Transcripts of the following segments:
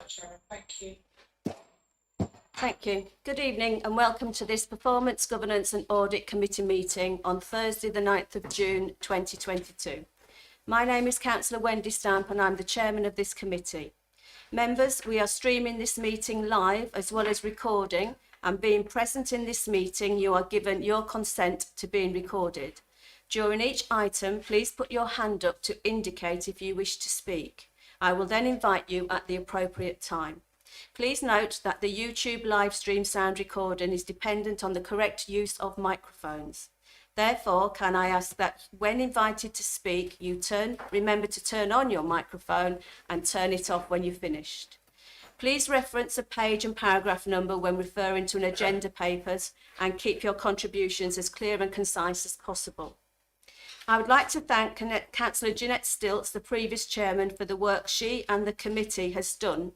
Chair. Thank you. Thank you. Good evening and welcome to this Performance, Governance and Audit Committee meeting on Thursday the 9th of June 2022. My name is Councillor Wendy Stamp and I'm the Chairman of this committee. Members, we are streaming this meeting live as well as recording, and being present in this meeting you are given your consent to being recorded. During each item, please put your hand up to indicate if you wish to speak. I will then invite you at the appropriate time. Please note that the YouTube live stream sound recording is dependent on the correct use of microphones. Therefore, can I ask that when invited to speak, you remember to turn on your microphone and turn it off when you've finished. Please reference a page and paragraph number when referring to an agenda papers and keep your contributions as clear and concise as possible. I would like to thank Councillor Jeanette Stilts, the previous chairman, for the work she and the committee has done,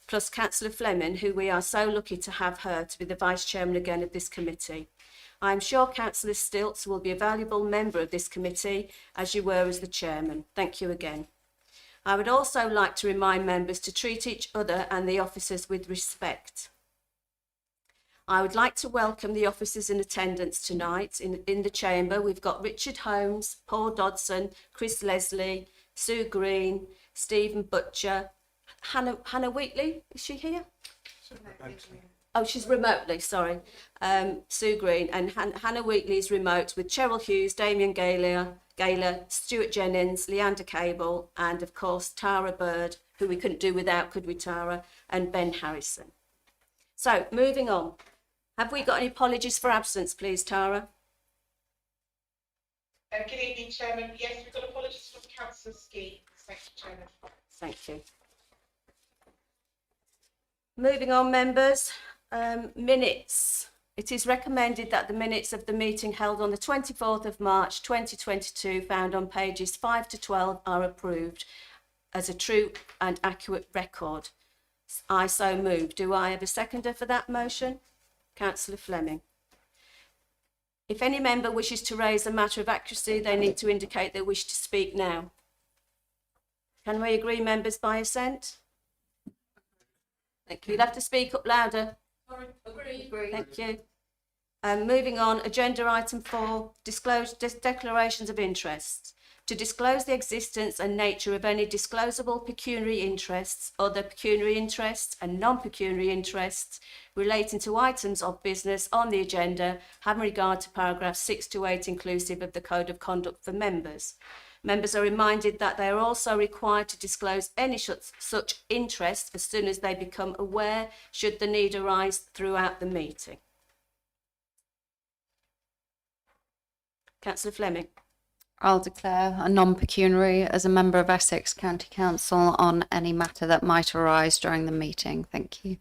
plus Councillor Fleming, who we are so lucky to have her to be the vice chairman again of this committee. I am sure Councillor Stilts will be a valuable member of this committee, as you were as the chairman. Thank you again. I would also like to remind members to treat each other and the officers with respect. I would like to welcome the officers in attendance tonight in the chamber. We've got Richard Holmes, Paul Dodson, Chris Leslie, Sue Green, Stephen Butcher, Hannah Wheatley, is she here? Oh, she's remotely, sorry. Sue Green and Hannah Wheatley is remote with Cheryl Hughes, Damien Gaylor, Stuart Jennings, Leander Cable, and of course Tara Bird, who we couldn't do without, could we, Tara, and Ben Harrison. So, moving on. Have we got any apologies for absence, please, Tara? Good evening, Chairman. Yes, we've got apologies from Councillor Ski. Thank you, Chairman. Thank you. Moving on, members. Minutes. It is recommended that the minutes of the meeting held on the 24th of March 2022, found on pages 5 to 12, are approved as a true and accurate record. I so move. Do I have a seconder for that motion? Councillor Fleming. If any member wishes to raise a matter of accuracy, they need to indicate they wish to speak now. Can we agree, members, by assent? Thank you. You'll have to speak up louder. Sorry, agree. Thank you. Moving on, agenda item 4, declarations of interest. To disclose the existence and nature of any disclosable pecuniary interests, other pecuniary interests and non-pecuniary interests relating to items of business on the agenda, having regard to paragraphs 6 to 8 inclusive of the Code of Conduct for members. Members are reminded that they are also required to disclose any such interest as soon as they become aware, should the need arise throughout the meeting. Councillor Fleming. I'll declare a non-pecuniary as a member of Essex County Council on any matter that might arise during the meeting. Thank you.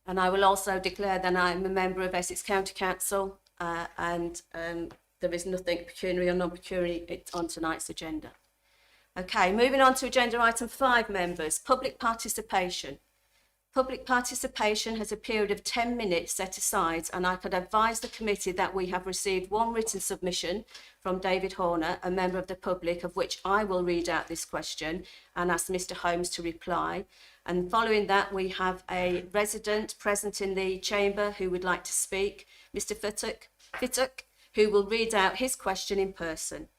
And I will also declare that I'm a member of Essex County Council and there is nothing pecuniary or non-pecuniary on tonight's agenda. Okay, moving on to agenda item 5, members. Public participation. Public participation has a period of 10 minutes set aside, and I could advise the committee that we have received one written submission from David Horner, a member of the public, of which I will read out this question and ask Mr. Holmes to reply. And following that, we have a resident present in the chamber who would like to speak, Mr. Fittock, who will read out his question in person.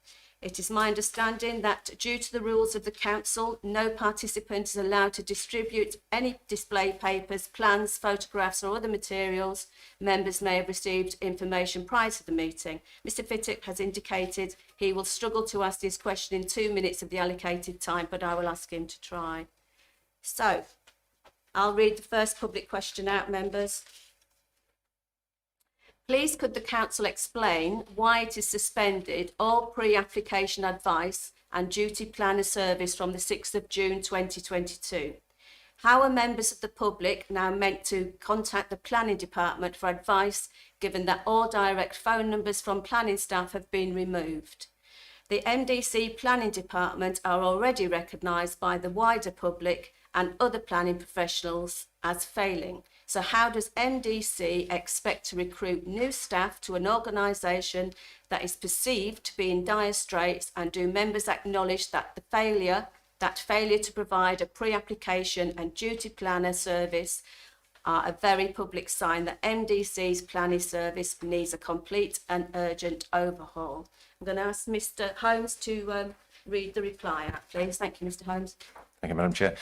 It is my understanding that due to the rules of the council, no participant is allowed to distribute any display papers, plans, photographs or other materials. Members may have received information prior to the meeting. Mr. Fittock has indicated he will struggle to ask his question in 2 minutes of the allocated time, but I will ask him to try. So, I'll read the first public question out, members. Please could the council explain why it is suspended all pre-application advice and duty planner service from the 6th of June 2022? How are members of the public now meant to contact the planning department for advice, given that all direct phone numbers from planning staff have been removed? The MDC planning department are already recognised by the wider public and other planning professionals as failing. So how does MDC expect to recruit new staff to an organisation that is perceived to be in dire straits, and do members acknowledge that the failure that failure to provide a pre-application and duty planner service are a very public sign that MDC's planning service needs a complete and urgent overhaul. I'm going to ask Mr Holmes to read the reply out, please. Thank you, Mr Holmes. Thank you, Madam Chair.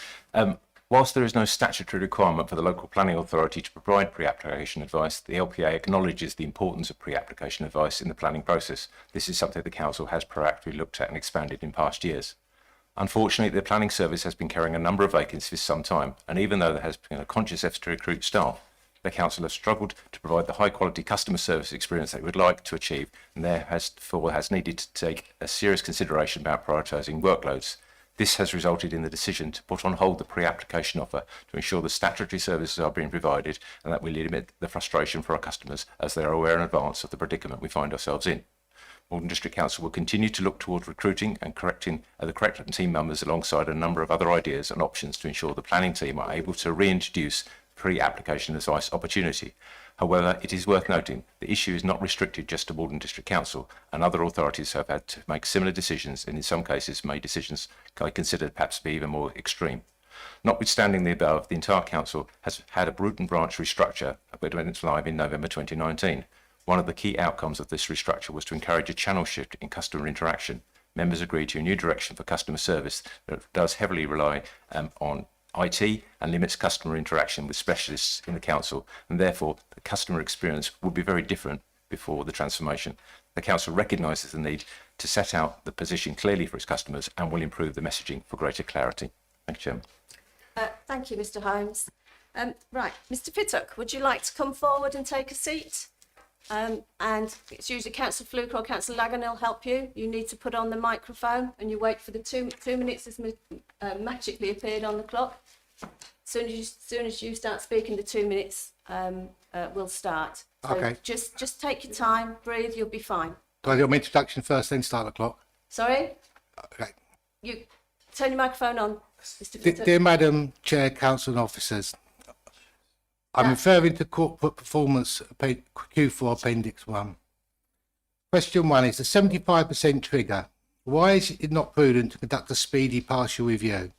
Whilst there is no statutory requirement for the local planning authority to provide pre-application advice, the LPA acknowledges the importance of pre-application advice in the planning process. This is something the Council has proactively looked at and expanded in past years. Unfortunately, the planning service has been carrying a number of vacancies for some time, and even though there has been a conscious effort to recruit staff, the Council has struggled to provide the high-quality customer service experience they would like to achieve, and therefore has needed to take a serious consideration about prioritising workloads. This has resulted in the decision to put on hold the pre-application offer to ensure the statutory services are being provided and that we limit the frustration for our customers as they are aware in advance of the predicament we find ourselves in. Malden District Council will continue to look towards recruiting and correcting the correct team members alongside a number of other ideas and options to ensure the planning team are able to reintroduce pre-application advice opportunity. However, it is worth noting the issue is not restricted just to Malden District Council, and other authorities have had to make similar decisions and in some cases made decisions I consider perhaps to be even more extreme. Notwithstanding the above, the entire Council has had a root and branch restructure that went live in November 2019. One of the key outcomes of this restructure was to encourage a channel shift in customer interaction. Members agreed to a new direction for customer service that does heavily rely on IT and limits customer interaction with specialists in the Council, and therefore the customer experience would be very different before the transformation. The Council recognises the need to set out the position clearly for its customers and will improve the messaging for greater clarity. Thank you, Chairman. Thank you, Mr Holmes. Right, Mr Pittock, would you like to come forward and take a seat? And it's usually Councillor Fluke or Councillor Lagan will help you. You need to put on the microphone and you wait for the two minutes has magically appeared on the clock. Soon as you start speaking, the 2 minutes will start. So Okay. Just take your time, breathe, you'll be fine. Do I do my introduction first, then start the clock? Sorry? Okay. You turn your microphone on, Mr Pittock. Dear Madam Chair, Council and Officers, I'm referring to Corporate Performance Q4 Appendix 1. Question 1 is the 75% trigger. Why is it not prudent to conduct a speedy partial review?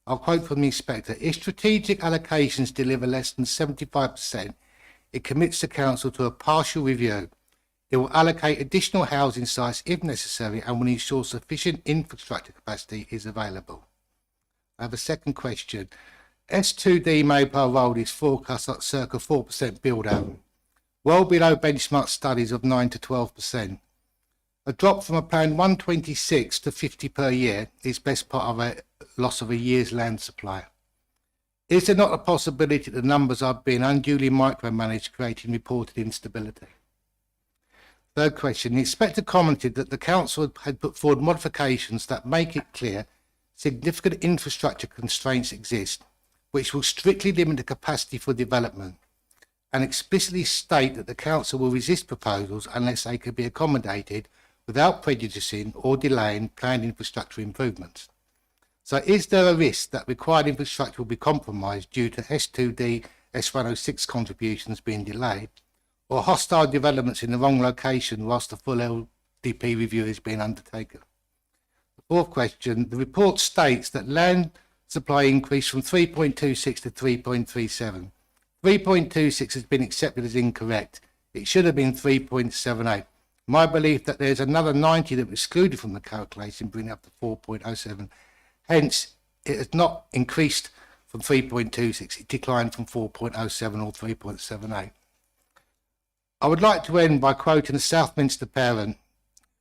I'll quote from the Inspector. If strategic allocations deliver less than 75%, it commits the Council to a partial review. It will allocate additional housing sites if necessary and will ensure sufficient infrastructure capacity is available. I have a second question. S2D Maypole Road is forecast at circa 4% build out, well below benchmark studies of 9 to 12%. A drop from a planned 126 to 50 per year is best part of a loss of a year's land supply. Is there not a possibility that the numbers are being unduly micromanaged, creating reported instability? Third question. The Inspector commented that the Council had put forward modifications that make it clear significant infrastructure constraints exist, which will strictly limit the capacity for development, and explicitly state that the Council will resist proposals unless they can be accommodated without prejudicing or delaying planned infrastructure improvements. So is there a risk that required infrastructure will be compromised due to S2D S106 contributions being delayed, or hostile developments in the wrong location whilst the full LDP review is being undertaken? The fourth question, the report states that land supply increased from 3.26 to 3.37. 3.26 has been accepted as incorrect. It should have been 3.78. My belief that there's another 90 that was excluded from the calculation, bringing up to 4.07. Hence, it has not increased from 3.26. It declined from 4.07 or 3.78. I would like to end by quoting a Southminster parent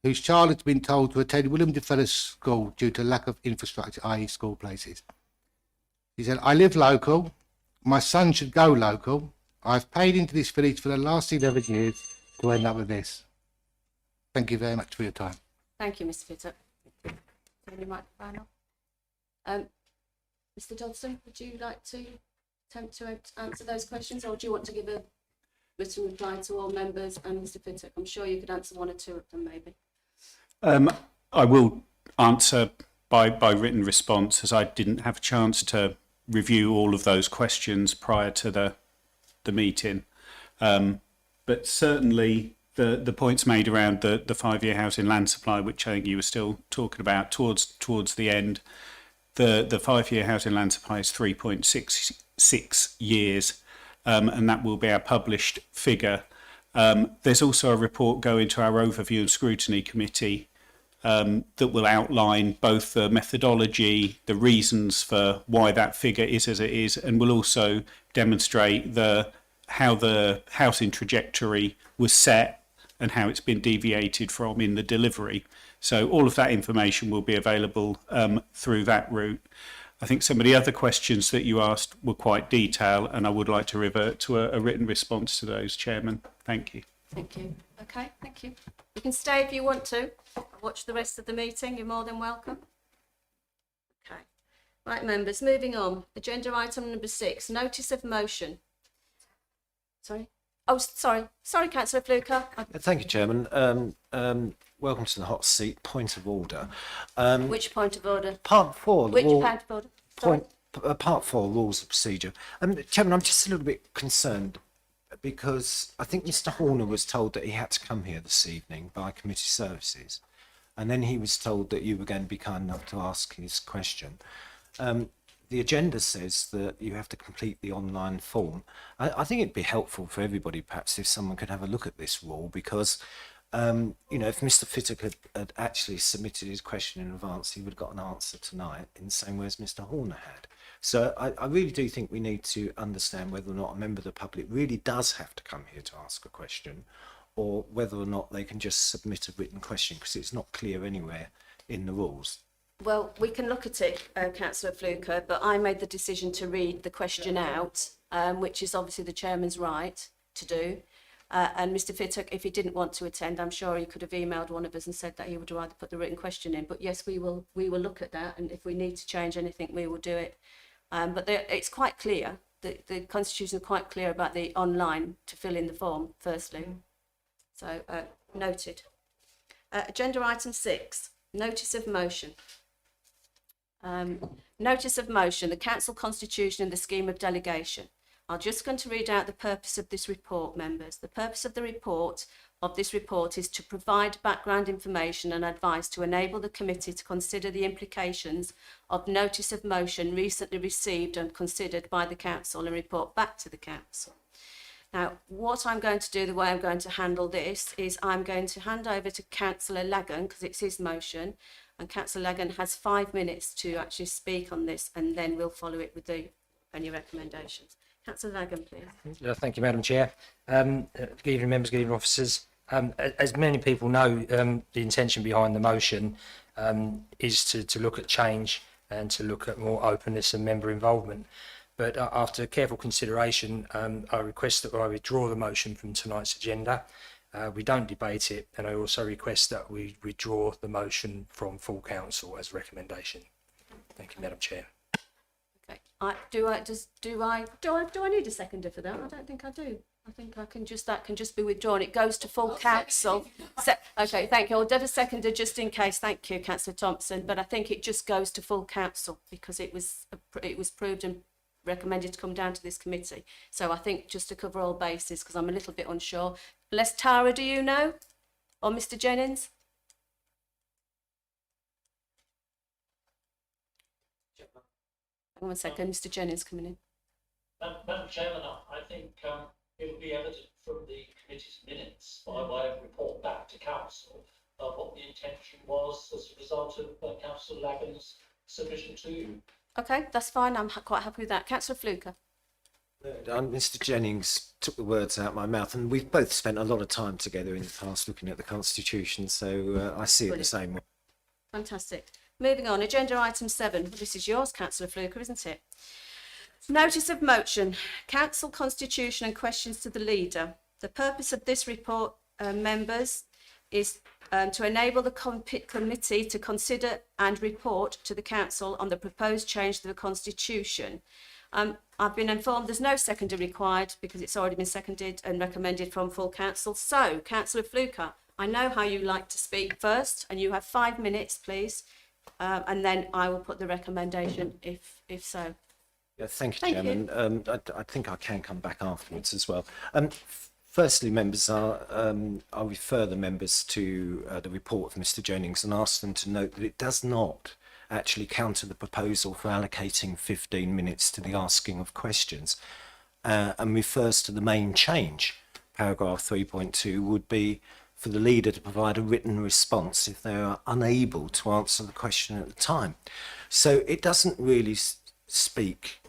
whose child has been told to attend William Defellas School due to lack of infrastructure, i.e. school places. He said, I live local. My son should go local. I've paid into this village for the last 11 years to end up with this. Thank you very much for your time. Thank you, Mr Pittock. Turn your microphone on. Mr Dodson, would you like to attempt to answer those questions, or do you want to give a written reply to all members and Mr Pittock? I'm sure you could answer one or two of them, maybe. I will answer by written response, as I didn't have a chance to review all of those questions prior to the meeting. But certainly the points made around the 5-year housing land supply, which I think you were still talking about towards the end, The 5-year housing land supply is 3.66 years, and that will be our published figure. There's also a report going to our Overview and Scrutiny Committee that will outline both the methodology, the reasons for why that figure is as it is, and will also demonstrate how the housing trajectory was set and how it's been deviated from in the delivery. So all of that information will be available through that route. I think some of the other questions that you asked were quite detailed, and I would like to revert to a written response to those, Chairman. Thank you. Thank you. Okay, thank you. You can stay if you want to. Watch the rest of the meeting. You're more than welcome. Okay. Right, members, moving on. Agenda item number 6, notice of motion. Sorry. Oh, sorry. Sorry, Councillor Fluker. Thank you, Chairman. Welcome to the hot seat. Point of order. Which point of order? Part 4. Which point of order? Sorry. Part 4, rules of procedure. Chairman, I'm just a little bit concerned because I think Mr. Horner was told that he had to come here this evening by committee services, and then he was told that you were going to be kind enough to ask his question. The agenda says that you have to complete the online form. I think it'd be helpful for everybody, perhaps, if someone could have a look at this rule, because you know, if Mr. Fittock had actually submitted his question in advance, he would have got an answer tonight in the same way as Mr. Horner had. So I really do think we need to understand whether or not a member of the public really does have to come here to ask a question, or whether or not they can just submit a written question, because it's not clear anywhere in the rules. Well, we can look at it, Councillor Fluker, but I made the decision to read the question out, which is obviously the chairman's right to do. And Mr. Fittock, if he didn't want to attend, I'm sure he could have emailed one of us and said that he would rather put the written question in. But yes, we will look at that, and if we need to change anything, we will do it. But it's quite clear. The Constitution is quite clear about the online to fill in the form, firstly. So, noted. Agenda item 6, notice of motion. Notice of motion, the Council Constitution and the Scheme of Delegation. I'm just going to read out the purpose of this report, members. The purpose of this report is to provide background information and advice to enable the committee to consider the implications of notice of motion recently received and considered by the council and report back to the council. Now, what I'm going to do, the way I'm going to handle this, is I'm going to hand over to Councillor Lagan, because it's his motion, and Councillor Lagan has 5 minutes to actually speak on this, and then we'll follow it with any recommendations. Councillor Lagan, please. Thank you, Madam Chair. Good evening, members, good evening, officers. As many people know, the intention behind the motion is to look at change and to look at more openness and member involvement. But after careful consideration, I request that I withdraw the motion from tonight's agenda. We don't debate it, and I also request that we withdraw the motion from full council as recommendation. Thank you, Madam Chair. Okay. Do I need a seconder for that? I don't think I do. I think that can just be withdrawn. It goes to full council. Okay, thank you. I'll have a seconder just in case. Thank you, Councillor Thompson. But I think it just goes to full council because it was proved and recommended to come down to this committee. So I think just to cover all bases, because I'm a little bit unsure. Les Tara, do you know? Or Mr. Jennings? Hang on 1 second, Mr. Jennings coming in. Madam Chairman, I think it will be evident from the committee's minutes by way of report back to council what the intention was as a result of Councillor Lagan's submission to you. Okay, that's fine. I'm quite happy with that. Councillor Fluker. Mr. Jennings took the words out of my mouth, and we've both spent a lot of time together in the past looking at the Constitution, so I see it the same way. Fantastic. Moving on, agenda item 7. This is yours, Councillor Fluker, isn't it? Notice of motion, Council Constitution and questions to the leader. The purpose of this report, members, is to enable the committee to consider and report to the council on the proposed change to the Constitution. I've been informed there's no seconder required because it's already been seconded and recommended from full council. So, Councillor Fluker, I know how you like to speak first, and you have 5 minutes, please, and then I will put the recommendation if so. Yeah, thank you, Thank Chairman. I think I can come back afterwards as well. Firstly, members, I'll refer the members to the report of Mr. Jennings and ask them to note that it does not actually counter the proposal for allocating 15 minutes to the asking of questions, and refers to the main change. Paragraph 3.2 would be for the leader to provide a written response if they are unable to answer the question at the time. So it doesn't really speak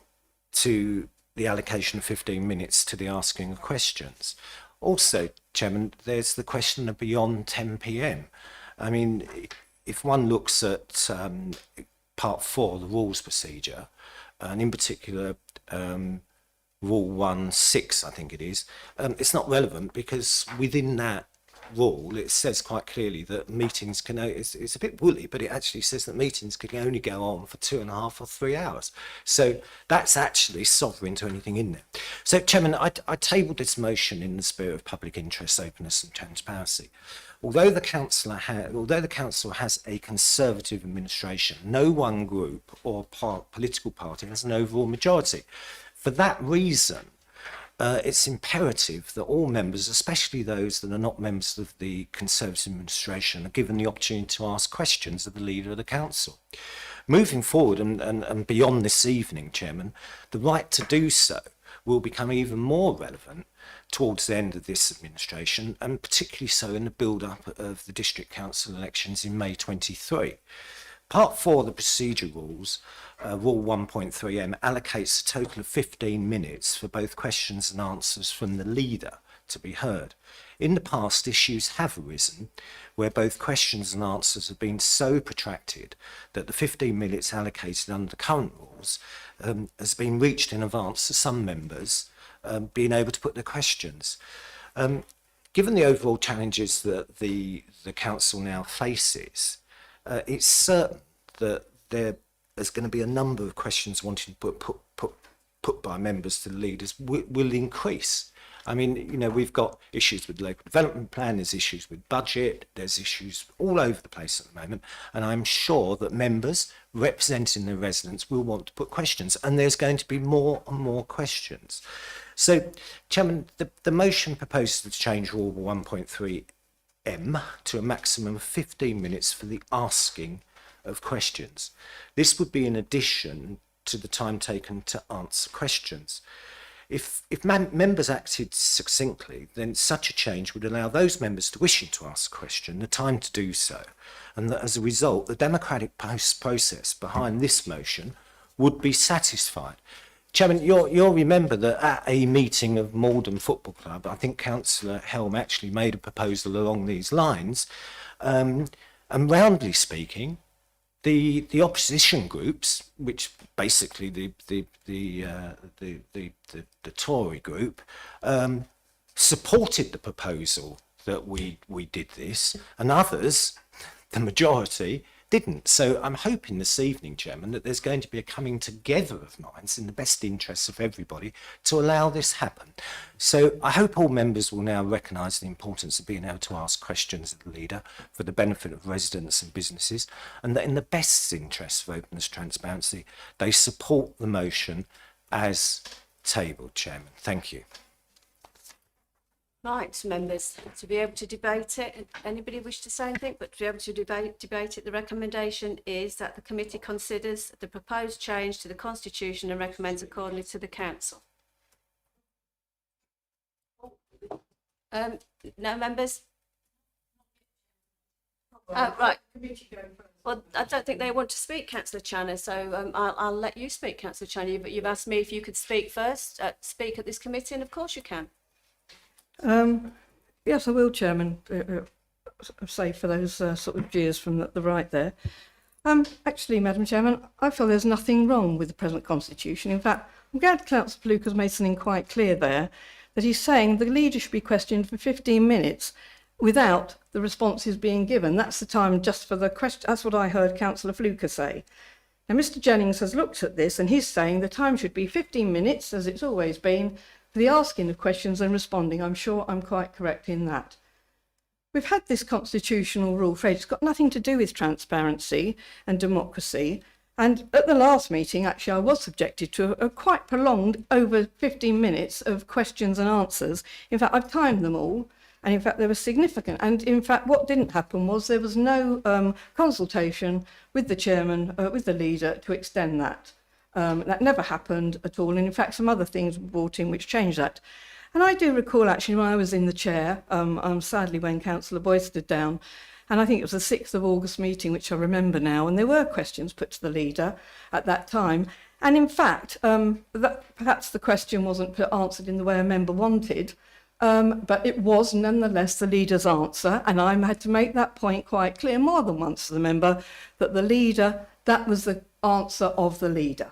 to the allocation of 15 minutes to the asking of questions. Also, Chairman, there's the question of beyond 10 p.m. I mean, if one looks at Part 4, the rules procedure, and in particular Rule 1.6, I think it is, it's not relevant because within that rule it says quite clearly that meetings can, it's a bit woolly, but it actually says that meetings can only go on for 2.5 or 3 hours. So that's actually sovereign to anything in there. So, Chairman, I tabled this motion in the spirit of public interest, openness and transparency. Although the council has a Conservative administration, no one group or political party has an overall majority. For that reason, it's imperative that all members, especially those that are not members of the Conservative administration, are given the opportunity to ask questions of the leader of the council. Moving forward and beyond this evening, Chairman, the right to do so will become even more relevant towards the end of this administration, and particularly so in the build-up of the district council elections in May 23. Part 4 of the procedure rules, Rule 1.3m, allocates a total of 15 minutes for both questions and answers from the leader to be heard. In the past, issues have arisen where both questions and answers have been so protracted that the 15 minutes allocated under the current rules has been reached in advance to some members being able to put their questions. Given the overall challenges that the council now faces, it's certain that there is going to be a number of questions wanting to put by members to the leaders will increase. I mean, you know, we've got issues with the local development plan, there's issues with budget, there's issues all over the place at the moment, and I'm sure that members representing the residents will want to put questions, and there's going to be more and more questions. So, Chairman, the motion proposes to change Rule 1.3m to a maximum of 15 minutes for the asking of questions. This would be in addition to the time taken to answer questions. If members acted succinctly, then such a change would allow those members wishing to ask a question the time to do so, and that as a result, the democratic process behind this motion would be satisfied. Chairman, you'll remember that at a meeting of Malden Football Club, I think Councillor Helm actually made a proposal along these lines, and roundly speaking, the opposition groups, which basically the Tory group, supported the proposal that we did this, and others, the majority, didn't. So I'm hoping this evening, Chairman, that there's going to be a coming together of minds in the best interests of everybody to allow this happen. So I hope all members will now recognise the importance of being able to ask questions of the leader for the benefit of residents and businesses, and that in the best interests of openness and transparency, they support the motion as tabled, Chairman. Thank you. Right, members, to be able to debate it, anybody wish to say anything, but to be able to debate it, the recommendation is that the committee considers the proposed change to the constitution and recommends accordingly to the council. No, members? Right. Well, I don't think they want to speak, Councillor Channer, so I'll let you speak, Councillor Channer, but you've asked me if you could speak first, speak at this committee, and of course you can. Yes, I will, Chairman, save for those sort of jeers from the right there. Actually, Madam Chairman, I feel there's nothing wrong with the present constitution. In fact, I'm glad Councillor Fluke has made something quite clear there, that he's saying the leader should be questioned for 15 minutes without the responses being given. That's the time just for the question. That's what I heard Councillor Fluke say. Now, Mr Jennings has looked at this and he's saying the time should be 15 minutes, as it's always been, for the asking of questions and responding. I'm sure I'm quite correct in that. We've had this constitutional rule for ages. It's got nothing to do with transparency and democracy. And at the last meeting, actually, I was subjected to a quite prolonged, over 15 minutes of questions and answers. In fact, I've timed them all. And in fact, they were significant. And in fact, what didn't happen was there was no consultation with the chairman, with the leader, to extend that. That never happened at all. And in fact, some other things were brought in which changed that. And I do recall actually when I was in the chair, sadly when Councillor Boyd stood down, and I think it was the 6th of August meeting, which I remember now, and there were questions put to the leader at that time. And in fact, that perhaps the question wasn't answered in the way a member wanted, but it was nonetheless the leader's answer. And I had to make that point quite clear more than once to the member that the leader, that was the answer of the leader.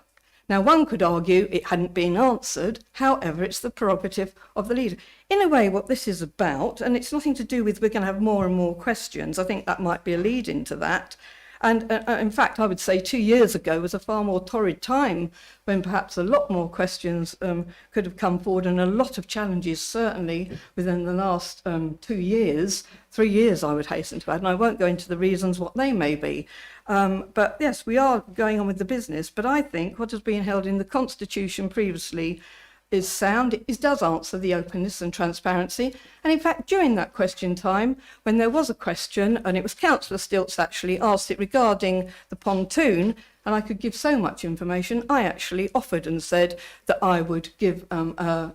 Now, one could argue it hadn't been answered. However, it's the prerogative of the leader. In a way, what this is about, and it's nothing to do with we're going to have more and more questions. I think that might be a lead into that. And in fact, I would say 2 years ago was a far more torrid time when perhaps a lot more questions could have come forward, and a lot of challenges, certainly within the last 2 years, 3 years, I would hasten to add. And I won't go into the reasons what they may be. But yes, we are going on with the business. But I think what has been held in the Constitution previously is sound. It does answer the openness and transparency. And in fact, during that question time, when there was a question, and it was Councillor Stilts actually asked it regarding the pontoon, and I could give so much information, I actually offered and said that I would give a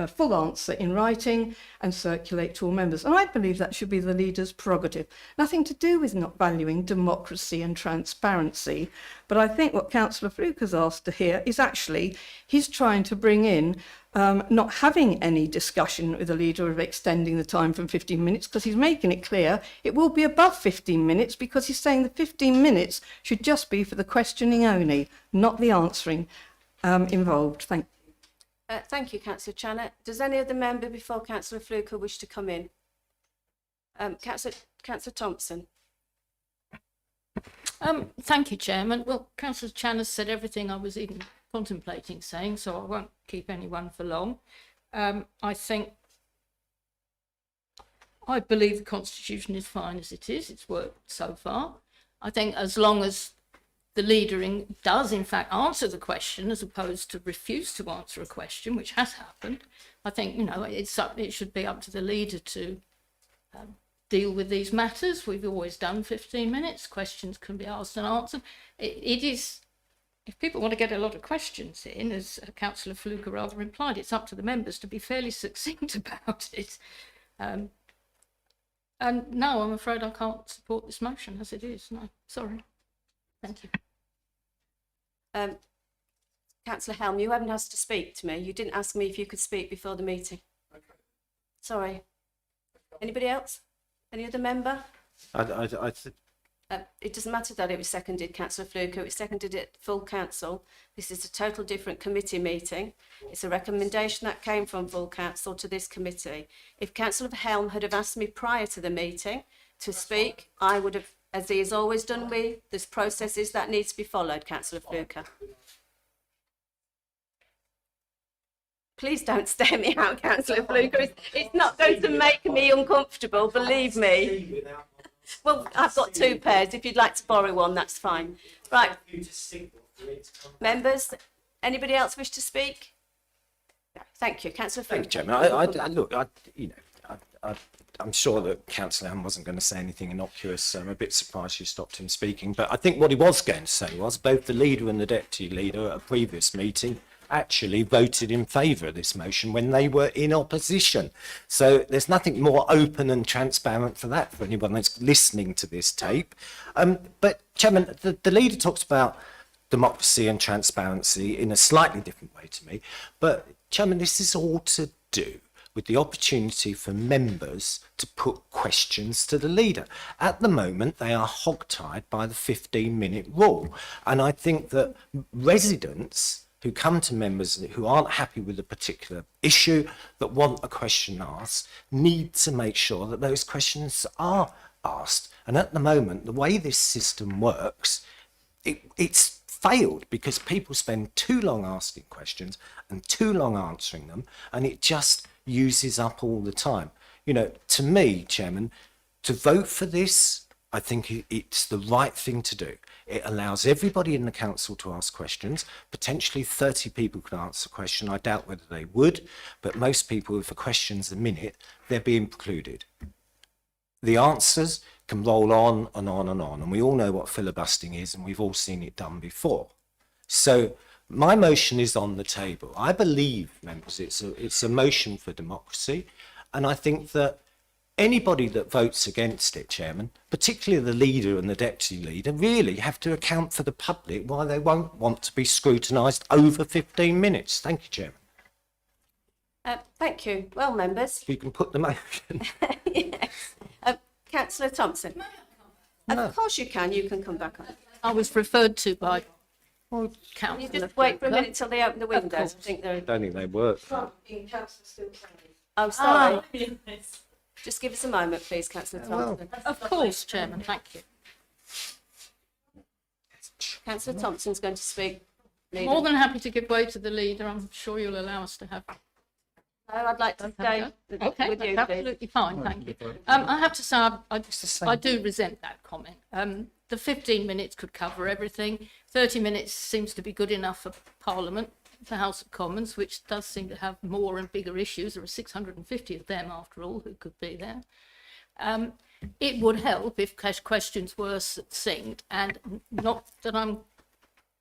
full answer in writing and circulate to all members. And I believe that should be the leader's prerogative. Nothing to do with not valuing democracy and transparency. But I think what Councillor Fluke has asked to hear is actually he's trying to bring in not having any discussion with the leader of extending the time from 15 minutes, because he's making it clear it will be above 15 minutes, because he's saying the 15 minutes should just be for the questioning only, not the answering involved. Thank you. Thank you, Councillor Channer. Does any other member before Councillor Fluker wish to come in? Councillor Thompson. Thank you, Chairman. Well, Councillor Channer said everything I was even contemplating saying, so I won't keep anyone for long. I believe the Constitution is fine as it is. It's worked so far. I think as long as the leader does in fact answer the question as opposed to refuse to answer a question, which has happened, I think, you know, it should be up to the leader to deal with these matters. We've always done 15 minutes. Questions can be asked and answered. It is, if people want to get a lot of questions in, as Councillor Fluker rather implied, it's up to the members to be fairly succinct about it. And no, I'm afraid I can't support this motion as it is. No, sorry. Thank you. Councillor Helm, you haven't asked to speak to me. You didn't ask me if you could speak before the meeting. Okay. Sorry. Anybody else? Any other member? It doesn't matter that it was seconded, Councillor Fluker. It was seconded at full council. This is a total different committee meeting. It's a recommendation that came from full council to this committee. If Councillor Helm had have asked me prior to the meeting to speak, I would have, as he has always done, there's processes that need to be followed, Councillor Fluker. Please don't stare me out, Councillor Fluker. It's not going to make me uncomfortable, believe me. Well, I've got 2 pairs. If you'd like to borrow one, that's fine. Right. Members, anybody else wish to speak? No. Thank you, Councillor Fluker. Thank you, Chairman. I'm sure that Councillor Ham wasn't going to say anything innocuous, so I'm a bit surprised you stopped him speaking. But I think what he was going to say was both the leader and the deputy leader at a previous meeting actually voted in favour of this motion when they were in opposition. So there's nothing more open and transparent for that for anyone that's listening to this tape. But Chairman, the leader talks about democracy and transparency in a slightly different way to me. But Chairman, this is all to do with the opportunity for members to put questions to the leader. At the moment, they are hogtied by the 15-minute rule. And I think that residents who come to members who aren't happy with a particular issue, that want a question asked, need to make sure that those questions are asked. And at the moment, the way this system works, it's failed because people spend too long asking questions and too long answering them, and it just uses up all the time. You know, to me, Chairman, to vote for this, I think it's the right thing to do. It allows everybody in the council to ask questions. Potentially 30 people could answer a question. I doubt whether they would, but most people, if a question's a minute, they're being precluded. The answers can roll on and on and on, and we all know what filibustering is, and we've all seen it done before. So my motion is on the table. I believe, members, it's a motion for democracy, and I think that anybody that votes against it, Chairman, particularly the leader and the deputy leader, really have to account for the public why they won't want to be scrutinised over 15 minutes. Thank you, Chairman. Thank you. Well, members. You can put the motion. Yes. Councillor Thompson. Of course you can. You can come back on. I was referred to by Can you Councillor just wait for a Fluker. minute till they open the windows? I course. think they're. I don't think they work. Oh, sorry. Just give us a moment, please, Councillor Thompson. Of course, Chairman, thank you. Councillor Thompson's going to speak. Leader. More than happy to give way to the leader. I'm sure you'll allow us to have. No, I'd like to stay Okay, with you, that's please. absolutely fine, thank you. I have to say, I do resent that comment. The 15 minutes could cover everything. 30 minutes seems to be good enough for Parliament, for House of Commons, which does seem to have more and bigger issues. There are 650 of them, after all, who could be there. It would help if questions were succinct, and not that I'm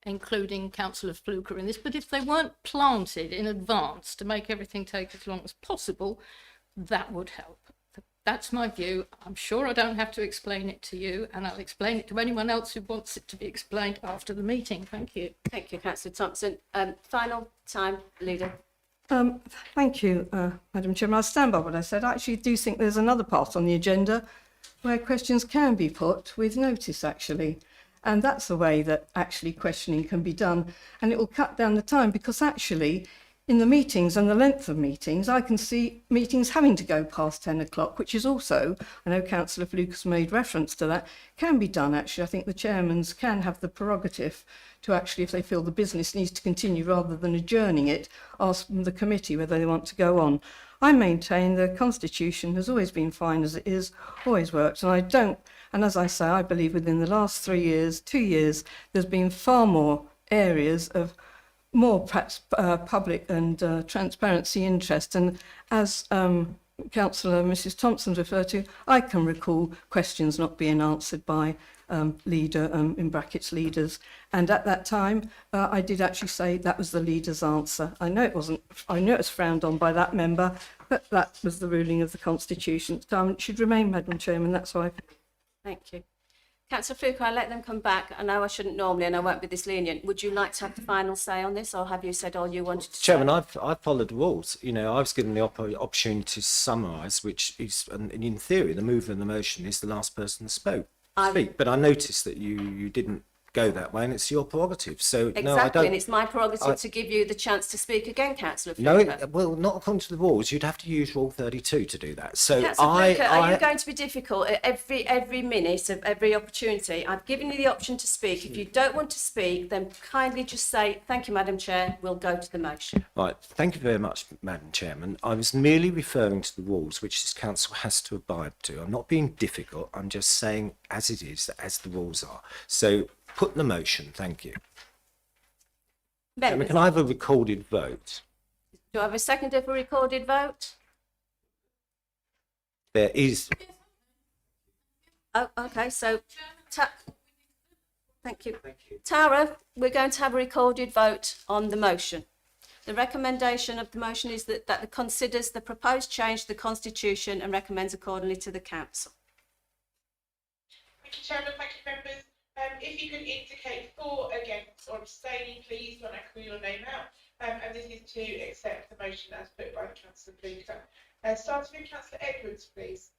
including Councillor Fluker in this, but if they weren't planted in advance to make everything take as long as possible, that would help. That's my view. I'm sure I don't have to explain it to you, and I'll explain it to anyone else who wants it to be explained after the meeting. Thank you. Thank you, Councillor Thompson. Final time, Leader. Thank you, Madam Chairman. I stand by what I said. I actually do think there's another part on the agenda where questions can be put with notice, actually. And that's the way that actually questioning can be done. And it will cut down the time, because actually in the meetings and the length of meetings, I can see meetings having to go past 10 o'clock, which is also, I know Councillor Fluker's made reference to that, can be done actually. I think the chairmans can have the prerogative to actually, if they feel the business needs to continue rather than adjourning it, ask the committee whether they want to go on. I maintain the Constitution has always been fine as it is, always worked, and as I say, I believe within the last 3 years, 2 years, there's been far more areas of more perhaps public and transparency interest. And as Councillor Mrs Thompson referred to, I can recall questions not being answered by leader, in brackets leaders. And at that time, I did actually say that was the leader's answer. I know it wasn't, I know it was frowned on by that member, but that was the ruling of the Constitution. So it should remain, Madam Chairman, that's why. Thank you. Councillor Fluker, I'll let them come back. I know I shouldn't normally, and I won't be this lenient. Would you like to have the final say on this, or have you said all you wanted to say? Chairman, I've followed the rules. You know, I was given the opportunity to summarise, which is, and in theory, the mover of the motion is the last person to speak. But I noticed that you didn't go that way, and it's your prerogative. So Exactly, no, I don't. and it's my prerogative to give you the chance to speak again, Councillor No, Fluker. well, not according to the rules. You'd have to use Rule 32 to do that. So Councillor Fluker, are you going to be difficult at every minute of every opportunity? I've given you the option to speak. If you don't want to speak, then kindly just say, thank you, Madam Chair, we'll go to the motion. Right, thank you very much, Madam Chairman. I was merely referring to the rules, which this council has to abide to. I'm not being difficult. I'm just saying as it is, as the rules are. So put the motion. Thank you. Members, Can I have a recorded vote? do I have a seconder for recorded vote? There is. Oh, okay, so, thank you. Tara, we're going to have a recorded vote on the motion. The recommendation of the motion is that it considers the proposed change to the Constitution and recommends accordingly to the Council. Thank you, Chairman. Thank you, members. If you could indicate for, against, or abstaining, please, when I call your name out. And this is to accept the motion as put by Councillor Fluker. Starting with Councillor Edwards, please.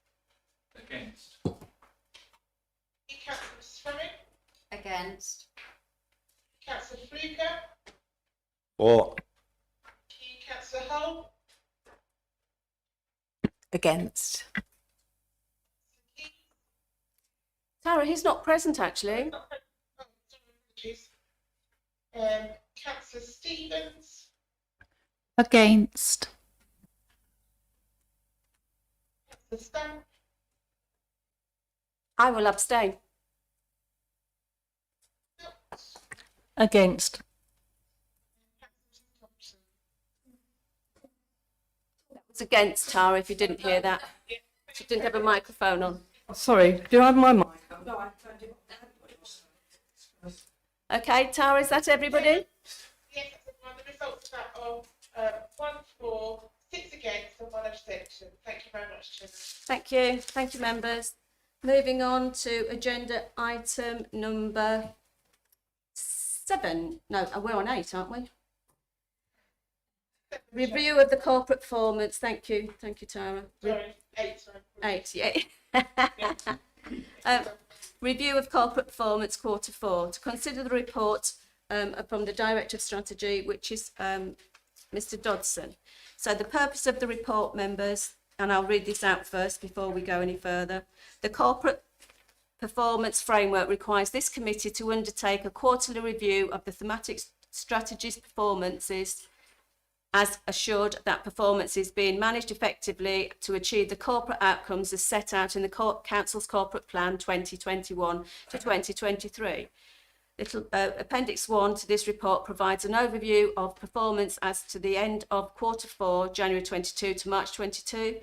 Against. Councillor Swimming. Against. Councillor Fluker. Or Councillor Hull. Against. Tara, he's not present actually. Councillor Stevens. Against. Councillor Stamp. I will abstain. Against. It's against, Tara, if you didn't hear that. She didn't have a microphone on. Sorry, do I have my mic on? No, I turned it on. Okay, Tara, is that everybody? Yes, the results of that are 1 for, 6 against and 1 abstention. Thank you very much, Chairman. Thank you. Thank you, members. Moving on to agenda item number 7. No, we're on 8, aren't we? Review of the corporate performance. Thank you. Thank you, Tara. Sorry, 8. Sorry. 8, yeah. Review of corporate performance quarter 4. To consider the report from the Director of Strategy, which is Mr. Dodson. So the purpose of the report, members, and I'll read this out first before we go any further. The corporate performance framework requires this committee to undertake a quarterly review of the thematic strategies performances as assured that performance is being managed effectively to achieve the corporate outcomes as set out in the Council's Corporate Plan 2021 to 2023. Appendix 1 to this report provides an overview of performance as to the end of quarter 4, January 22 to March 22,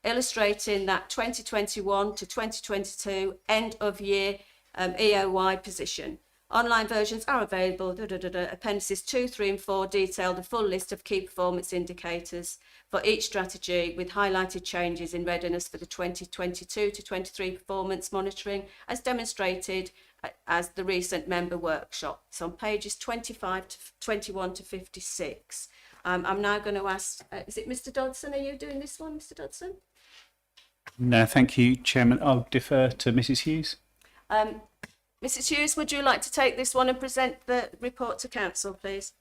illustrating that 2021 to 2022 end of year EOY position. Online versions are available. Appendices 2, 3 and 4 detail the full list of key performance indicators for each strategy with highlighted changes in readiness for the 2022 to 23 performance monitoring as demonstrated as the recent member workshop. It's on pages 25 to 21 to 56. I'm now going to ask, is it Mr. Dodson? Are you doing this one, Mr. Dodson? No, thank you, Chairman. I'll defer to Mrs. Hughes. Mrs. Hughes, would you like to take this one and present the report to Council, please?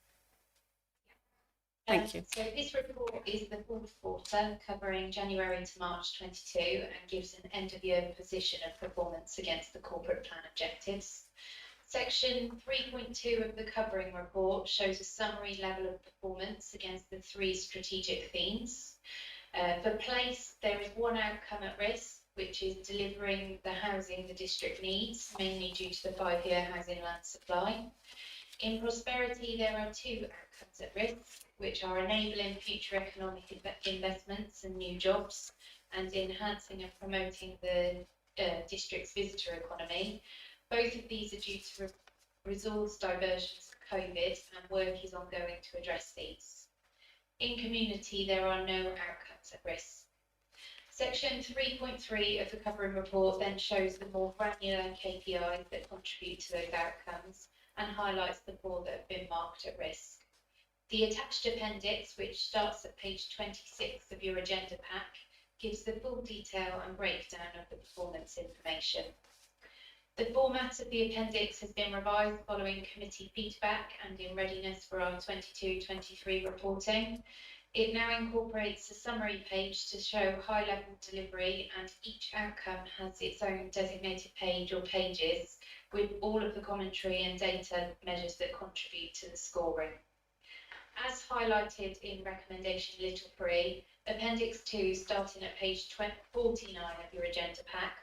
Thank you. So this report is the fourth quarter covering January to March 22 and gives an end of year position of performance against the corporate plan objectives. Section 3.2 of the covering report shows a summary level of performance against the 3 strategic themes. For place, there is 1 outcome at risk, which is delivering the housing the district needs, mainly due to the 5-year housing land supply. In prosperity, there are 2 outcomes at risk, which are enabling future economic investments and new jobs, and enhancing and promoting the district's visitor economy. Both of these are due to resource diversions of COVID, and work is ongoing to address these. In community, there are no outcomes at risk. Section 3.3 of the covering report then shows the more granular KPIs that contribute to those outcomes and highlights the 4 that have been marked at risk. The attached appendix, which starts at page 26 of your agenda pack, gives the full detail and breakdown of the performance information. The format of the appendix has been revised following committee feedback and in readiness for our 22-23 reporting. It now incorporates a summary page to show high-level delivery, and each outcome has its own designated page or pages with all of the commentary and data measures that contribute to the scoring. As highlighted in recommendation little 3, Appendix 2, starting at page 49 of your agenda pack,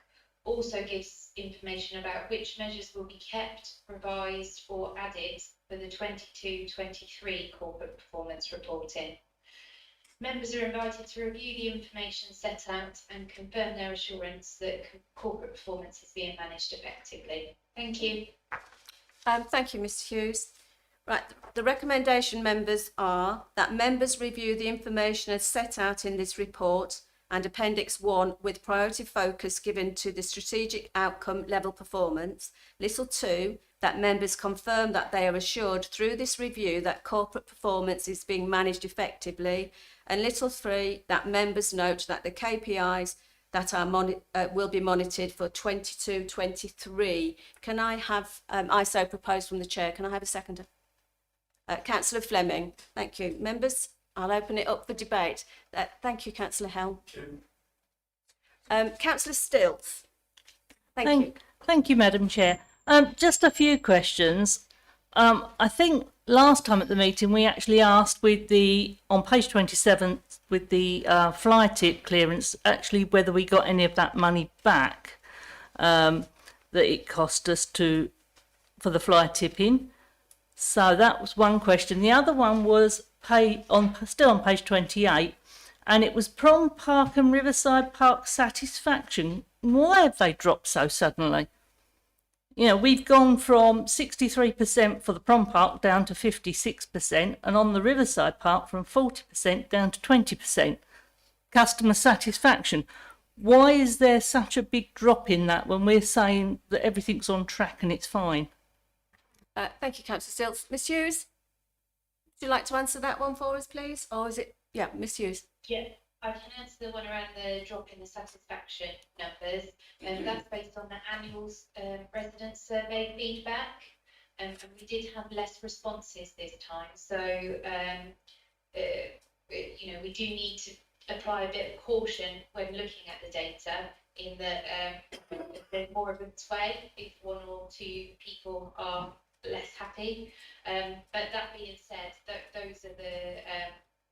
also gives information about which measures will be kept, revised or added for the 22-23 corporate performance reporting. Members are invited to review the information set out and confirm their assurance that corporate performance is being managed effectively. Thank you. Thank you, Mr. Hughes. Right, the recommendation, members, are that members review the information as set out in this report and Appendix 1 with priority focus given to the strategic outcome level performance. Little 2, that members confirm that they are assured through this review that corporate performance is being managed effectively. And little 3, that members note that the KPIs that are will be monitored for 22-23. Can I have, I so propose from the chair, can I have a seconder? Councillor Fleming, thank you. Members, I'll open it up for debate. Thank you, Councillor Helm. Councillor Stilts, thank you. Thank you, Madam Chair. Just a few questions. I think last time at the meeting we actually asked on page 27 with the fly tip clearance, actually whether we got any of that money back. that it cost us for the fly tipping. So that was one question. The other one was still on page 28, and it was Prom Park and Riverside Park satisfaction. Why have they dropped so suddenly? You know, we've gone from 63% for the Prom Park down to 56%, and on the Riverside Park from 40% down to 20%. Customer satisfaction. Why is there such a big drop in that when we're saying that everything's on track and it's fine? Thank you, Councillor Stilts. Miss Hughes, would you like to answer that one for us, please? Or is it, yeah, Miss Hughes? Yeah, I can answer the one around the drop in the satisfaction numbers. That's based on the annual resident survey feedback. And we did have less responses this time. So, you know, we do need to apply a bit of caution when looking at the data in that there's more of a sway if one or two people are less happy. But that being said, those are the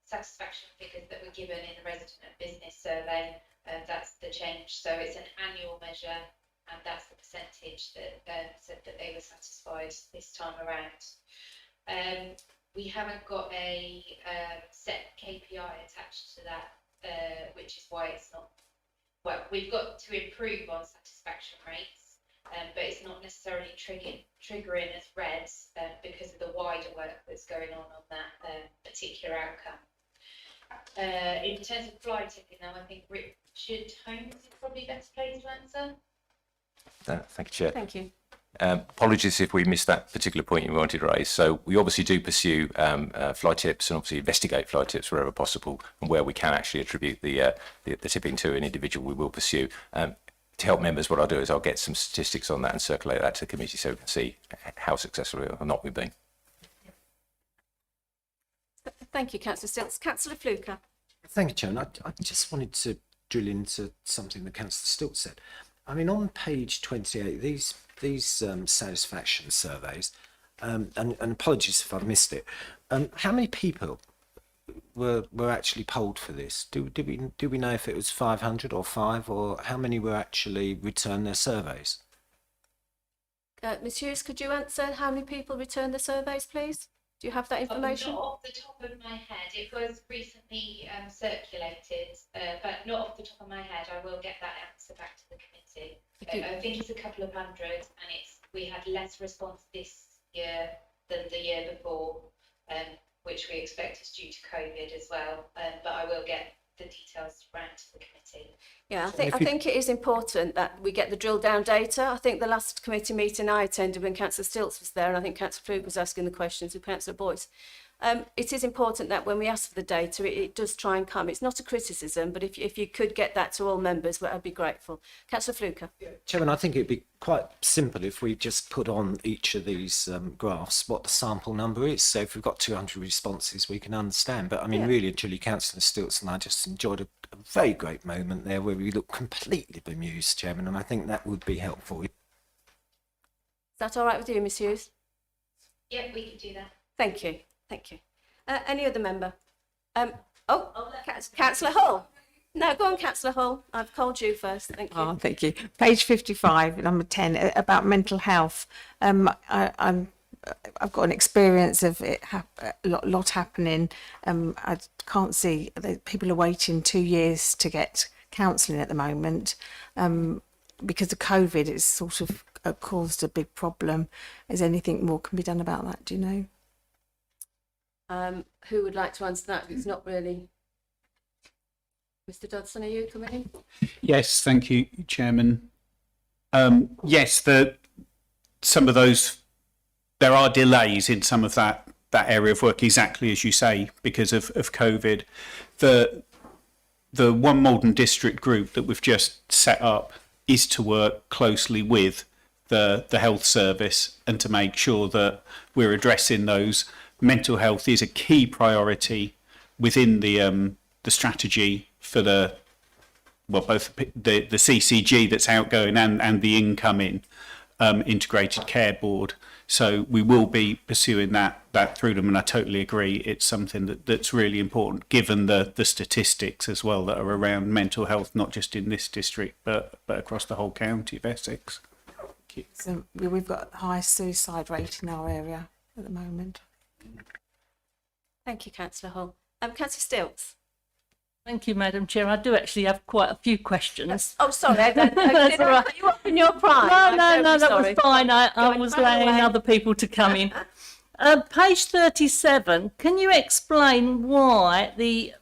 satisfaction figures that were given in the resident and business survey. That's the change. So it's an annual measure, and that's the percentage that said that they were satisfied this time around. We haven't got a set KPI attached to that, which is why it's not. Well, we've got to improve on satisfaction rates. But it's not necessarily triggering as red because of the wider work that's going on that particular outcome. In terms of fly tipping now, I think Richard Holmes is probably best placed to answer. Thank you, Chair. Thank you. Apologies if we missed that particular point you wanted to raise. So we obviously do pursue fly tips and obviously investigate fly tips wherever possible, and where we can actually attribute the tipping to an individual, we will pursue. To help members, what I'll do is I'll get some statistics on that and circulate that to the committee so we can see how successful or not we've been. Thank you, Councillor Stilts. Councillor Fluker. Thank you, Chairman. I just wanted to drill into something that Councillor Stilts said. I mean, on page 28, these satisfaction surveys, and apologies if I've missed it, how many people were actually polled for this? Do we know if it was 500 or 5, or how many were actually returned their surveys? Ms Hughes, could you answer how many people returned the surveys, please? Do you have that information? Not off the top of my head. It was recently circulated, but not off the top of my head. I will get that answer back to the committee. I think it's a couple of hundred, and we had less response this year than the year before, which we expect is due to COVID as well. But I will get the details round to the committee. Yeah, I think it is important that we get the drill down data. I think the last committee meeting I attended when Councillor Stilts was there, and I think Councillor Flug was asking the questions with Councillor Boyce. It is important that when we ask for the data, it does try and come. It's not a criticism, but if you could get that to all members, I'd be grateful. Councillor Fluker. Chairman, I think it'd be quite simple if we just put on each of these graphs what the sample number is. So if we've got 200 responses, we can understand. But I mean, really and truly, Councillor Stilts and I just enjoyed a very great moment there where we looked completely bemused, Chairman, and I think that would be helpful. Is that all right with you, Ms Hughes? Yeah, we can do that. Thank you. Thank you. Any other member? Councillor Hull. No, go on, Councillor Hull. I've called you first. Thank you. Oh, thank you. Page 55, number 10, about mental health. I've got an experience of it a lot happening. I can't see people are waiting 2 years to get counselling at the moment. Because of COVID, it's sort of caused a big problem. Is anything more can be done about that? Do you know? Who would like to answer that? It's not really. Mr Dodson, are you coming in? Yes, thank you, Chairman. Yes, some of those, there are delays in some of that area of work, exactly as you say, because of COVID. The One Malden District group that we've just set up is to work closely with the health service and to make sure that we're addressing those. Mental health is a key priority within the strategy for both the CCG that's outgoing and the incoming integrated care board. So we will be pursuing that through them, and I totally agree. It's something that's really important, given the statistics as well that are around mental health, not just in this district, but across the whole county of Essex. So we've got the highest suicide rate in our area at the moment. Thank you, Councillor Hull. Councillor Stilts. Thank you, Madam Chair. I do actually have quite a few questions. Oh, sorry. Did I cut you off in your prime? No, that was fine. I Going was right allowing away. other people to come in. Page 37, can you explain why the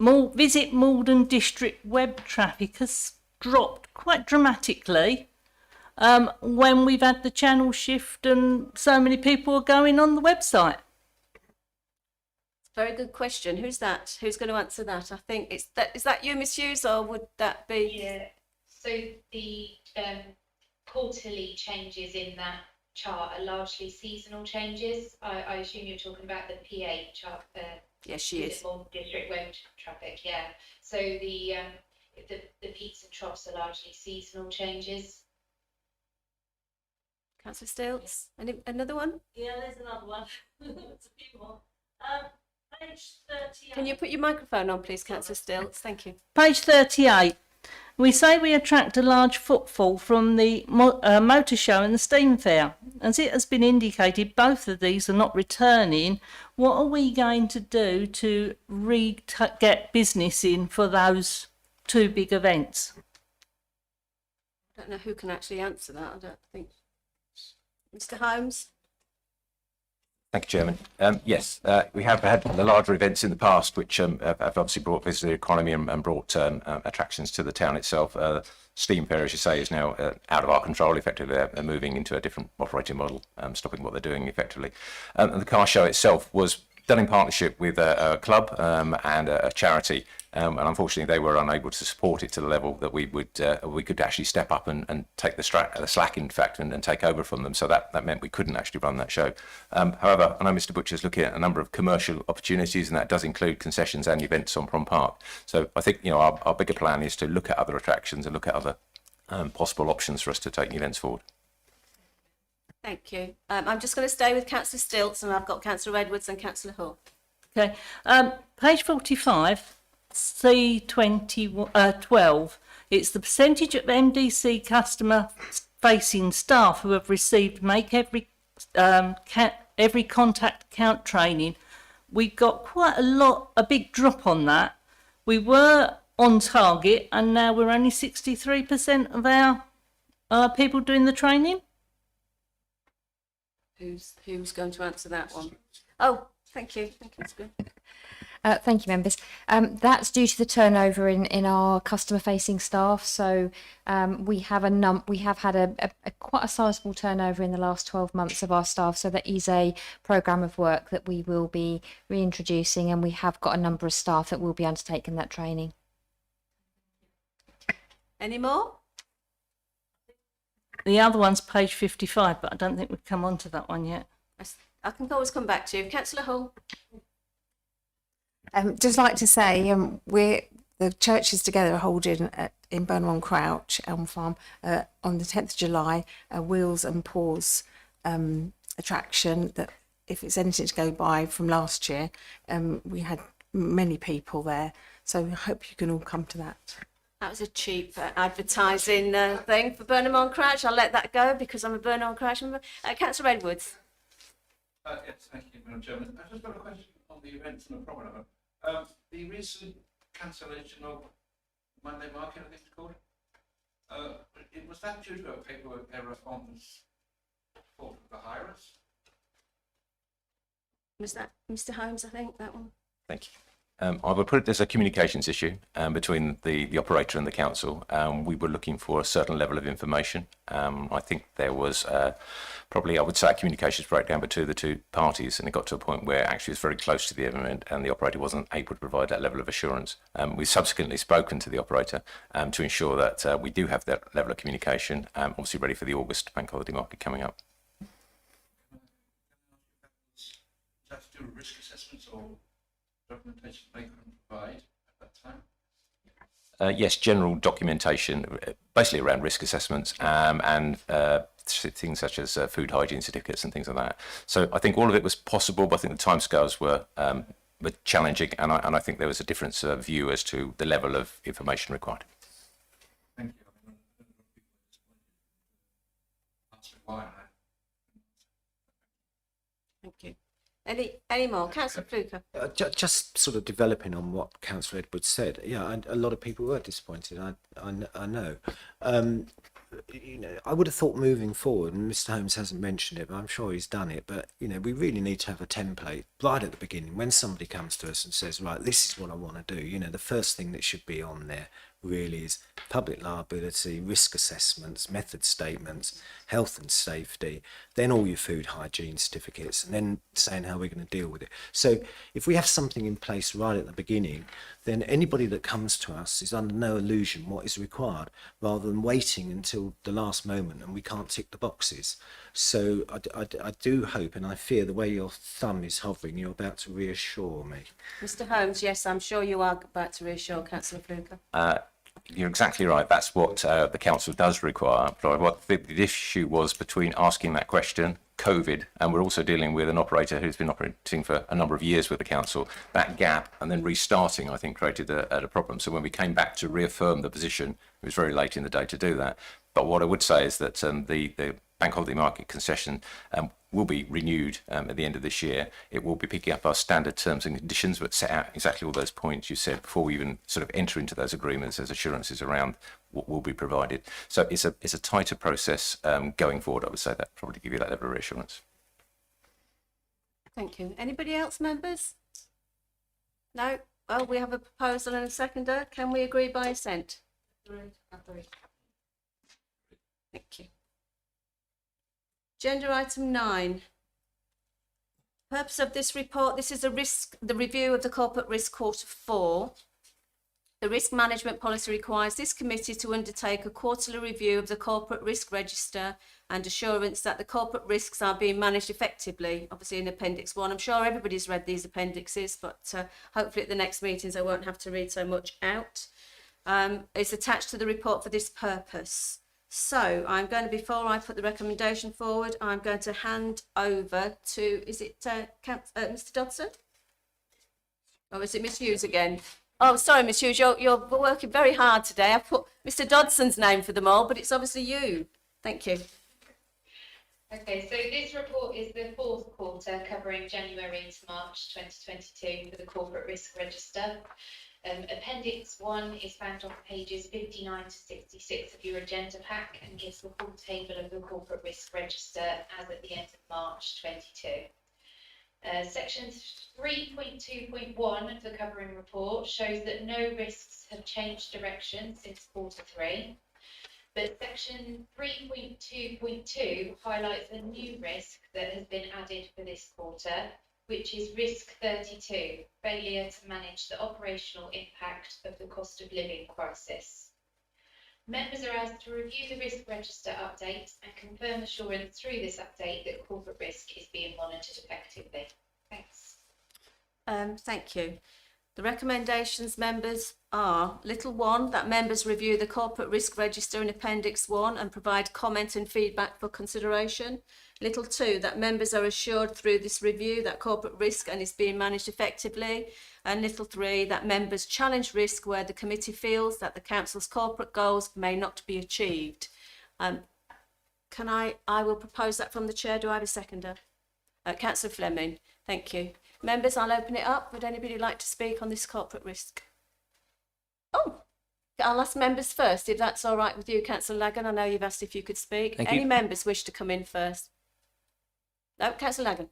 Visit Malden District web traffic has dropped quite dramatically when we've had the channel shift and so many people are going on the website? Very good question. Who's that? Who's going to answer that? I think it's that. Is that you, Miss Hughes, or would that be? Yeah, so the quarterly changes in that chart are largely seasonal changes. I assume you're talking about the PA chart. Yes, she is. District web traffic, yeah. So the peaks and troughs are largely seasonal changes. Councillor Stilts. Another one? Yeah, there's another one. There's a few more. Page 38. Can you put your microphone on, please, Councillor Stilts? Thank you. Page 38. We say we attract a large footfall from the motor show and the steam fair. As it has been indicated, both of these are not returning. What are we going to do to get business in for those two big events? I don't know who can actually answer that. I don't think. Mr. Holmes. Thank you, Chairman. Yes, we have had the larger events in the past, which have obviously brought visitor economy and brought attractions to the town itself. Steam Fair, as you say, is now out of our control. Effectively, they're moving into a different operating model, stopping what they're doing effectively. And the car show itself was done in partnership with a club and a charity, and unfortunately they were unable to support it to the level that we could actually step up and take the slack, in fact, and take over from them. So that meant we couldn't actually run that show. However, I know Mr. Butcher's looking at a number of commercial opportunities, and that does include concessions and events on Prom Park. So I think our bigger plan is to look at other attractions and look at other possible options for us to take the events forward. Thank you. I'm just going to stay with Councillor Stilts, and I've got Councillor Edwards and Councillor Hull. Okay. Page 45, C12. It's the percentage of MDC customer-facing staff who have received Make Every Contact Count training. We got quite a big drop on that. We were on target, and now we're only 63% of our people doing the training. Who's going to answer that one? Oh, thank you. Thank you. That's good. Thank you, members. That's due to the turnover in our customer-facing staff. So we have had a quite a sizable turnover in the last 12 months of our staff. So that is a programme of work that we will be reintroducing, and we have got a number of staff that will be undertaking that training. Any more? The other one's page 55, but I don't think we've come on to that one yet. I can always come back to you. Councillor Hull. Just like to say, the churches together are holding in Burnham on Crouch, Elm Farm, on the 10th of July, a Wheels and Paws attraction that, if it's anything to go by from last year, we had many people there. So I hope you can all come to that. That was a cheap advertising thing for Burnham on Crouch. I'll let that go because I'm a Burnham on Crouch member. Councillor Edwards. Yes, thank you, Madam Chairman. I've just got a question on the events and the promenade. The recent cancellation of Monday Market, I think it's called, was that due to a paperwork error on the fault of the hirers? Was that Mr. Holmes, I think, that one? Thank you. I would put it as a communications issue between the operator and the council. We were looking for a certain level of information. I think there was probably, I would say, a communications breakdown between the two parties, and it got to a point where actually it was very close to the event and the operator wasn't able to provide that level of assurance. We've subsequently spoken to the operator to ensure that we do have that level of communication, obviously ready for the August bank holiday market coming up. Does that to do with risk assessments or documentation they couldn't provide at that time? Yes, general documentation, basically around risk assessments and things such as food hygiene certificates and things like that. So I think all of it was possible, but I think the timescales were challenging, and I think there was a difference of view as to the level of information required. Thank you. Answer why. Thank you. Any more? Councillor Fluker. Just sort of developing on what Councillor Edwards said. Yeah, and a lot of people were disappointed. I know. You know, I would have thought moving forward, and Mr. Holmes hasn't mentioned it, but I'm sure he's done it. But you know, we really need to have a template right at the beginning when somebody comes to us and says, "Right, this is what I want to do." You know, the first thing that should be on there really is public liability, risk assessments, method statements, health and safety, then all your food hygiene certificates, and then saying how we're going to deal with it. So if we have something in place right at the beginning, then anybody that comes to us is under no illusion what is required, rather than waiting until the last moment and we can't tick the boxes. So I do hope, and I fear the way your thumb is hovering, you're about to reassure me. Mr. Holmes, yes, I'm sure you are about to reassure Councillor Fluker. You're exactly right. That's what the council does require. But what the issue was between asking that question, COVID, and we're also dealing with an operator who's been operating for a number of years with the council. That gap and then restarting, I think, created a problem. So when we came back to reaffirm the position, it was very late in the day to do that. But what I would say is that the bank holiday market concession will be renewed at the end of this year. It will be picking up our standard terms and conditions, but set out exactly all those points you said before we even sort of enter into those agreements. There's assurances around what will be provided. So it's a tighter process going forward. I would say that probably give you that level of reassurance. Thank you. Anybody else, members? No? Well, we have a proposal and a seconder. Can we agree by assent? Agreed. Thank you. Agenda item 9. Purpose of this report, this is the review of the corporate risk quarter 4. The risk management policy requires this committee to undertake a quarterly review of the corporate risk register and assurance that the corporate risks are being managed effectively, obviously in Appendix 1. I'm sure everybody's read these appendixes, but hopefully at the next meetings I won't have to read so much out. It's attached to the report for this purpose. So I'm going to, before I put the recommendation forward, I'm going to hand over to, is it Mr. Dodson? Or is it Miss Hughes again? Oh, sorry, Miss Hughes, you're working very hard today. I've put Mr. Dodson's name for them all, but it's obviously you. Thank you. Okay, so this report is the fourth quarter covering January to March 2022 for the corporate risk register. Appendix 1 is found on pages 59 to 66 of your agenda pack and gives the full table of the corporate risk register as at the end of March 22. Section 3.2.1 of the covering report shows that no risks have changed direction since quarter 3. But section 3.2.2 highlights a new risk that has been added for this quarter, which is risk 32, failure to manage the operational impact of the cost of living crisis. Members are asked to review the risk register update and confirm assurance through this update that corporate risk is being monitored effectively. Thanks. Thank you. The recommendations, members, are little 1, that members review the corporate risk register in Appendix 1 and provide comment and feedback for consideration. Little 2, that members are assured through this review that corporate risk and is being managed effectively. And little 3, that members challenge risk where the committee feels that the council's corporate goals may not be achieved. I will propose that from the chair. Do I have a seconder? Councillor Fleming. Thank you. Members, I'll open it up. Would anybody like to speak on this corporate risk? Oh, I'll ask members first, if that's all right with you, Councillor Lagan. I know you've asked if you could speak. Thank Any you. members wish to come in first? No, Councillor Lagan.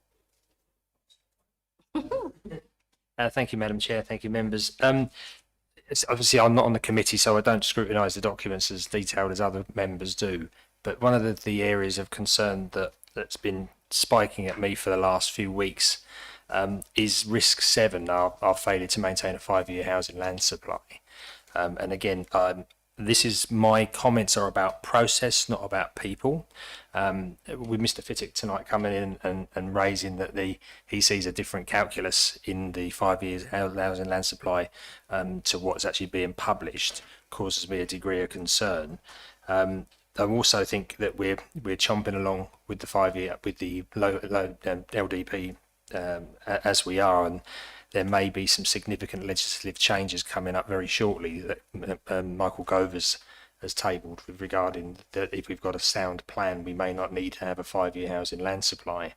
Thank you, Madam Chair. Thank you, members. Obviously, I'm not on the committee, so I don't scrutinise the documents as detailed as other members do. But one of the areas of concern that's been spiking at me for the last few weeks is risk 7, our failure to maintain a 5-year housing land supply. And again, my comments are about process, not about people. With Mr. Fittick tonight coming in and raising that he sees a different calculus in the 5 years housing land supply to what's actually being published causes me a degree of concern. I also think that we're chomping along with the 5 year with the low LDP as we are, and there may be some significant legislative changes coming up very shortly that Michael Gove has tabled with regarding that if we've got a sound plan, we may not need to have a 5 year housing land supply.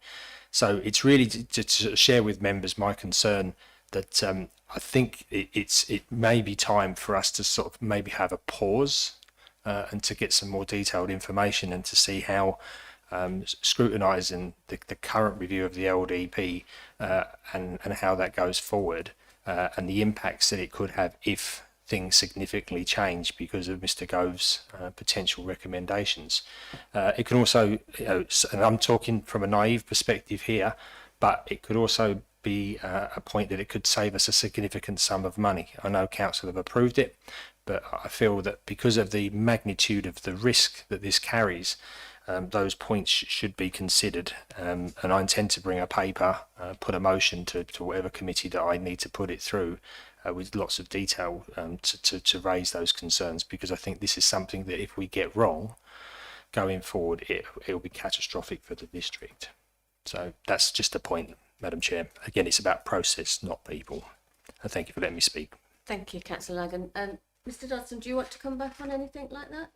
So it's really to share with members my concern that I think it may be time for us to sort of maybe have a pause and to get some more detailed information and to see how scrutinising the current review of the LDP and how that goes forward and the impacts that it could have if things significantly change because of Mr. Gove's potential recommendations. It can also, and I'm talking from a naive perspective here, but it could also be a point that it could save us a significant sum of money. I know council have approved it, but I feel that because of the magnitude of the risk that this carries, those points should be considered, and I intend to bring a paper, put a motion to whatever committee that I need to put it through with lots of detail to raise those concerns, because I think this is something that if we get wrong going forward, it'll be catastrophic for the district. So that's just a point, Madam Chair. Again, it's about process, not people. And thank you for letting me speak. Thank you, Councillor Lagan. Mr. Dodson, do you want to come back on anything like that?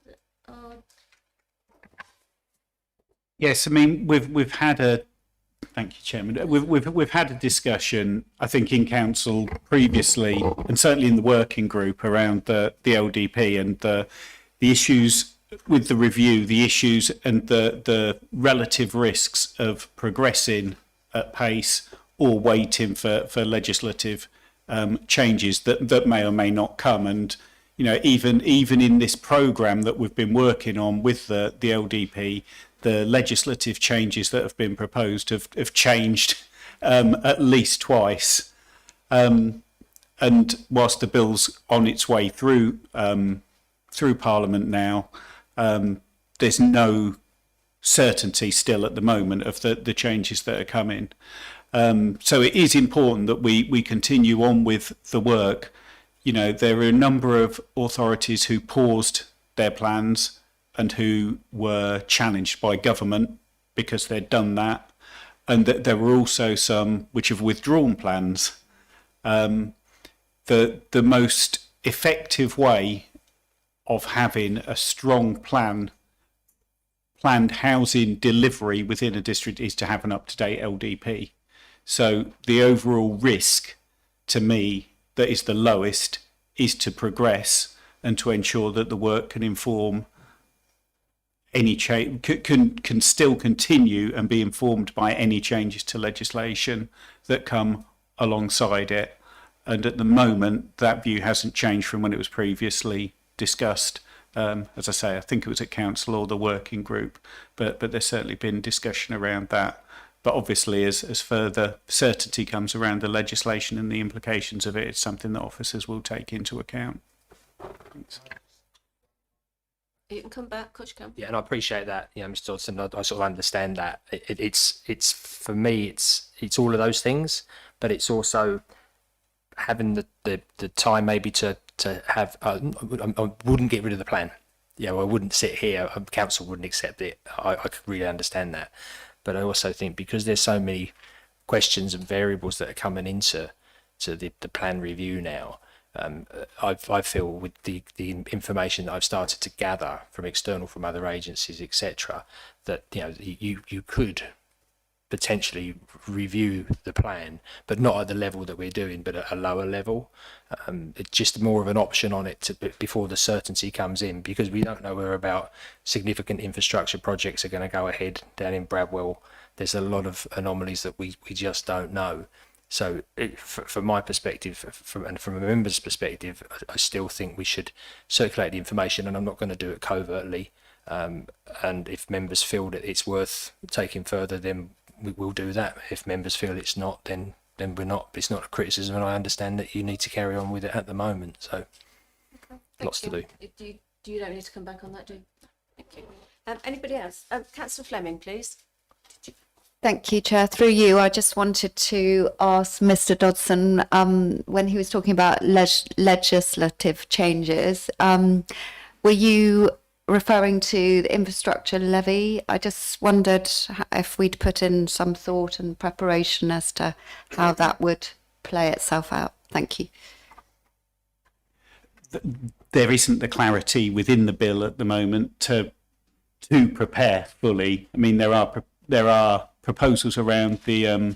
Yes, I mean we've had a. Thank you, Chairman. We've had a discussion, I think, in council previously, and certainly in the working group around the LDP and the issues with the review, the issues and the relative risks of progressing at pace or waiting for legislative changes that may or may not come. And you know, even in this programme that we've been working on with the LDP, the legislative changes that have been proposed have changed at least twice. And whilst the bill's on its way through Parliament now, there's no certainty still at the moment of the changes that are coming. So it is important that we continue on with the work. You know, there are a number of authorities who paused their plans and who were challenged by government because they'd done that, and that there were also some which have withdrawn plans. The most effective way of having a strong planned housing delivery within a district is to have an up-to-date LDP. So the overall risk, to me, that is the lowest, is to progress and to ensure that the work can inform any change, can still continue and be informed by any changes to legislation that come alongside it. And at the moment, that view hasn't changed from when it was previously discussed. As I say, I think it was at council or the working group, but there's certainly been discussion around that. But obviously, as further certainty comes around the legislation and the implications of it, it's something that officers will take into account. Thanks. You can come back, Coach Camp. Yeah, and I appreciate that, you know, Mr. Dodson. I sort of understand that. It's for me, it's all of those things, but it's also having the time maybe to have. I wouldn't get rid of the plan. Yeah, I wouldn't sit here. Council wouldn't accept it. I could really understand that, but I also think because there's so many questions and variables that are coming into the plan review now. I feel with the information that I've started to gather from external, from other agencies, etc., that you know you could potentially review the plan, but not at the level that we're doing, but at a lower level. It's just more of an option on it before the certainty comes in, because we don't know where about significant infrastructure projects are going to go ahead down in Bradwell. There's a lot of anomalies that we just don't know. So from my perspective, from a member's perspective, I still think we should circulate the information, and I'm not going to do it covertly. And if members feel that it's worth taking further, then we will do that. If members feel it's not, then we're not. It's not a criticism, and I understand that you need to carry on with it at the moment. So lots to do. Do you You don't need to come back on that, do you? Thank you. Anybody else? Councillor Fleming, please. Thank you, Chair. Through you, I just wanted to ask Mr. Dodson, when he was talking about legislative changes, were you referring to the infrastructure levy? I just wondered if we'd put in some thought and preparation as to how that would play itself out. Thank you. There isn't the clarity within the bill at the moment to prepare fully. I mean, there are proposals around the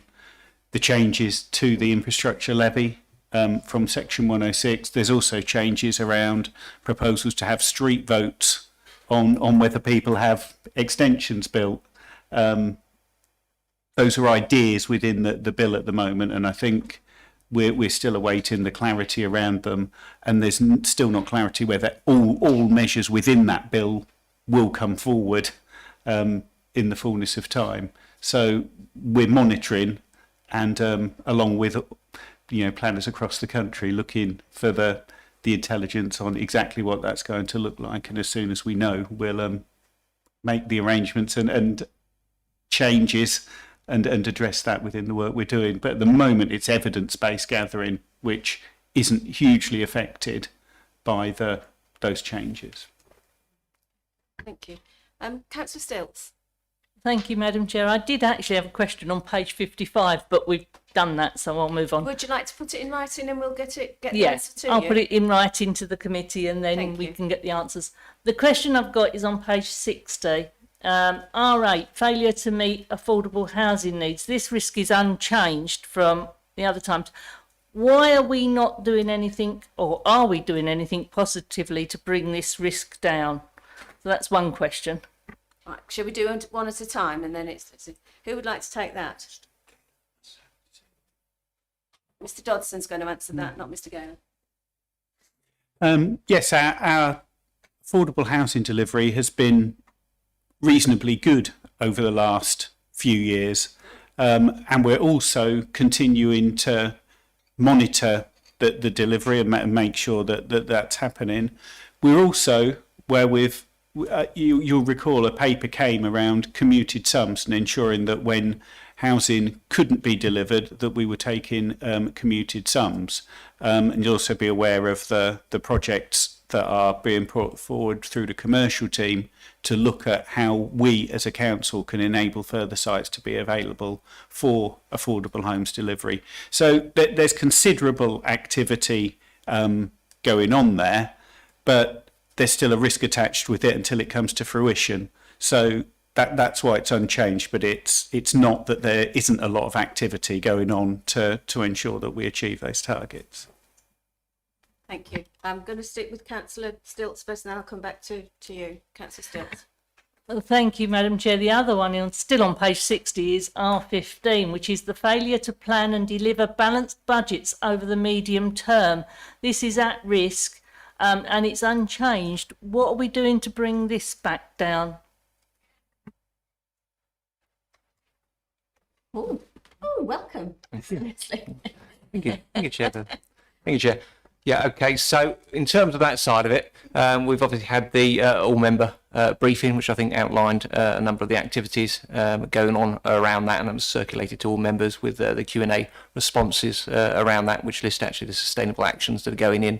changes to the infrastructure levy from section 106. There's also changes around proposals to have street votes on whether people have extensions built. Those are ideas within the bill at the moment, and I think we're still awaiting the clarity around them, and there's still not clarity whether all measures within that bill will come forward in the fullness of time. So we're monitoring, and along with planners across the country, looking for the intelligence on exactly what that's going to look like, and as soon as we know, we'll make the arrangements and changes and address that within the work we're doing. But at the moment, it's evidence-based gathering, which isn't hugely affected by those changes. Thank you. Councillor Stilts. Thank you, Madam Chair. I did actually have a question on page 55, but we've done that, so I'll move on. Would you like to put it in writing and we'll get the answer to you? I'll put it in writing to the committee, and then we can get the answers. The question I've got is on page 60. R8, failure to meet affordable housing needs. This risk is unchanged from the other times. Why are we not doing anything, or are we doing anything positively to bring this risk down? So that's one question. Right, shall we do one at a time, and then it's who would like to take that? Mr. Dodson's going to answer that, not Mr. Gale. Yes, our affordable housing delivery has been reasonably good over the last few years, and we're also continuing to monitor the delivery and make sure that's happening. We're also, where you'll recall, a paper came around commuted sums and ensuring that when housing couldn't be delivered, that we were taking commuted sums. And you'll also be aware of the projects that are being brought forward through the commercial team to look at how we as a council can enable further sites to be available for affordable homes delivery. So there's considerable activity going on there, but there's still a risk attached with it until it comes to fruition. So that's why it's unchanged, but it's not that there isn't a lot of activity going on to ensure that we achieve those targets. Thank you. I'm going to stick with Councillor Stilts first, and then I'll come back to you, Councillor Stilts. Well, thank you, Madam Chair. The other one, still on page 60, is R15, which is the failure to plan and deliver balanced budgets over the medium term. This is at risk, and it's unchanged. What are we doing to bring this back down? Oh, welcome. Thank you. Thank you, Chair. Thank you, Chair. Yeah, okay, so in terms of that side of it, we've obviously had the all-member briefing, which I think outlined a number of the activities going on around that, and it was circulated to all members with the Q&A responses around that, which list actually the sustainable actions that are going in.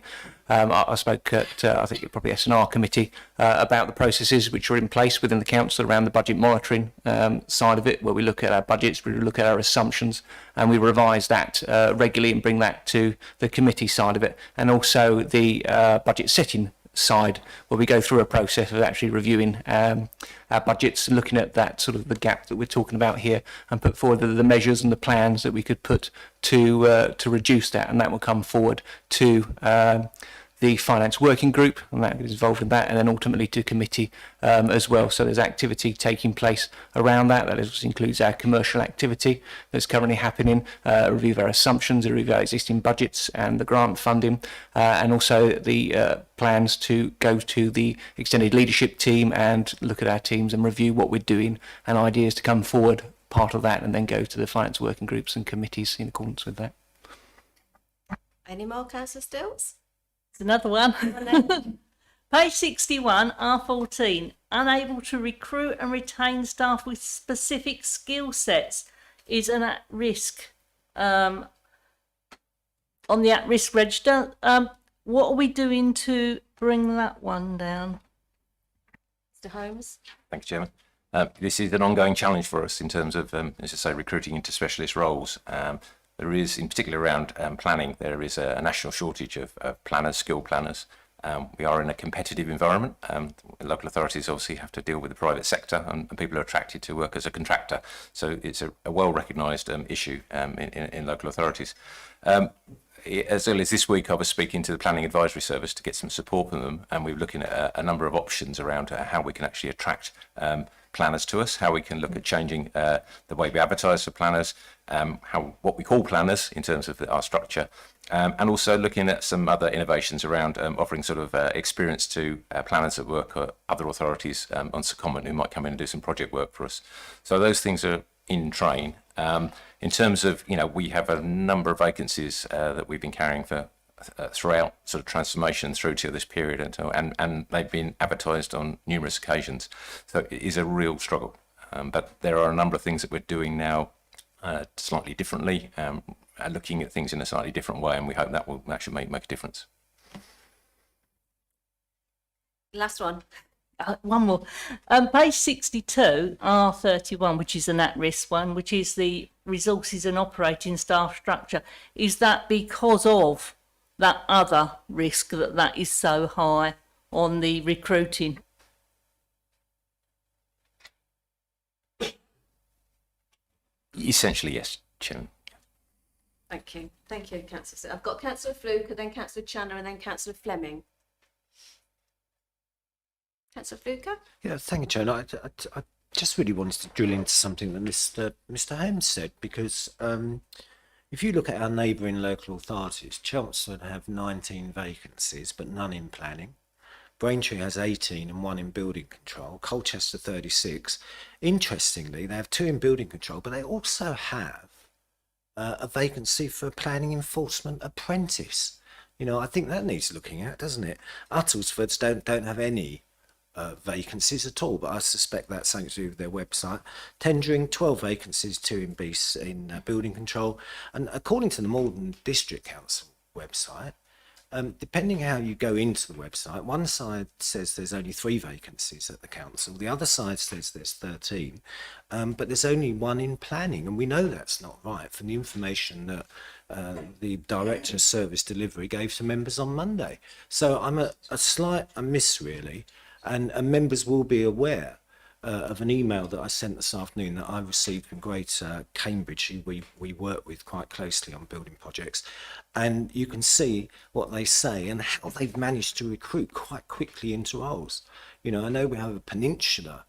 I spoke at, I think probably S&R committee about the processes which are in place within the council around the budget monitoring side of it, where we look at our budgets, we look at our assumptions, and we revise that regularly and bring that to the committee side of it, and also the budget setting side, where we go through a process of actually reviewing our budgets, looking at that sort of the gap that we're talking about here, and put forward the measures and the plans that we could put to reduce that, and that will come forward to the finance working group, and that is involved in that, and then ultimately to committee as well. So there's activity taking place around that. That includes our commercial activity that's currently happening, a review of our assumptions, a review of our existing budgets and the grant funding, and also the plans to go to the extended leadership team and look at our teams and review what we're doing and ideas to come forward, part of that, and then go to the finance working groups and committees in accordance with that. Any more, Councillor Stilts? It's another one. Page 61, R14, unable to recruit and retain staff with specific skill sets is an at-risk, on the at-risk register. What are we doing to bring that one down? Mr Holmes? Thank you, Chairman. This is an ongoing challenge for us in terms of, as I say, recruiting into specialist roles. There is, in particular around planning, there is a national shortage of planners, skilled planners. We are in a competitive environment. Local authorities obviously have to deal with the private sector, and people are attracted to work as a contractor. So it's a well-recognised issue in local authorities. As early as this week, I was speaking to the Planning Advisory Service to get some support from them, and we're looking at a number of options around how we can actually attract planners to us, how we can look at changing the way we advertise for planners, what we call planners in terms of our structure, and also looking at some other innovations around offering sort of experience to planners that work at other authorities on secondment who might come in and do some project work for us. So those things are in train. In terms of, we have a number of vacancies that we've been carrying for throughout sort of transformation through to this period, and they've been advertised on numerous occasions. So it is a real struggle. But there are a number of things that we're doing now slightly differently, looking at things in a slightly different way, and we hope that will actually make a difference. Last one. One more. Page 62, R31, which is an at-risk one, which is the resources and operating staff structure. Is that because of that other risk that is so high on the recruiting? Essentially, yes, Chairman. Thank you. Thank you, Councillor. I've got Councillor Fluker, then Councillor Channer, and then Councillor Fleming. Councillor Fluker? Yeah, thank you, Chairman. I just really wanted to drill into something that Mr. Holmes said, because if you look at our neighbouring local authorities, Chelmsford have 19 vacancies, but none in planning. Braintree has 18 and 1 in building control. Colchester 36. Interestingly, they have 2 in building control, but they also have a vacancy for a planning enforcement apprentice. I think that needs looking at, doesn't it? Uttlesfords don't have any vacancies at all, but I suspect that's something to do with their website. Tendering 12 vacancies, 2 in building control, and according to the Malden District Council website, depending how you go into the website, one side says there's only 3 vacancies at the council, the other side says there's 13, but there's only 1 in planning, and we know that's not right from the information that the Director of Service Delivery gave to members on Monday. So I'm a slight amiss, really, and members will be aware of an email that I sent this afternoon that I received from Great Cambridge, who we work with quite closely on building projects, and you can see what they say and how they've managed to recruit quite quickly into roles. I know we have a peninsular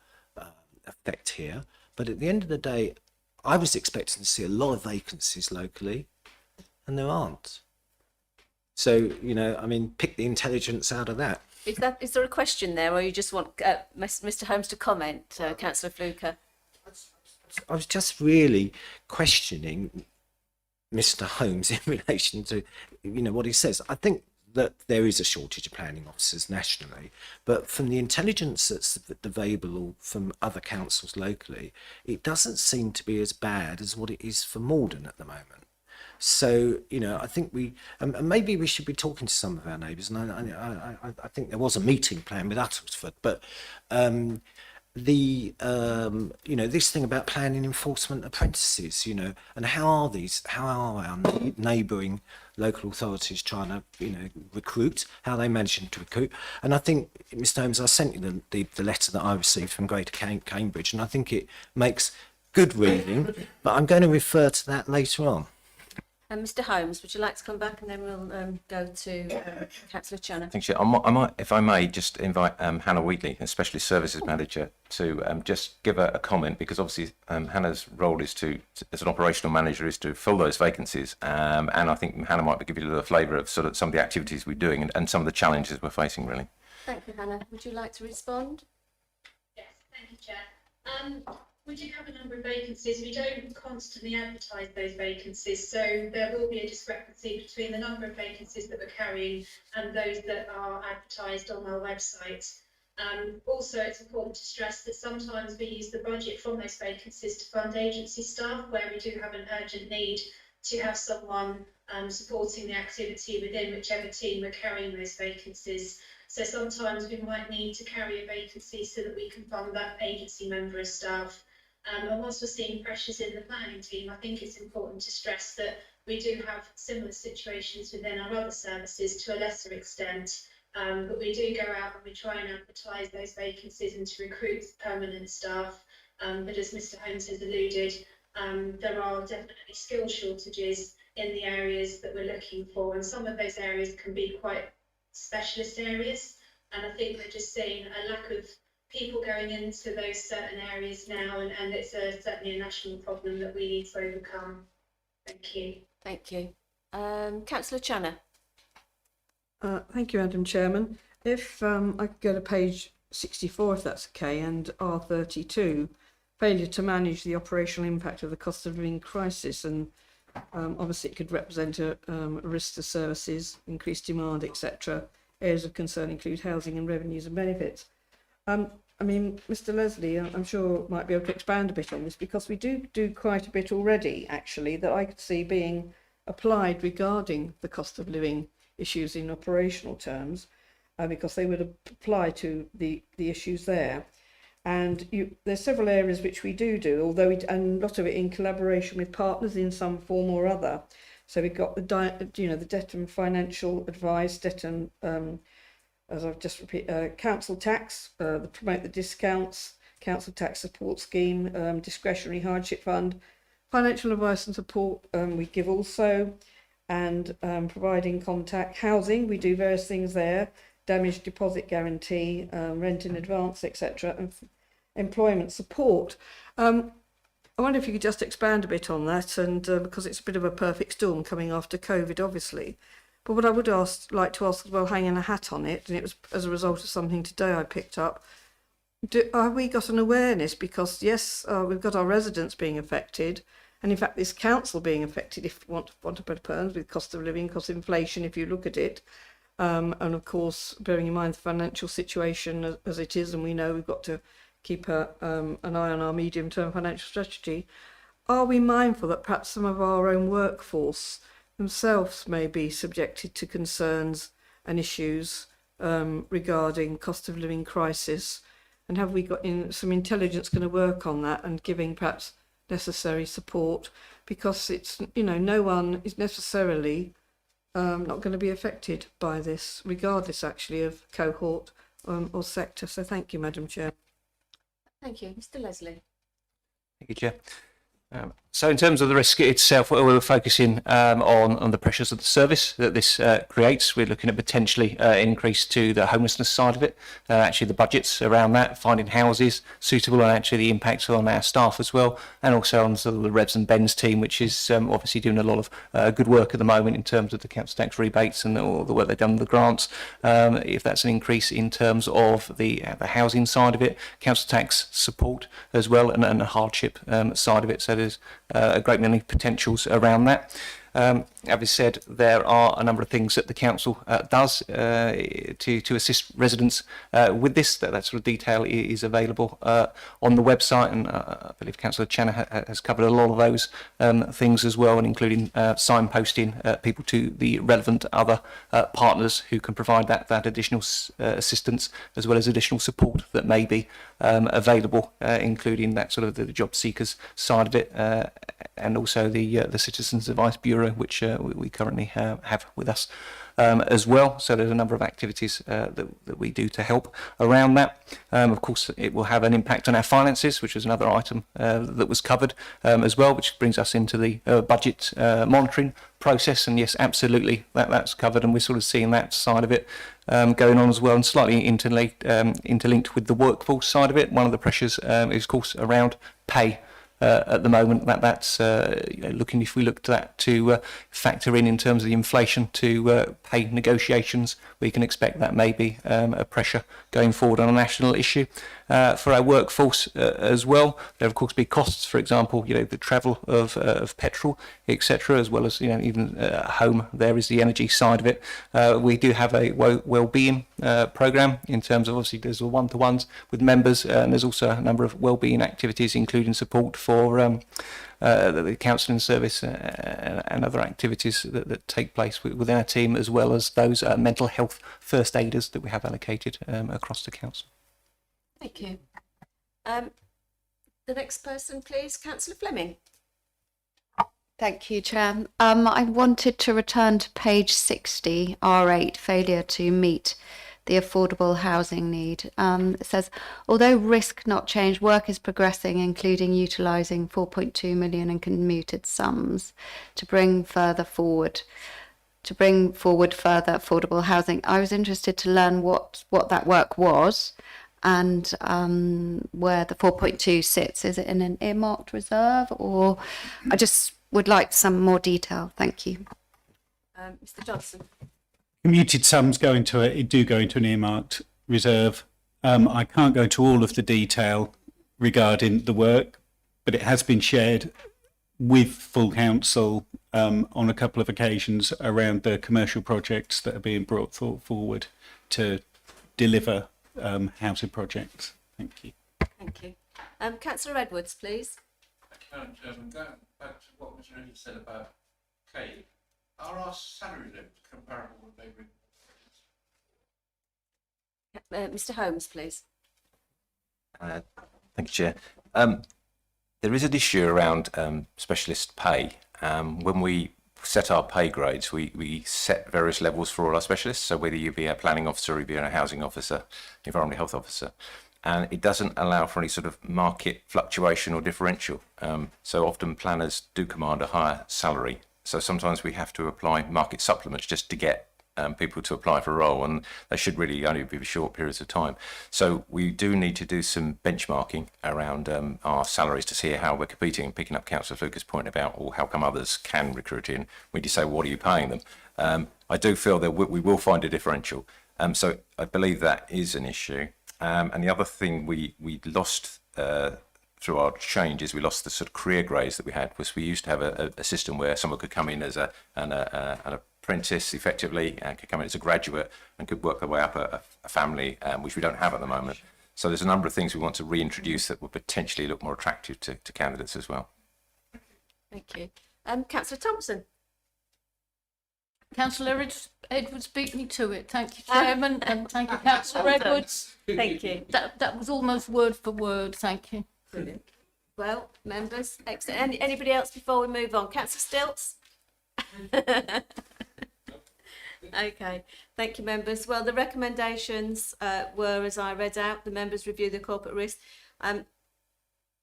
effect here, but at the end of the day, I was expecting to see a lot of vacancies locally, and there aren't. So, pick the intelligence out of that. Is there a question there, or you just want Mr Holmes to comment, Councillor Fluker? I was just really questioning Mr Holmes in relation to, what he says. I think that there is a shortage of planning officers nationally, but from the intelligence that's available from other councils locally, it doesn't seem to be as bad as what it is for Malden at the moment. So, I think maybe we should be talking to some of our neighbours, and I think there was a meeting planned with Uttlesford, but this thing about planning enforcement apprentices, and how are our neighbouring local authorities trying to, recruit, how they managing to recruit. And I think, Mr Holmes, I sent you the letter that I received from Greater Cambridge, and I think it makes good reading, but I'm going to refer to that later on. Mr Holmes, would you like to come back, and then we'll go to Councillor Channer? Thanks, Chair. I might, if I may, just invite Hannah Wheatley, a Specialist Services Manager, to just give a comment, because obviously Hannah's role is as an operational manager, is to fill those vacancies, and I think Hannah might give you a little flavour of sort of some of the activities we're doing and some of the challenges we're facing, really. Thank you, Hannah. Would you like to respond? Yes, thank you, Chair. We do have a number of vacancies. We don't constantly advertise those vacancies, so there will be a discrepancy between the number of vacancies that we're carrying and those that are advertised on our website. Also, it's important to stress that sometimes we use the budget from those vacancies to fund agency staff, where we do have an urgent need to have someone supporting the activity within whichever team we're carrying those vacancies. So sometimes we might need to carry a vacancy so that we can fund that agency member of staff. And whilst we're seeing pressures in the planning team, I think it's important to stress that we do have similar situations within our other services to a lesser extent. But we do go out and we try and advertise those vacancies and to recruit permanent staff. But as Mr. Holmes has alluded, there are definitely skill shortages in the areas that we're looking for, and some of those areas can be quite specialist areas. And I think we're just seeing a lack of people going into those certain areas now, and it's certainly a national problem that we need to overcome. Thank you. Thank you. Councillor Channer. Thank you, Madam Chairman. If I could go to page 64, if that's okay, and R32, failure to manage the operational impact of the cost of living crisis, and obviously it could represent a risk to services, increased demand, etc. Areas of concern include housing and revenues and benefits. I mean, Mr. Leslie, I'm sure might be able to expand a bit on this, because we do quite a bit already, actually, that I could see being applied regarding the cost of living issues in operational terms, because they would apply to the issues there. And there's several areas which we do, although and a lot of it in collaboration with partners in some form or other. So we've got the debt and financial advice, debt and as I've just repeated, council tax, the promote the discounts, council tax support scheme, discretionary hardship fund, financial advice and support we give also, and providing contact housing. We do various things there, damage deposit guarantee, rent in advance, etc., and employment support. I wonder if you could just expand a bit on that, and because it's a bit of a perfect storm coming after COVID, obviously. But what I would like to ask as well, hanging a hat on it, and it was as a result of something today I picked up, have we got an awareness? Because yes, we've got our residents being affected, and in fact this council being affected, if you want to put terms, with cost of living, cost of inflation, if you look at it. And of course, bearing in mind the financial situation as it is, and we know we've got to keep an eye on our medium-term financial strategy, are we mindful that perhaps some of our own workforce themselves may be subjected to concerns and issues regarding cost of living crisis? And have we got some intelligence going to work on that and giving perhaps necessary support? Because it's, no one is necessarily not going to be affected by this, regardless actually of cohort or sector. So thank you, Madam Chair. Thank you. Mr. Leslie. Thank you, Chair. So in terms of the risk itself, we're focusing on the pressures of the service that this creates. We're looking at potentially increase to the homelessness side of it, actually the budgets around that, finding houses suitable, and actually the impacts on our staff as well, and also on sort of the Revs and Bens team, which is obviously doing a lot of good work at the moment in terms of the council tax rebates and all the work they've done with the grants. If that's an increase in terms of the housing side of it, council tax support as well, and the hardship side of it. So there's a great many potentials around that. As said, there are a number of things that the council does to assist residents with this. That sort of detail is available on the website, and I believe Councillor Channer has covered a lot of those things as well, and including signposting people to the relevant other partners who can provide that additional assistance, as well as additional support that may be available, including that sort of the job seekers side of it, and also the Citizens Advice Bureau, which we currently have with us as well. So there's a number of activities that we do to help around that. Of course, it will have an impact on our finances, which was another item that was covered as well, which brings us into the budget monitoring process. And yes, absolutely, that's covered, and we're sort of seeing that side of it going on as well, and slightly interlinked with the workforce side of it. One of the pressures is, of course, around pay at the moment. That's looking, if we looked at that to factor in terms of the inflation to pay negotiations, we can expect that may be a pressure going forward on a national issue. For our workforce as well, there of course be costs, for example, the travel of petrol, etc., as well as even home. There is the energy side of it. We do have a wellbeing programme in terms of, obviously there's one-to-ones with members, and there's also a number of wellbeing activities, including support for the counselling service and other activities that take place within our team, as well as those mental health first aiders that we have allocated across the council. Thank you. The next person, please, Councillor Fleming. Thank you, Chair. I wanted to return to page 60, R8, failure to meet the affordable housing need. It says, although risk not changed, work is progressing, including utilising 4.2 million in commuted sums to bring forward further affordable housing. I was interested to learn what that work was and where the 4.2 sits. Is it in an earmarked reserve, or I just would like some more detail. Thank you. Mr. Johnson. Commuted sums go into an earmarked reserve. I can't go into all of the detail regarding the work, but it has been shared with full council on a couple of occasions around the commercial projects that are being brought forward to deliver housing projects. Thank you. Thank you. Councillor Edwards, please. Madam Chairman, going back to what Mr. Reed said about Kate, are our salary levels comparable with they Mr. Holmes, please. Thank you, Chair. There is an issue around specialist pay. When we set our pay grades, we set various levels for all our specialists. So whether you be a planning officer, or you be a housing officer, environmental health officer, and it doesn't allow for any sort of market fluctuation or differential. So often planners do command a higher salary. So sometimes we have to apply market supplements just to get people to apply for a role, and they should really only be for short periods of time. So we do need to do some benchmarking around our salaries to see how we're competing, and picking up Councillor Fluker's point about, or how come others can recruit in. We do say, what are you paying them? I do feel that we will find a differential. So I believe that is an issue. And the other thing we lost through our changes, we lost the sort of career grades that we had. Was we used to have a system where someone could come in as an apprentice effectively, and could come in as a graduate and could work their way up a family, which we don't have at the moment. So there's a number of things we want to reintroduce that would potentially look more attractive to candidates as well. Thank you. Councillor Thompson. Councillor Edwards beat me to it. Thank you, Chairman, and thank you, Councillor Edwards. Thank you. That was almost word for word. Thank you. Brilliant. Well, members, excellent. Anybody else before we move on? Councillor Stilts? Okay, thank you, members. Well, the recommendations were, as I read out, the members review the corporate risk.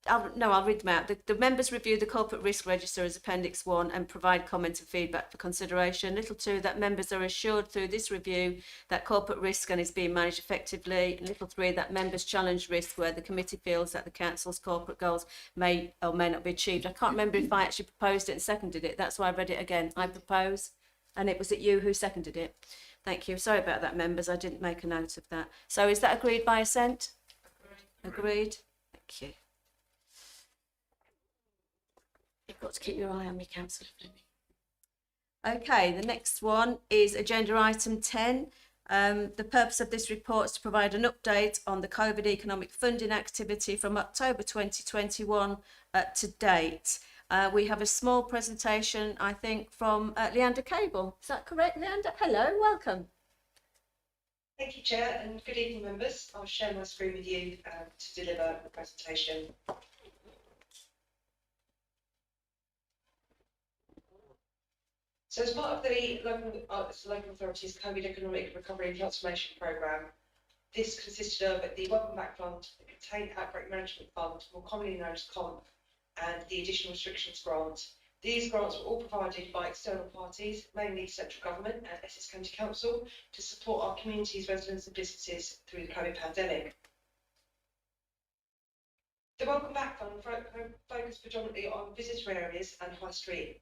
I'll read them out. The members review the corporate risk register as Appendix 1 and provide comments and feedback for consideration. Little 2, that members are assured through this review that corporate risk and is being managed effectively. And little 3, that members challenge risk where the committee feels that the council's corporate goals may or may not be achieved. I can't remember if I actually proposed it and seconded it. That's why I read it again. I propose, and it was you who seconded it. Thank you. Sorry about that, members. I didn't make a note of that. So is that agreed by assent? Agreed. Thank you. You've got to keep your eye on me, Councillor Fleming. Okay, the next one is agenda item 10. The purpose of this report is to provide an update on the COVID economic funding activity from October 2021 to date. We have a small presentation, I think, from Leander Cable. Is that correct, Leander? Hello, welcome. Thank you, Chair, and good evening, members. I'll share my screen with you to deliver the presentation. So as part of the local authorities' COVID Economic Recovery and Transformation Programme, this consisted of the Welcome Back Fund, the Contained Outbreak Management Fund, more commonly known as COMP, and the Additional Restrictions Grant. These grants were all provided by external parties, mainly central government and Essex County Council, to support our communities, residents and businesses through the COVID pandemic. The Welcome Back Fund focused predominantly on visitor areas and high street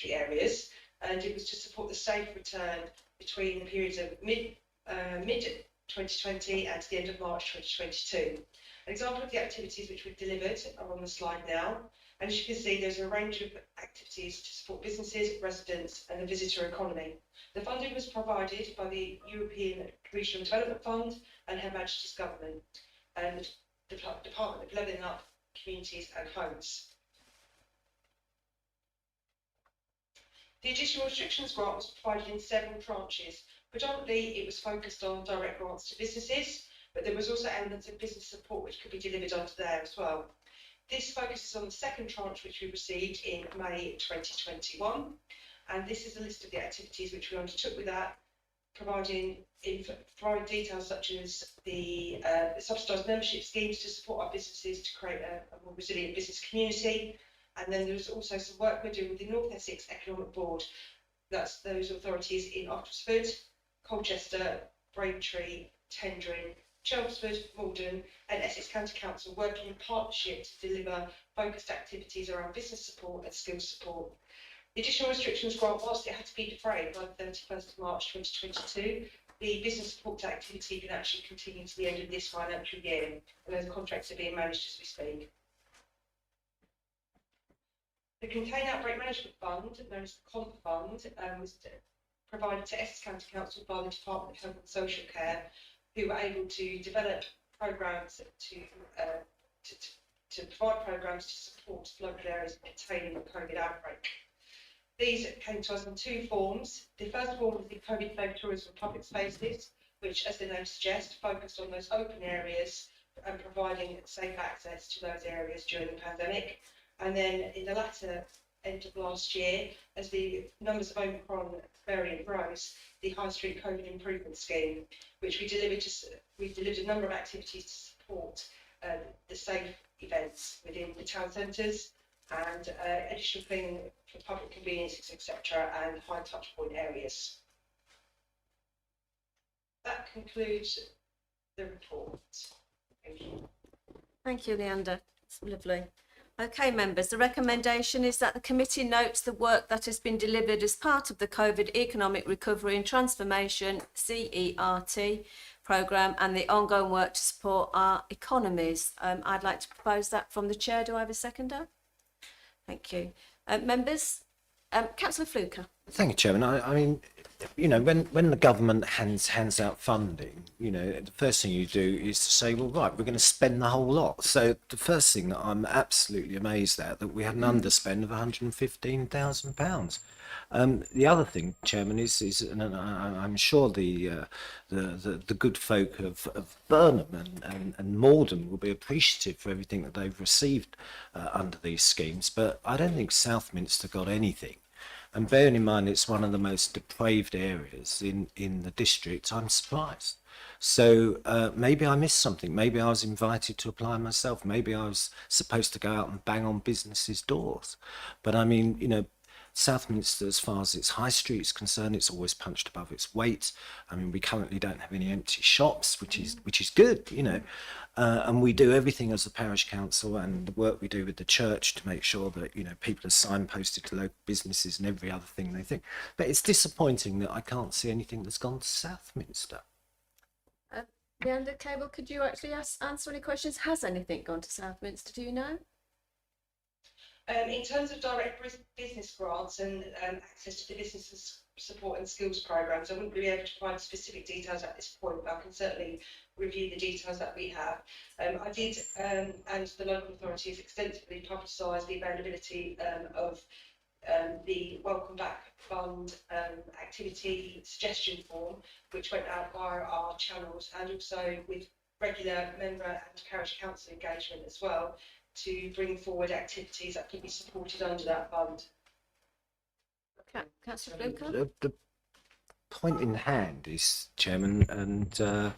areas, and it was to support the safe return between the periods of mid 2020 and to the end of March 2022. An example of the activities which we've delivered are on the slide now, and as you can see, there's a range of activities to support businesses, residents, and the visitor economy. The funding was provided by the European Regional Development Fund and Her Majesty's Government, and the Department of Levelling Up Communities and Homes. The additional restrictions grant was provided in several tranches. Predominantly, it was focused on direct grants to businesses, but there was also elements of business support which could be delivered under there as well. This focuses on the second tranche which we received in May 2021, and this is a list of the activities which we undertook with that, providing details such as the subsidised membership schemes to support our businesses to create a more resilient business community. And then there's also some work we're doing with the North Essex Economic Board. That's those authorities in Oxford, Colchester, Braintree, Tendring, Chelmsford, Malden and Essex County Council working in partnership to deliver focused activities around business support and skills support. The additional restrictions grant, whilst it had to be defrayed by the 31st of March 2022, the business support activity can actually continue to the end of this financial year, and those contracts are being managed as we speak. The Container Outbreak Management Fund, known as the COMP Fund, was provided to Essex County Council by the Department of Health and Social Care, who were able to develop programmes to provide programmes to support local areas containing the COVID outbreak. These came to us in two forms. The first form was the COVID safe tourism public spaces, which, as the name suggests, focused on those open areas and providing safe access to those areas during the pandemic. And then in the latter end of last year, as the numbers of Omicron variant rose, the High Street COVID Improvement Scheme, which we delivered a number of activities to support the safe events within the town centres and additional cleaning for public conveniences, etc., and high touch point areas. That concludes the report. Thank you. Thank you, Leander. It's lovely. Okay, members, the recommendation is that the committee notes the work that has been delivered as part of the COVID Economic Recovery and Transformation CERT programme and the ongoing work to support our economies. I'd like to propose that from the chair. Do I have a seconder? Thank you. Members, Councillor Fluker. Thank you, Chairman. I mean, you know, when the government hands out funding, you know, the first thing you do is to say, well, right, we're going to spend the whole lot. So the first thing that I'm absolutely amazed at, that we had an underspend of £115,000. The other thing, Chairman, is and I'm sure the good folk of Burnham and Morden will be appreciative for everything that they've received under these schemes, but I don't think Southminster got anything. And bearing in mind it's one of the most depraved areas in the district, I'm surprised. So maybe I missed something. Maybe I was invited to apply myself. Maybe I was supposed to go out and bang on businesses' doors. But I mean, you know, Southminster, as far as its high street is concerned, it's always punched above its weight. I mean, we currently don't have any empty shops, which is good, you know. And we do everything as a parish council and the work we do with the church to make sure that, you know, people are signposted to local businesses and every other thing they think. But it's disappointing that I can't see anything that's gone to Southminster. Leander Cable, could you actually answer any questions? Has anything gone to Southminster? Do you know? In terms of direct business grants and access to the business support and skills programmes, I wouldn't be able to provide specific details at this point, but I can certainly review the details that we have. I did, and the local authorities extensively publicised the availability of the Welcome Back Fund activity suggestion form, which went out via our channels and also with regular member and parish council engagement as well, to bring forward activities that can be supported under that fund. Councillor Fluker? The point in hand is, Chairman, and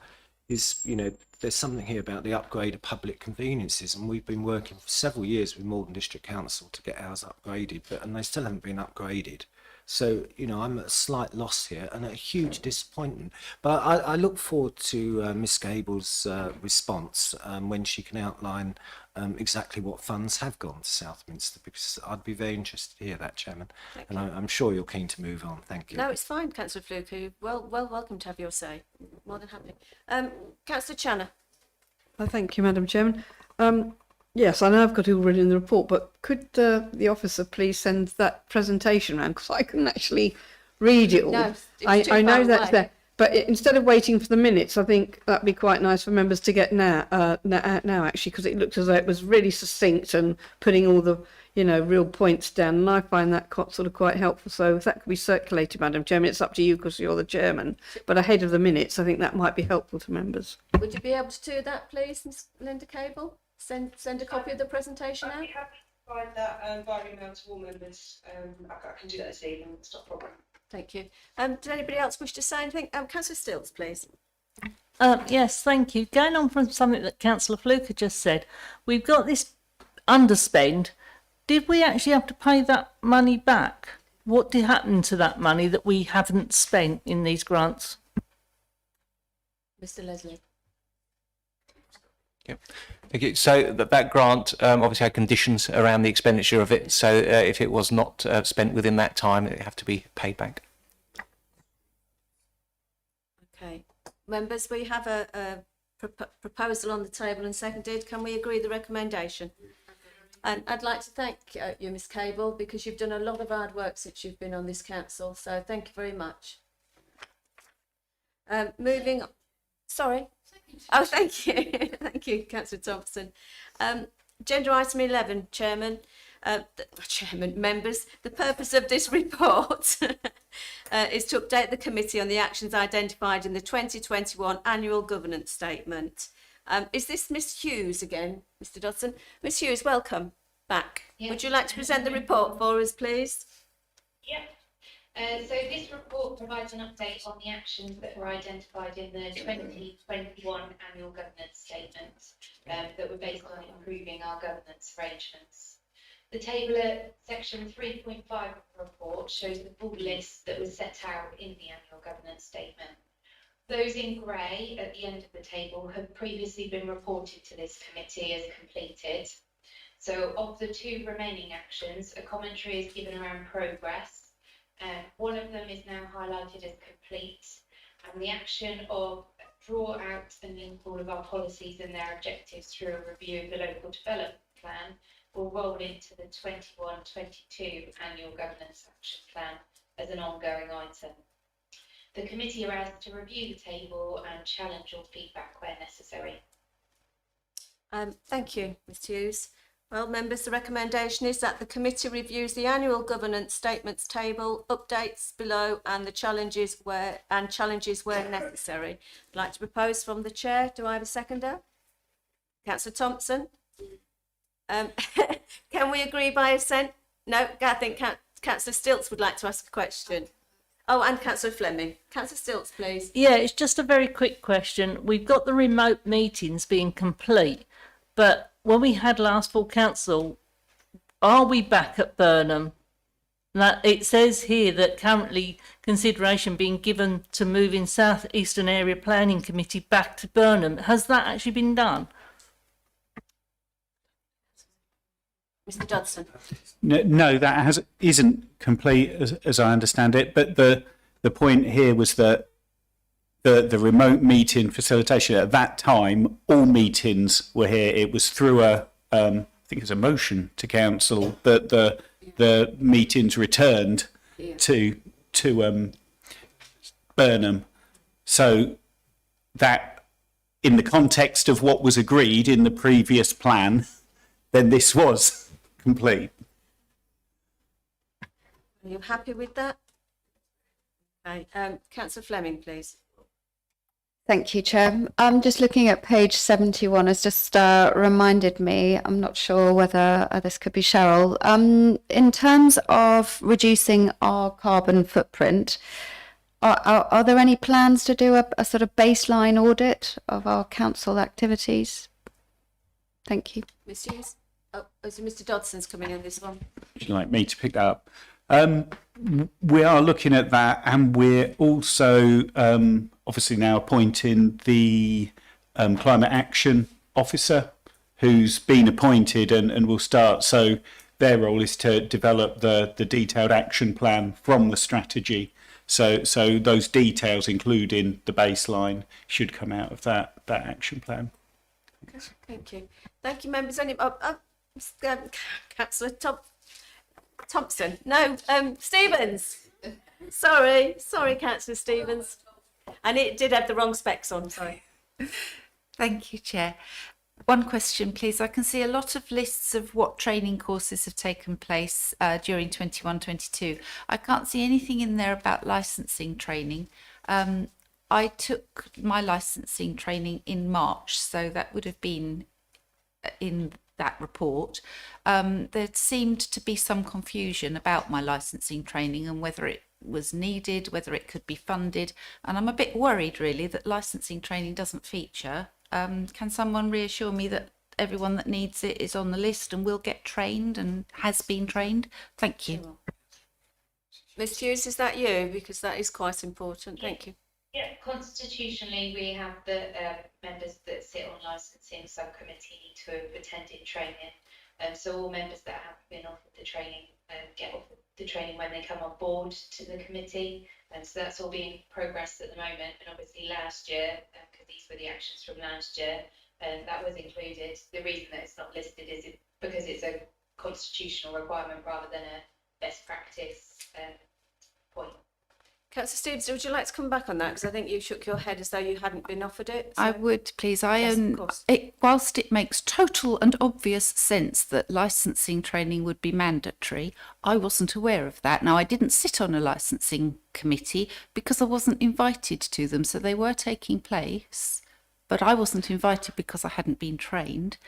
is, you know, there's something here about the upgrade of public conveniences, and we've been working for several years with Malden District Council to get ours upgraded, and they still haven't been upgraded. So, you know, I'm at a slight loss here and a huge disappointment. But I look forward to Miss Gable's response when she can outline exactly what funds have gone to Southminster, because I'd be very interested to hear that, Chairman. And I'm sure you're keen to move on. Thank you. No, it's fine, Councillor Fluke. You're welcome to have your say. More than happy. Councillor Channer. Thank you, Madam Chairman. Yes, I know I've got it all written in the report, but could the officer please send that presentation around, because I couldn't actually read it all. No, I know that's there, but instead of waiting for the minutes, I think that'd be quite nice for members to get now actually, because it looked as though it was really succinct and putting all the real points down, and I find that sort of quite helpful. So if that could be circulated, Madam Chairman, it's up to you because you're the chairman, but ahead of the minutes, I think that might be helpful to members. Would you be able to do that, please, Ms. Linda Cable? Send a copy of the presentation out. I'd be happy to provide that via email to all members. I can do that this evening. It's not a problem. Thank you. Does anybody else wish to say anything? Councillor Stilts, please. Yes, thank you. Going on from something that Councillor Fluke just said, we've got this underspend. Did we actually have to pay that money back? What did happen to that money that we haven't spent in these grants? Mr. Leslie. Yep. Thank you. So that grant obviously had conditions around the expenditure of it. So if it was not spent within that time, it have to be paid back. Okay. Members, we have a proposal on the table and seconded. Can we agree the recommendation? And I'd like to thank you, Ms. Cable, because you've done a lot of hard work since you've been on this council. So thank you very much. Moving on. Sorry. Oh, thank you. Thank you, Councillor Thompson. Agenda item 11, Chairman. Members, the purpose of this report is to update the committee on the actions identified in the 2021 annual governance statement. Is this Miss Hughes again, Mr. Dodson? Miss Hughes, welcome back. Yeah. Would you like to present the report for us, please? Yep. So this report provides an update on the actions that were identified in the 2021 annual governance statement that were based on improving our governance arrangements. The table at section 3.5 of the report shows the full list that was set out in the annual governance statement. Those in grey at the end of the table have previously been reported to this committee as completed. So of the two remaining actions, a commentary is given around progress. One of them is now highlighted as complete, and the action of draw out and link all of our policies and their objectives through a review of the local development plan will roll into the 21-22 annual governance action plan as an ongoing item. The committee are asked to review the table and challenge or feedback where necessary. Thank you, Ms. Hughes. Well, members, the recommendation is that the committee reviews the annual governance statements table, updates below, and the challenges where necessary. I'd like to propose from the chair. Do I have a seconder? Councillor Thompson. Can we agree by assent? No, I think Councillor Stilts would like to ask a question. Oh, and Councillor Fleming. Councillor Stilts, please. Yeah, it's just a very quick question. We've got the remote meetings being complete, but when we had last full council, are we back at Burnham? That it says here that currently consideration being given to moving South Eastern Area Planning Committee back to Burnham. Has that actually been done? Mr. Dodson. No, that isn't complete as I understand it. But the point here was that the remote meeting facilitation at that time, all meetings were here. It was through I think it was a motion to council that the meetings returned to Burnham. So that, in the context of what was agreed in the previous plan, then this was complete. Are you happy with that? Okay. Councillor Fleming, please. Thank you, Chair. I'm just looking at page 71. It's just reminded me, I'm not sure whether this could be Cheryl. In terms of reducing our carbon footprint, are there any plans to do a sort of baseline audit of our council activities? Thank you. Ms. Hughes? Oh, so Mr. Dodson's coming in this one. Would you like me to pick that up? We are looking at that, and we're also obviously now appointing the climate action officer, who's been appointed and will start. So their role is to develop the detailed action plan from the strategy. So those details, including the baseline, should come out of that action plan. Thank you. Thank you, members. Councillor Thompson. No, Stevens. Sorry, Councillor Stevens. And it did have the wrong specs on, sorry. Thank you, Chair. One question, please. I can see a lot of lists of what training courses have taken place during 21-22. I can't see anything in there about licensing training. I took my licensing training in March, so that would have been in that report. There seemed to be some confusion about my licensing training and whether it was needed, whether it could be funded, and I'm a bit worried really that licensing training doesn't feature. Can someone reassure me that everyone that needs it is on the list and will get trained and has been trained? Thank you. Ms Hughes, is that you? Because that is quite important. Thank you. Yeah, constitutionally, we have the members that sit on licensing subcommittee need to have attended training. So all members that have been offered the training get offered the training when they come on board to the committee. And so that's all being progressed at the moment. And obviously last year, because these were the actions from last year, that was included. The reason that it's not listed is because it's a constitutional requirement rather than a best practice point. Councillor Stevens, would you like to come back on that? Because I think you shook your head as though you hadn't been offered it. So. I would, please. Yes, of course. Whilst it makes total and obvious sense that licensing training would be mandatory, I wasn't aware of that. Now, I didn't sit on a licensing committee because I wasn't invited to them, so they were taking place, but I wasn't invited because I hadn't been trained.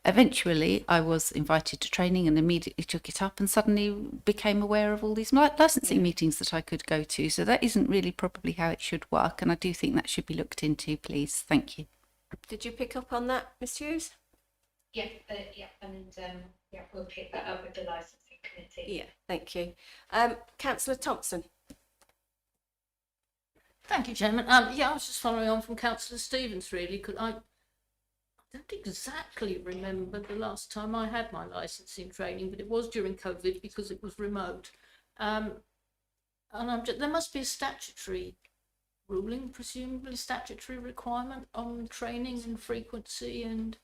Eventually, I was invited to training and immediately took it up and suddenly became aware of all these licensing meetings that I could go to. So that isn't really probably how it should work. And I do think that should be looked into, please. Thank you. Did you pick up on that, Ms Hughes? Yeah, we'll pick that up with the licensing committee. Yeah, thank you. Councillor Thompson. Thank you, Chairman. Yeah, I was just following on from Councillor Stevens, really, because I don't exactly remember the last time I had my licensing training, but it was during COVID because it was remote. And there must be a statutory ruling, presumably statutory requirement on training and frequency and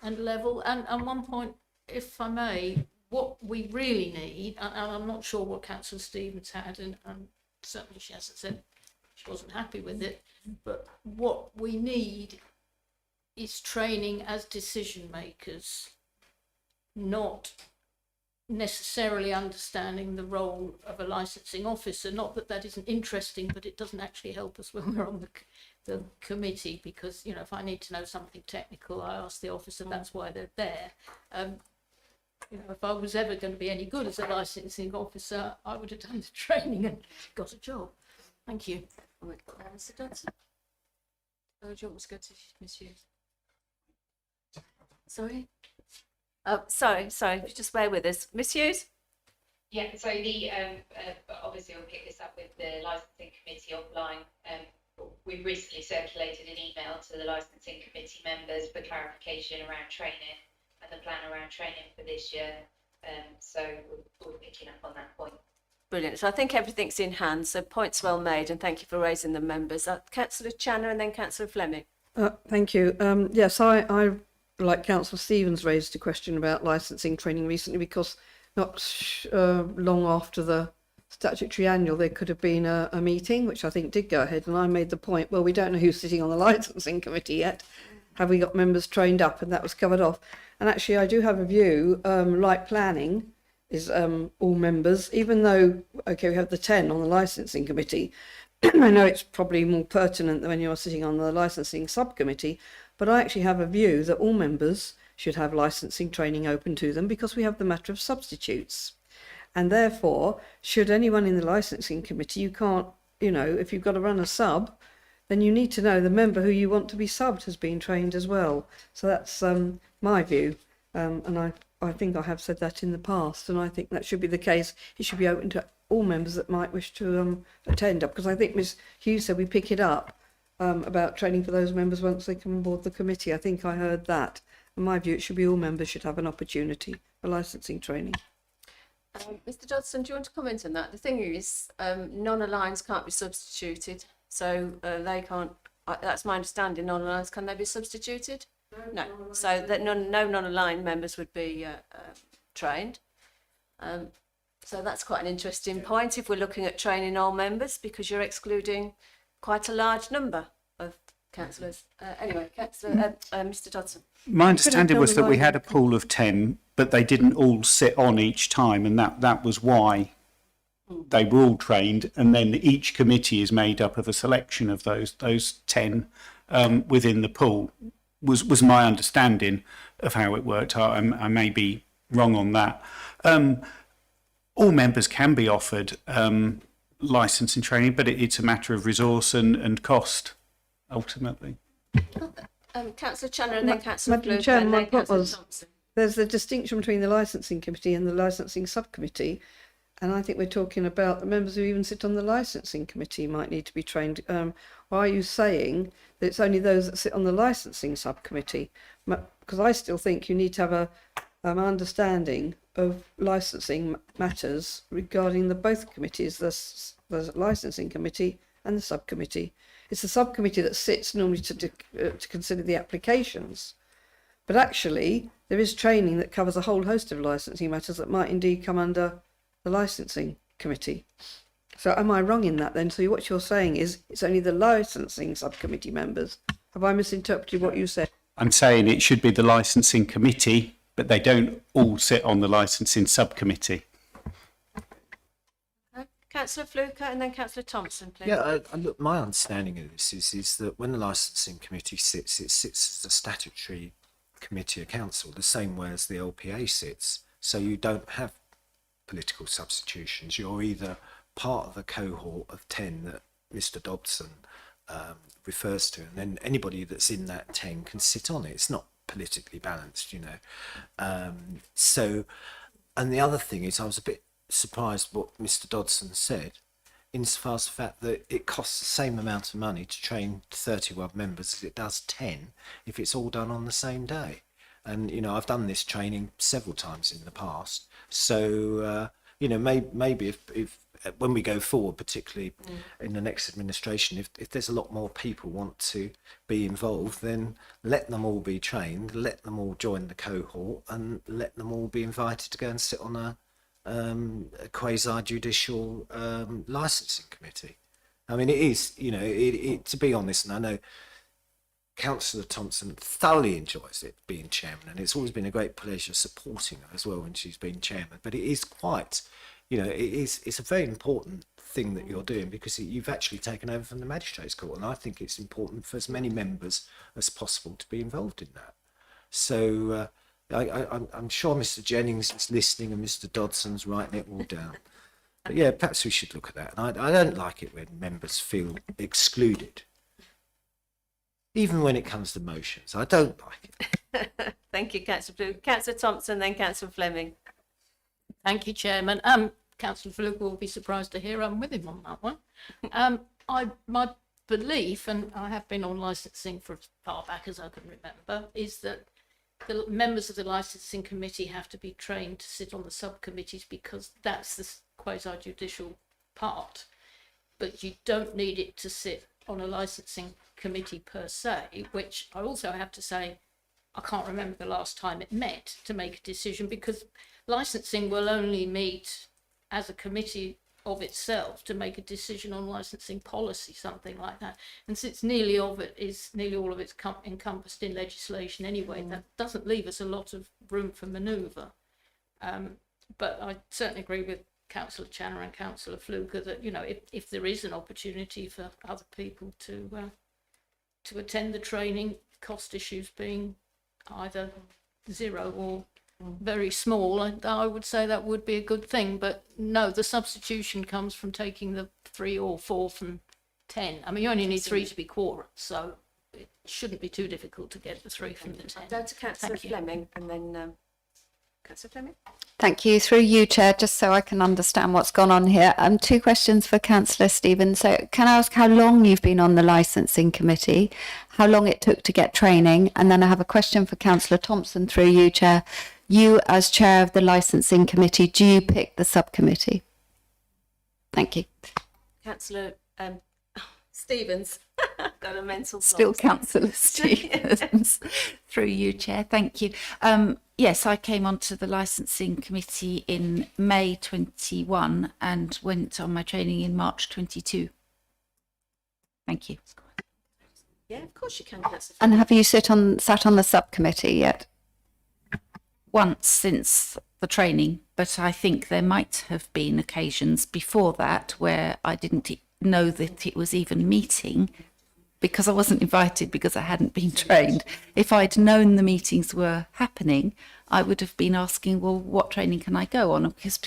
level. And one point, if I may, what we really need, and I'm not sure what Councillor Stevens had, and certainly she hasn't said she wasn't happy with it, but what we need is training as decision makers, not necessarily understanding the role of a licensing officer. Not that that isn't interesting, but it doesn't actually help us when we're on the committee, because, you know, if I need to know something technical, I ask the officer, that's why they're there. You know, if I was ever going to be any good as a licensing officer, I would have done the training and got a job. Thank you. Mr Dodson? Oh, do you want to go to Ms Hughes? Sorry? Oh, sorry, just bear with us. Ms Hughes? Yeah, so the obviously we'll pick this up with the licensing committee offline. We've recently circulated an email to the licensing committee members for clarification around training and the plan around training for this year. So we're picking up on that point. Brilliant. So I think everything's in hand. So points well made, and thank you for raising them, members. Councillor Channer and then Councillor Fleming. Thank you. Yes, I like Councillor Stevens raised a question about licensing training recently, because not long after the statutory annual there could have been a meeting which I think did go ahead, and I made the point, well, we don't know who's sitting on the licensing committee yet. Have we got members trained up? And that was covered off. And actually I do have a view, like planning is all members, even though, okay, we have the 10 on the licensing committee. I know it's probably more pertinent than when you're sitting on the licensing subcommittee, but I actually have a view that all members should have licensing training open to them, because we have the matter of substitutes. And therefore, should anyone in the licensing committee, you can't, you know, if you've got to run a sub, then you need to know the member who you want to be subbed has been trained as well. So that's my view. And I I think I have said that in the past, and I think that should be the case. It should be open to all members that might wish to attend, because I think Ms Hughes said we pick it up about training for those members once they come on board the committee. I think I heard that. In my view, it should be all members should have an opportunity for licensing training. Mr Dodson, do you want to comment on that? The thing is, non-aligneds can't be substituted, so they can't, that's my understanding, non-aligneds, can they be substituted? No. So that no non-aligned members would be trained. So that's quite an interesting point if we're looking at training all members, because you're excluding quite a large number of councillors. Anyway, Mr Dodson. My understanding was that we had a pool of 10, but they didn't all sit on each time, and that was why they were all trained. And then each committee is made up of a selection of those 10 within the pool. Was my understanding of how it worked. I may be wrong on that. All members can be offered licensing training, but it's a matter of resource and cost, ultimately. Councillor Channer and then Councillor Madam Fluker and my then point Councillor was Thompson. there's a distinction between the licensing committee and the licensing subcommittee, and I think we're talking about the members who even sit on the licensing committee might need to be trained. Why are you saying that it's only those that sit on the licensing subcommittee? Because I still think you need to have a understanding of licensing matters regarding the both committees, the licensing committee and the subcommittee. It's the subcommittee that sits normally to consider the applications, but actually there is training that covers a whole host of licensing matters that might indeed come under the licensing committee. So am I wrong in that then? So what you're saying is it's only the licensing subcommittee members. Have I misinterpreted what you said? I'm saying it should be the licensing committee, but they don't all sit on the licensing subcommittee. Councillor Fluker and then Councillor Thompson, please. Yeah, look, my understanding of this is that when the licensing committee sits, it sits as a statutory committee of council, the same way as the LPA sits. So you don't have political substitutions. You're either part of the cohort of 10 that Mr Dodson refers to, and then anybody that's in that 10 can sit on it. It's not politically balanced, you know. So, and the other thing is, I was a bit surprised what Mr Dodson said, insofar as the fact that it costs the same amount of money to train 31 members as it does 10 if it's all done on the same day. And, you know, I've done this training several times in the past. So, you know, maybe if when we go forward, particularly in the next administration, if there's a lot more people want to be involved, then let them all be trained, let them all join the cohort, and let them all be invited to go and sit on a quasi-judicial licensing committee. I mean, it is, you know, to be honest, and I know Councillor Thompson thoroughly enjoys it being chairman, and it's always been a great pleasure supporting her as well when she's been chairman. But it is quite, you know, it's a very important thing that you're doing, because you've actually taken over from the Magistrates Court, and I think it's important for as many members as possible to be involved in that. So I'm sure Mr Jennings is listening and Mr Dodson's writing it all down. But yeah, perhaps we should look at that. And I don't like it when members feel excluded, even when it comes to motions. I don't like it. Thank you, Councillor Fluker. Councillor Thompson, then Councillor Fleming. Thank you, Chairman. Councillor Fluker will be surprised to hear I'm with him on that one. My belief, and I have been on licensing for as far back as I can remember, is that the members of the licensing committee have to be trained to sit on the subcommittees, because that's the quasi-judicial part. But you don't need it to sit on a licensing committee per se, which I also have to say, I can't remember the last time it met to make a decision, because licensing will only meet as a committee of itself to make a decision on licensing policy, something like that. And since nearly all of it's encompassed in legislation anyway, that doesn't leave us a lot of room for manoeuvre. But I certainly agree with Councillor Channer and Councillor Fluker that, you know, if there is an opportunity for other people to attend the training, cost issues being either zero or very small, I would say that would be a good thing. But no, the substitution comes from taking the 3 or 4 from 10. I mean, you only need 3 to be quorum, so it shouldn't be too difficult to get the 3 from the 10. Down to Councillor Fleming and then Councillor Fleming. Thank you. Through you, Chair, just so I can understand what's gone on here. Two questions for Councillor Stevens. So can I ask how long you've been on the licensing committee, how long it took to get training? And then I have a question for Councillor Thompson through you, Chair. You, as chair of the licensing committee, do you pick the subcommittee? Thank you. Councillor Stevens. Got a mental block. Still Councillor Stevens. Through you, Chair. Thank you. Yes, I came onto the licensing committee in May 21 and went on my training in March 22. Thank you. Yeah, of course you can, Councillor. And have you sat on the subcommittee yet? Once since the training, but I think there might have been occasions before that where I didn't know that it was even meeting because I wasn't invited because I hadn't been trained. If I'd known the meetings were happening, I would have been asking, well, what training can I go on? Because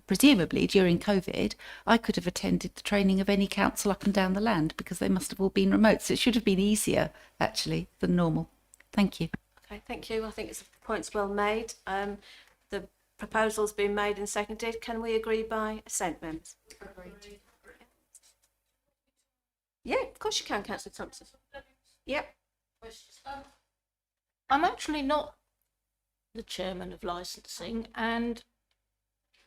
presumably during COVID, I could have attended the training of any council up and down the land because they must have all been remote. So it should have been easier, actually, than normal. Thank you. Okay, thank you. I think it's points well made. The proposal's been made and seconded. Can we agree by assent, members? Agreed. Yeah, of course you can, Councillor Thompson. Yep. I'm actually not the chairman of licensing, and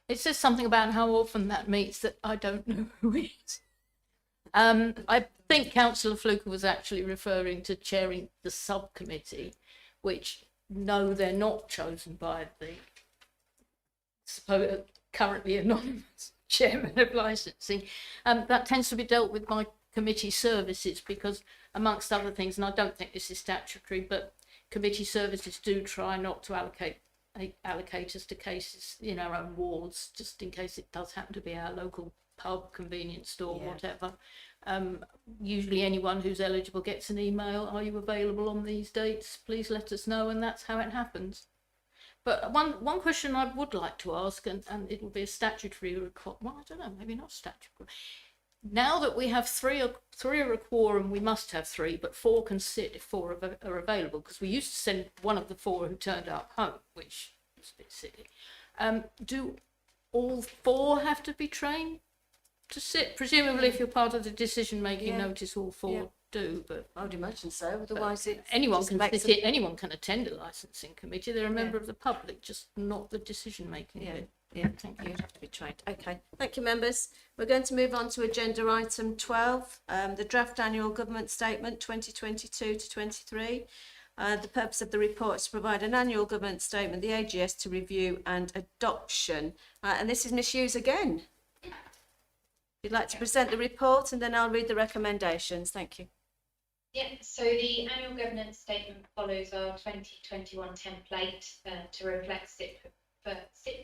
it says something about how often that meets that I don't know who it is. I think Councillor Fluker was actually referring to chairing the subcommittee, which, no, they're not chosen by the currently anonymous chairman of licensing. That tends to be dealt with by committee services because, amongst other things, and I don't think this is statutory, but committee services do try not to allocate us to cases in our own wards, just in case it does happen to be our local pub, convenience store, whatever. Usually anyone who's eligible gets an email, are you available on these dates? Please let us know, and that's how it happens. But one question I would like to ask, and it will be a statutory requirement, well, I don't know, maybe not statutory. Now that we have three are a quorum, we must have three, but four can sit if four are available, because we used to send one of the four who turned up home, which was a bit silly. Do all four have to be trained to sit? Presumably, if you're part of the decision-making notice, all four do, but I would imagine so. Otherwise, anyone can attend a licensing committee. They're a member of the public, just not the decision-making bit. Yeah, thank you. You'd have to be trained. Okay, thank you, members. We're going to move on to agenda item 12, the draft annual government statement 2022 to 23. The purpose of the report is to provide an annual government statement, the AGS, to review and adoption. And this is Miss Hughes again. If you'd like to present the report, and then I'll read the recommendations. Thank you. Yeah, so the annual governance statement follows our 2021 template to reflect SIP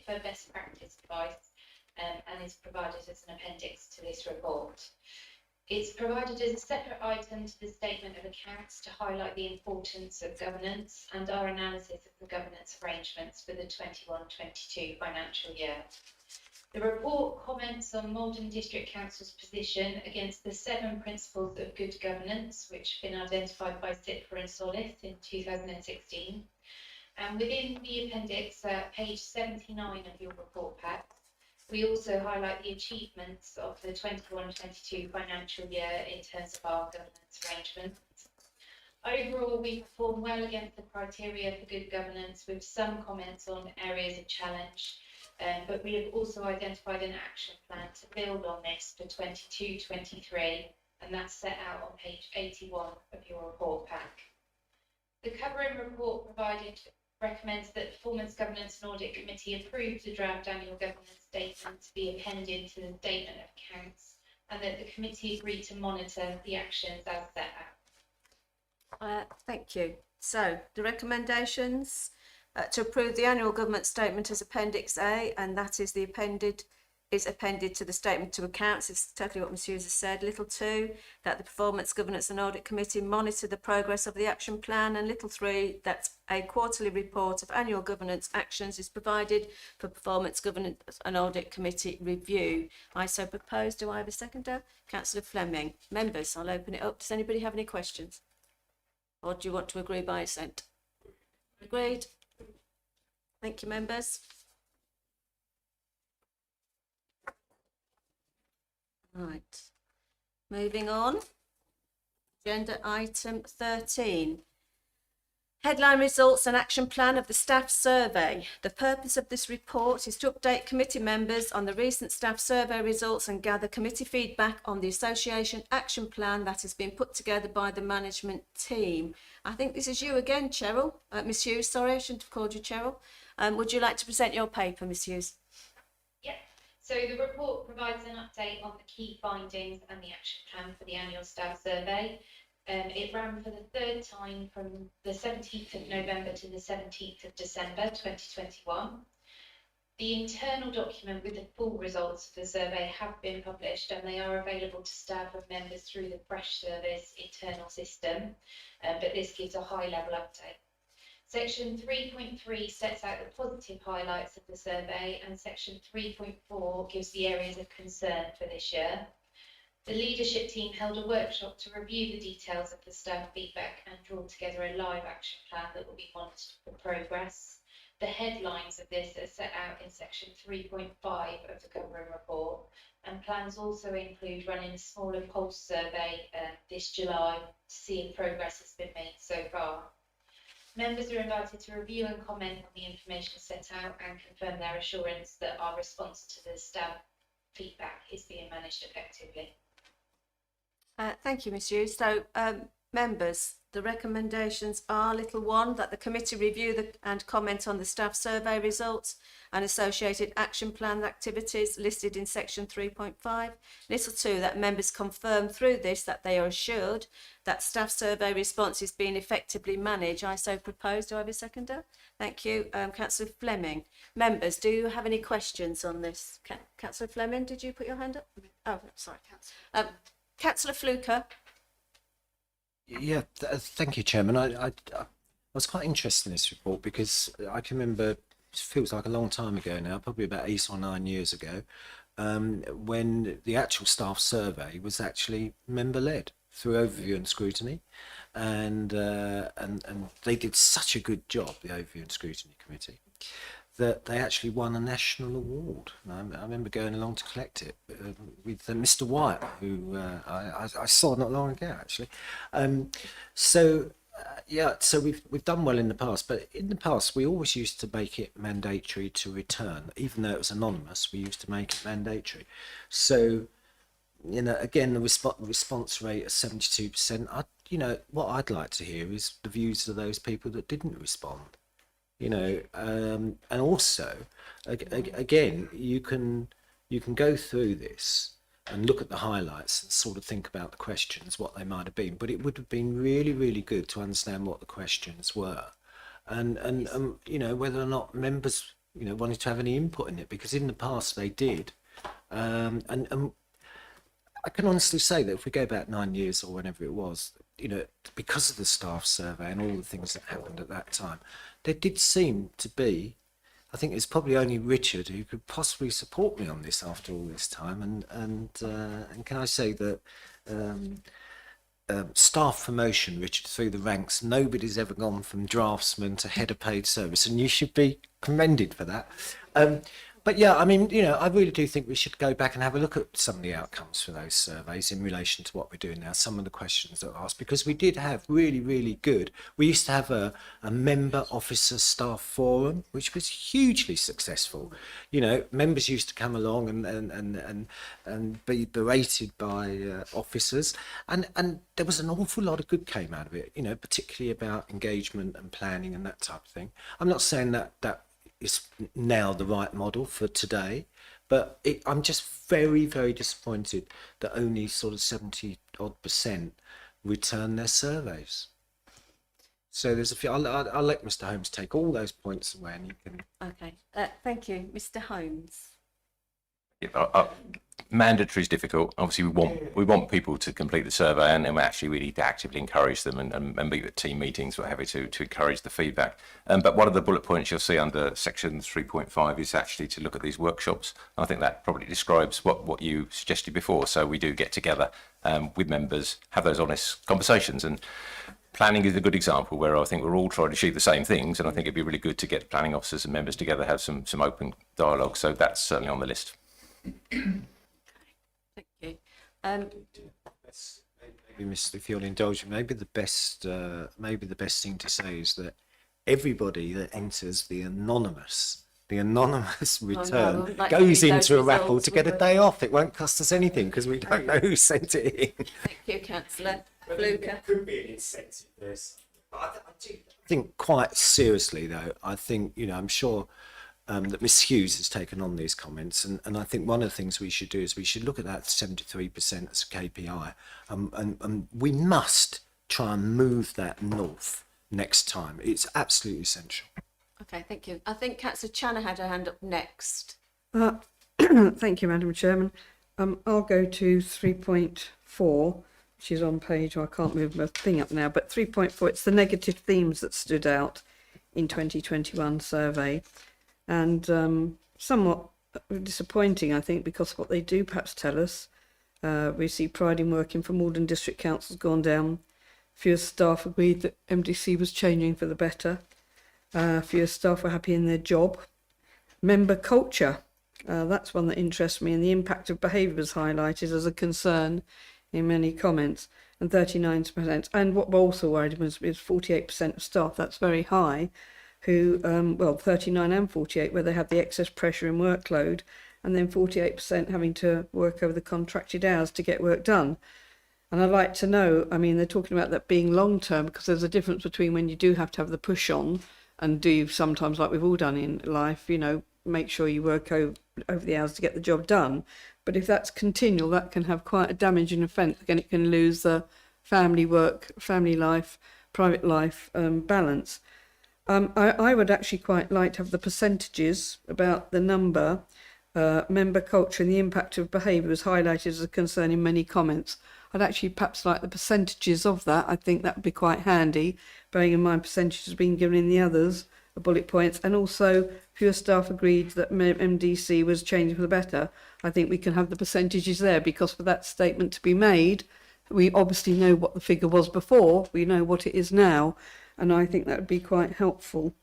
for best practice advice and is provided as an appendix to this report. It's provided as a separate item to the statement of accounts to highlight the importance of governance and our analysis of the governance arrangements for the 21-22 financial year. The report comments on Malden District Council's position against the 7 principles of good governance, which have been identified by SIPFA and Solid in 2016. And within the appendix, page 79 of your report pack, we also highlight the achievements of the 21-22 financial year in terms of our governance arrangements. Overall, we perform well against the criteria for good governance, with some comments on areas of challenge, but we have also identified an action plan to build on this for 22-23, and that's set out on page 81 of your report pack. The covering report recommends that Performance Governance and Audit Committee approve the draft annual governance statement to be appended to the statement of accounts, and that the committee agree to monitor the actions as set out. Thank you. So the recommendations to approve the annual government statement as Appendix A, and that is appended to the statement to accounts. It's totally what Ms Hughes has said. Little 2, that the Performance Governance and Audit Committee monitor the progress of the action plan, and little 3, that a quarterly report of annual governance actions is provided for Performance Governance and Audit Committee review. I so propose. Do I have a seconder? Councillor Fleming. Members, I'll open it up. Does anybody have any questions? Or do you want to agree by assent? Agreed. Thank you, members. Right. Moving on. Agenda item 13. Headline results and action plan of the staff survey. The purpose of this report is to update committee members on the recent staff survey results and gather committee feedback on the association action plan that has been put together by the management team. I think this is you again, Cheryl. Miss Hughes, sorry, I shouldn't have called you Cheryl. Would you like to present your paper, Miss Hughes? Yeah. So the report provides an update on the key findings and the action plan for the annual staff survey. It ran for the third time from the 17th of November to the 17th of December 2021. The internal document with the full results of the survey have been published and they are available to staff and members through the Fresh Service internal system, but this gives a high-level update. Section 3.3 sets out the positive highlights of the survey and section 3.4 gives the areas of concern for this year. The leadership team held a workshop to review the details of the staff feedback and draw together a live action plan that will be monitored for progress. The headlines of this are set out in section 3.5 of the covering report, and plans also include running a smaller pulse survey this July to see if progress has been made so far. Members are invited to review and comment on the information set out and confirm their assurance that our response to the staff feedback is being managed effectively. Thank you, Ms Hughes. So, members, the recommendations are, little one, that the committee review and comment on the staff survey results and associated action plan activities listed in section 3.5. Little two, that members confirm through this that they are assured that staff survey response is being effectively managed. I so propose. Do I have a seconder? Thank you. Councillor Fleming. Members, do you have any questions on this? Councillor Fleming, did you put your hand up? Oh, sorry. Councillor Fluker. Yeah, thank you, Chairman. I was quite interested in this report because I can remember, it feels like a long time ago now, probably about 8 or 9 years ago, when the actual staff survey was actually member-led through overview and scrutiny, and they did such a good job, the overview and scrutiny committee, that they actually won a national award. And I remember going along to collect it with Mr. Wyatt, who I saw not long ago, actually. So we've done well in the past, but in the past we always used to make it mandatory to return, even though it was anonymous. We used to make it mandatory. So, you know, again, the response rate of 72%. What I'd like to hear is the views of those people that didn't respond. You know, and also, again, you can go through this and look at the highlights and sort of think about the questions, what they might have been. But it would have been really, really good to understand what the questions were, and you know, whether or not members, you know, wanted to have any input in it, because in the past they did, and I can honestly say that if we go back 9 years or whenever it was, you know, because of the staff survey and all the things that happened at that time, there did seem to be, I think it's probably only Richard who could possibly support me on this after all this time. And can I say that staff promotion, Richard, through the ranks, nobody's ever gone from draftsman to head of paid service, and you should be commended for that. But yeah, I mean, you know, I really do think we should go back and have a look at some of the outcomes for those surveys in relation to what we're doing now, some of the questions that were asked, because we did have really, really good. We used to have a member officer staff forum, which was hugely successful. You know, members used to come along and be berated by officers, and there was an awful lot of good came out of it, you know, particularly about engagement and planning and that type of thing. I'm not saying that is now the right model for today, but I'm just very, very disappointed that only sort of 70% return their surveys. So there's a few. I'll let Mr. Holmes take all those points away, and you can. Okay, thank you, Mr. Holmes. Yeah, mandatory is difficult. Obviously, we want people to complete the survey, and we need to actively encourage them and meet at team meetings, what have you, to encourage the feedback. But one of the bullet points you'll see under section 3.5 is actually to look at these workshops. I think that probably describes what you suggested before. So we do get together with members, have those honest conversations, and planning is a good example where I think we're all trying to achieve the same things, and I think it'd be really good to get planning officers and members together, have some open dialogue. So that's certainly on the list. Thank you. Maybe, Mr. If you'll indulge me, maybe the best thing to say is that everybody that enters the anonymous return goes into a raffle to get a day off. It won't cost us anything because we don't know who sent it in. Thank you, Councillor Fluker. Could be an incentive. This, I think quite seriously though. I think I'm sure that Ms Hughes has taken on these comments, and I think one of the things we should do is we should look at that 73% as a KPI, and we must try and move that north next time. It's absolutely essential. Okay, thank you. I think Councillor Channer had her hand up next. Thank you, Madam Chairman. I'll go to 3.4, which is on page, I can't move my thing up now, but 3.4, it's the negative themes that stood out in 2021 survey. And somewhat disappointing, I think, because what they do perhaps tell us. We see pride in working for Malden District Council's gone down. Fewer staff agreed that MDC was changing for the better. Fewer staff were happy in their job. Member culture, that's one that interests me, and the impact of behaviour was highlighted as a concern in many comments, and 39%. And what we're also worried was 48% of staff, that's very high, who, 39 and 48, where they have the excess pressure and workload, and then 48% having to work over the contracted hours to get work done. And I'd like to know, I mean, they're talking about that being long-term, because there's a difference between when you do have to have the push on, and do sometimes, like we've all done in life, make sure you work over the hours to get the job done. But if that's continual, that can have quite a damaging effect. Again, it can lose the family work, family life, private life balance. I would actually quite like to have the percentages about the number, member culture and the impact of behaviour was highlighted as a concern in many comments. I'd actually perhaps like the percentages of that. I think that would be quite handy, bearing in mind percentages being given in the others, bullet points, and also fewer staff agreed that MDC was changing for the better. I think we can have the percentages there, because for that statement to be made, we obviously know what the figure was before, we know what it is now, and I think that would be quite helpful.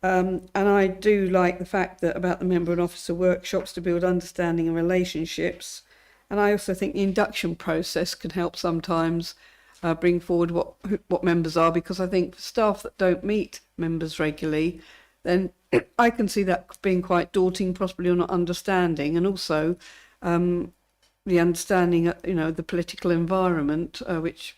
And I do like the fact that about the member and officer workshops to build understanding and relationships. And I also think the induction process can help sometimes bring forward what members are, because I think for staff that don't meet members regularly, then I can see that being quite daunting, possibly or not understanding, and also the understanding, the political environment which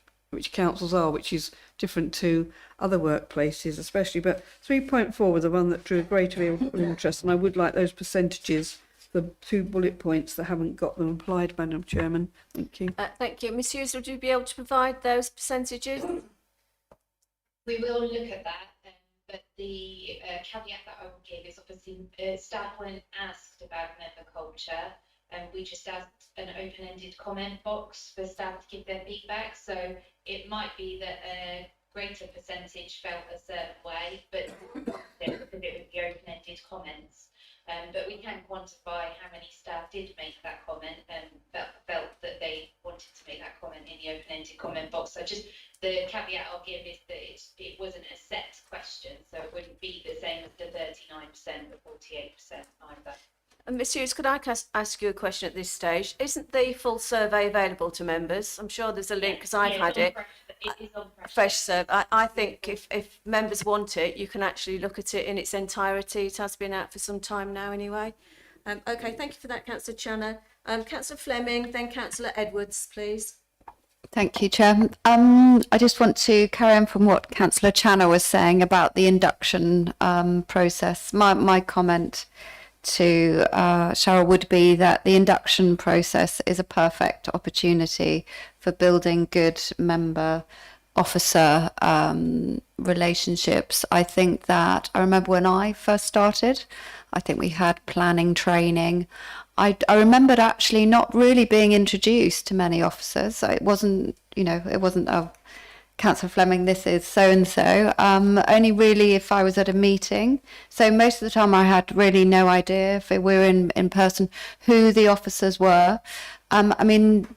councils are, which is different to other workplaces especially. But 3.4 was the one that drew a great deal of interest, and I would like those percentages, the 2 bullet points that haven't got them applied, Madam Chairman. Thank you. Thank you. Ms Hughes, would you be able to provide those percentages? We will look at that, but the caveat that I will give is obviously staff weren't asked about member culture, and we just asked an open-ended comment box for staff to give their feedback. So it might be that a greater percentage felt a certain way, but because it was the open-ended comments. But we can quantify how many staff did make that comment and felt that they wanted to make that comment in the open-ended comment box. So just the caveat I'll give is that it wasn't a set question, so it wouldn't be the same as the 39% or 48% either. And Ms Hughes, could I ask you a question at this stage? Isn't the full survey available to members? I'm sure there's a link, because I've had it. It is on Fresh survey. I think if members want it, you can actually look at it in its entirety. It has been out for some time now anyway. Okay, thank you for that, Councillor Channer. Councillor Fleming, then Councillor Edwards, please. Thank you, Chair. I just want to carry on from what Councillor Channer was saying about the induction process. My comment to Cheryl would be that the induction process is a perfect opportunity for building good member officer relationships. I think that I remember when I first started, I think we had planning training. I remembered actually not really being introduced to many officers. It wasn't, Councillor Fleming, this is so-and-so, only really if I was at a meeting. So most of the time I had really no idea, if we were in person, who the officers were. I mean,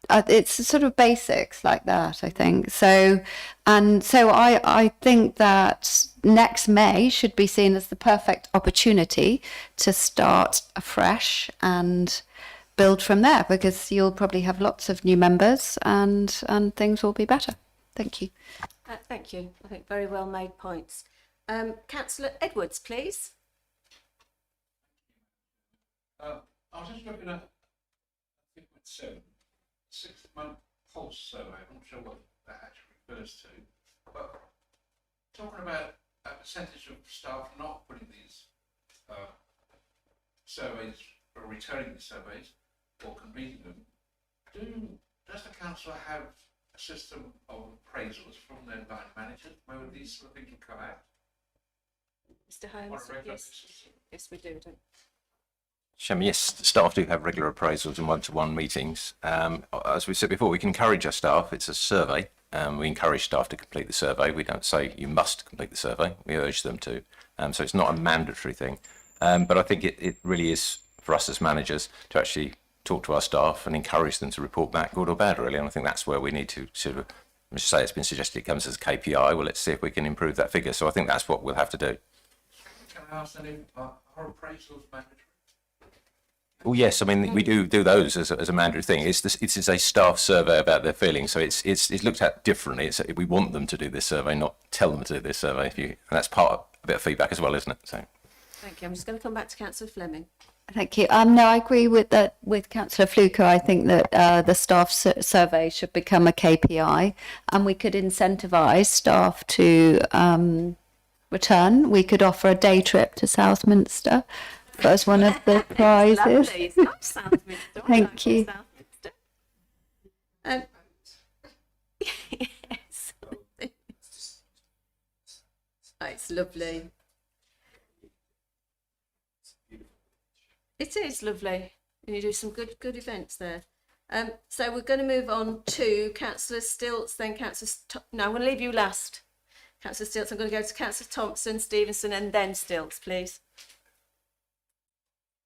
it's sort of basics like that, I think. So, and so I think that next May should be seen as the perfect opportunity to start afresh and build from there, because you'll probably have lots of new members and things will be better. Thank you. Thank you. I think very well made points. Councillor Edwards, please. I was just looking at, I think it's 6-month pulse survey. I'm not sure what that actually refers to, but talking about a percentage of staff not putting these surveys or returning these surveys or completing them, does the council have a system of appraisals from their line managers where these sort of things will come out? Mr. Holmes, yes, we do. Chairman, yes, staff do have regular appraisals and one-to-one meetings. As we said before, we can encourage our staff. It's a survey. We encourage staff to complete the survey. We don't say you must complete the survey. We urge them to. So it's not a mandatory thing. But I think it really is for us as managers to actually talk to our staff and encourage them to report back, good or bad, really. And I think that's where we need to sort of, as you say, it's been suggested it comes as a KPI. Well, let's see if we can improve that figure. So I think that's what we'll have to do. Can I ask then, are appraisals mandatory? Well, yes, I mean, we do those as a mandatory thing. It's a staff survey about their feelings, so it's looked at differently. We want them to do this survey, not tell them to do this survey. And that's part of a bit of feedback as well, isn't it? So. Thank you. I'm just going to come back to Councillor Fleming. Thank you. No, I agree with that with Councillor Fluker. I think that the staff survey should become a KPI, and we could incentivise staff to return. We could offer a day trip to Southminster as one of the prizes. It's lovely. It's nice, Southminster. Thank you. Yes. Oh, it's lovely. It is lovely. And you do some good events there. So we're going to move on to Councillor Stilts, then no, I'm going to leave you last. Councillor Stilts, I'm going to go to Councillor Thompson, Stevenson, and then Stilts, please.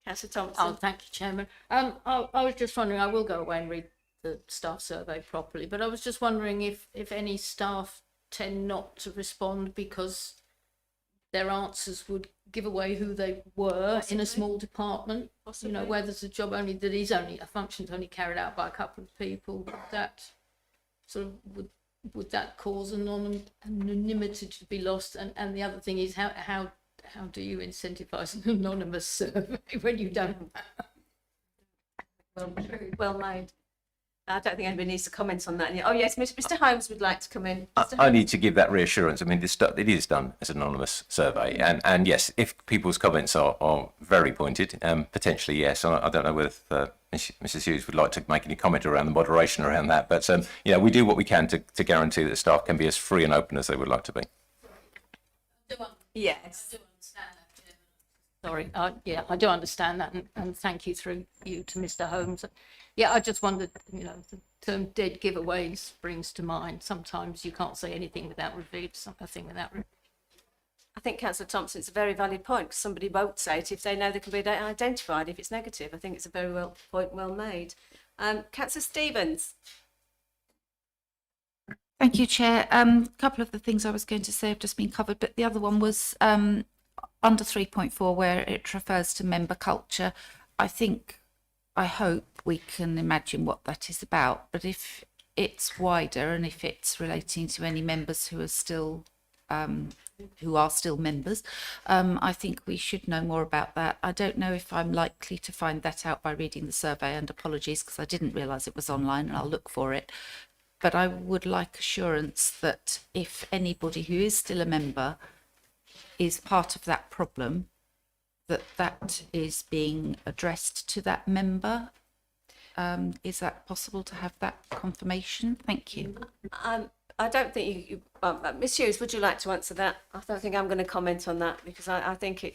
Councillor Thompson. Oh, thank you, Chairman. I was just wondering, I will go away and read the staff survey properly, but I was just wondering if any staff tend not to respond because their answers would give away who they were. Possibly. In a small department. Possibly. You know, where there's a job a function's only carried out by a couple of people, that sort of would that cause anonymity to be lost? And the other thing is how do you incentivize an anonymous survey when you don't? Well made. I don't think anybody needs to comment on that. Oh yes, Mr. Holmes would like to come in. I need to give that reassurance. I mean, it is done as an anonymous survey, and yes, if people's comments are very pointed, potentially yes. I don't know whether Mrs. Hughes would like to make any comment around the moderation around that, but we do what we can to guarantee that staff can be as free and open as they would like to be. Yes. Sorry, I do understand that, and thank you through you to Mr. Holmes. Yeah, I just wondered, the term dead giveaways springs to mind. Sometimes you can't say anything without revealing something without. I think Councillor Thompson, it's a very valid point, because somebody won't say it if they know they can be identified if it's negative. I think it's a very point well made. Councillor Stevens. Thank you, Chair. A couple of the things I was going to say have just been covered, but the other one was under 3.4, where it refers to member culture. I hope we can imagine what that is about, but if it's wider and if it's relating to any members who are still members, I think we should know more about that. I don't know if I'm likely to find that out by reading the survey, and apologies because I didn't realise it was online, and I'll look for it. But I would like assurance that if anybody who is still a member is part of that problem, that is being addressed to that member. Is that possible to have that confirmation? Thank you. I don't think you Ms. Hughes, would you like to answer that? I don't think I'm going to comment on that, because I think